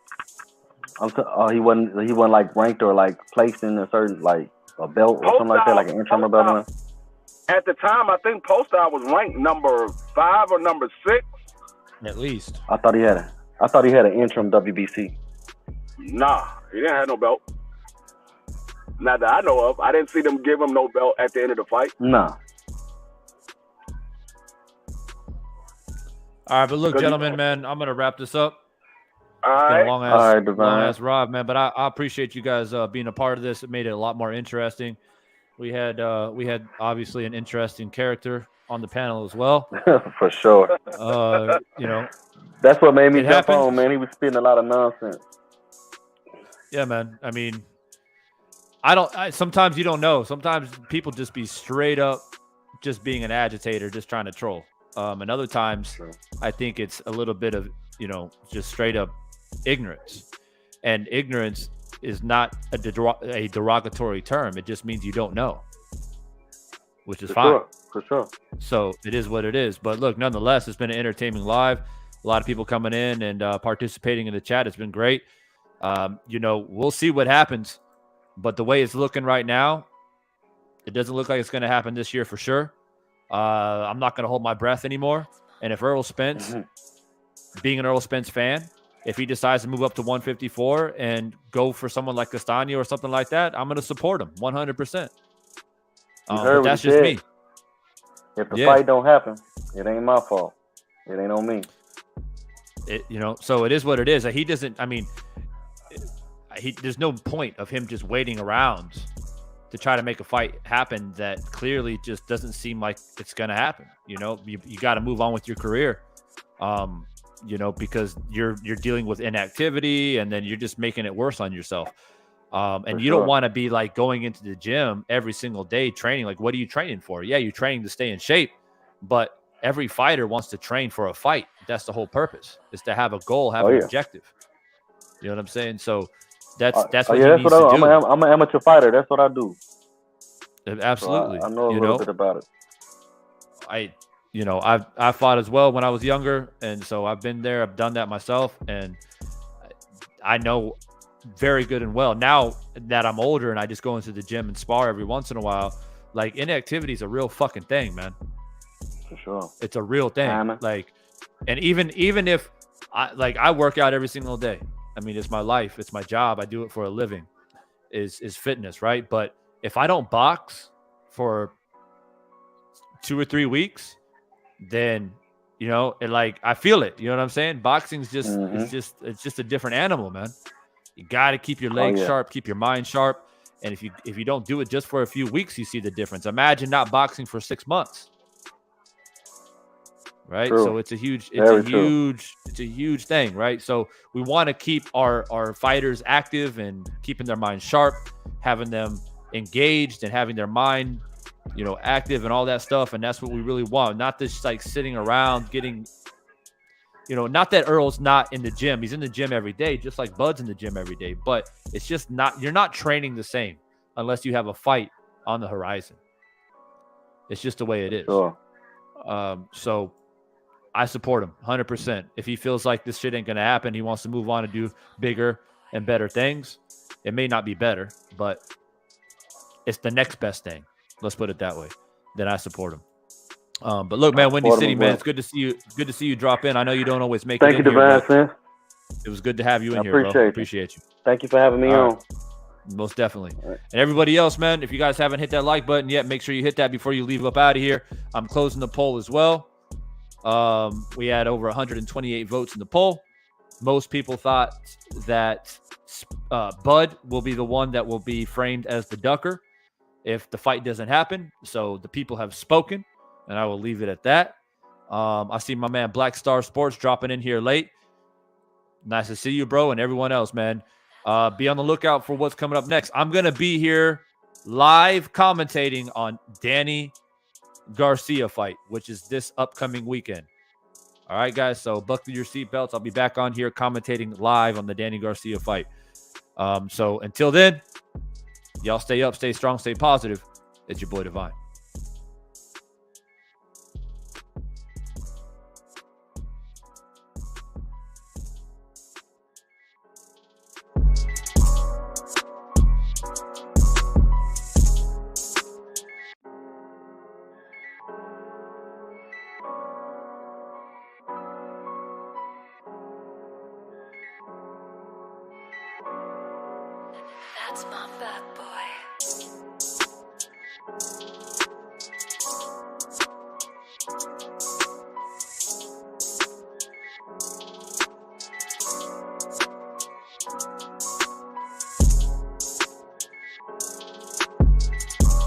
He wasn't like ranked or like placed in a certain like a belt or something like that, like an interim belt. At the time, I think Postall was ranked number 5 or number 6. At least. I thought he had an interim WBC. Nah, he didn't have no belt. Not that I know of. I didn't see them give him no belt at the end of the fight. Nah. All right, but look, gentlemen, man, I'm gonna wrap this up. All It's been right. a long ass ride, man. But I appreciate you guys being a part of this. It made it a lot more interesting. We had obviously an interesting character on the panel as well. For sure. You know, that's what made me jump happens. on, man. He was spitting a lot of nonsense. Yeah, man. I mean, sometimes you don't know. Sometimes people just be straight up just being an agitator, just trying to troll. And other times, I think it's a little bit of, just straight up ignorance. And ignorance is not a derogatory term. It just means you don't know, which is fine. For sure. So it is what it is. But look, nonetheless, it's been an entertaining live. A lot of people coming in and participating in the chat. It's been great. We'll see what happens. But the way it's looking right now, it doesn't look like it's going to happen this year for sure. I'm not going to hold my breath anymore. And if Errol Spence, being an Errol Spence fan, if he decides to move up to 154 and go for someone like Castaño or something like that, I'm going to support him 100%. But that's just me. If the fight don't happen, it ain't my fault. It ain't on me. So it is what it is. He doesn't, there's no point of him just waiting around to try to make a fight happen that clearly just doesn't seem like it's going to happen. You got to move on with your career, because you're dealing with inactivity and then you're just making it worse on yourself. And you don't want to be like going into the gym every single day training. Like, what are you training for? Yeah, you're training to stay in shape, but every fighter wants to train for a fight. That's the whole purpose, is to have a goal, have an objective. You know what I'm saying? So that's what he needs to do. I'm an amateur fighter. That's what I do. Absolutely. So I know a little bit about it. I fought as well when I was younger, and so I've been there. I've done that myself, and I know very good and well. Now that I'm older and I just go into the gym and spar every once in a while, like, inactivity is a real fucking thing, man. For sure. It's a real thing. Like, and even if I work out every single day. I mean, it's my life. It's my job. I do it for a living, is fitness, right? But if I don't box for 2 or 3 weeks, then, I feel it. You know what I'm saying? Boxing's just, it's just a different animal, man. You got to keep your legs sharp, keep your mind sharp. And if you don't do it just for a few weeks, you see the difference. Imagine not boxing for 6 months. Right. True. So it's a huge thing. Right. So we want to keep our fighters active and keeping their mind sharp, having them engaged and having their mind, active and all that stuff. And that's what we really want. Not this like sitting around getting, not that Earl's not in the gym. He's in the gym every day, just like Bud's in the gym every day. But it's just you're not training the same unless you have a fight on the horizon. It's just the way it is. Sure. So I support him 100%. If he feels like this shit ain't going to happen, he wants to move on and do bigger and better things. It may not be better, but it's the next best thing. Let's put it that way. Then I support him. But look, man, Windy City, man, it's good to see you. Good to see you drop in. I know you don't always make it in here. Thank you, Divine. It was good to have you in here, bro. Appreciate you. Thank you for having me on. Most definitely. Right. And everybody else, man, if you guys haven't hit that like button yet, make sure you hit that before you leave up out of here. I'm closing the poll as well. We had over 128 votes in the poll. Most people thought that Bud will be the one that will be framed as the ducker if the fight doesn't happen. So the people have spoken, and I will leave it at that. I see my man Black Star Sports dropping in here late. Nice to see you, bro, and everyone else, man. Be on the lookout for what's coming up next. I'm going to be here live commentating on Danny Garcia fight, which is this upcoming weekend. All right, guys, so buckle your seatbelts. I'll be back on here commentating live on the Danny Garcia fight. So until then, y'all stay up, stay strong, stay positive. It's your boy Divine. That's my bad boy.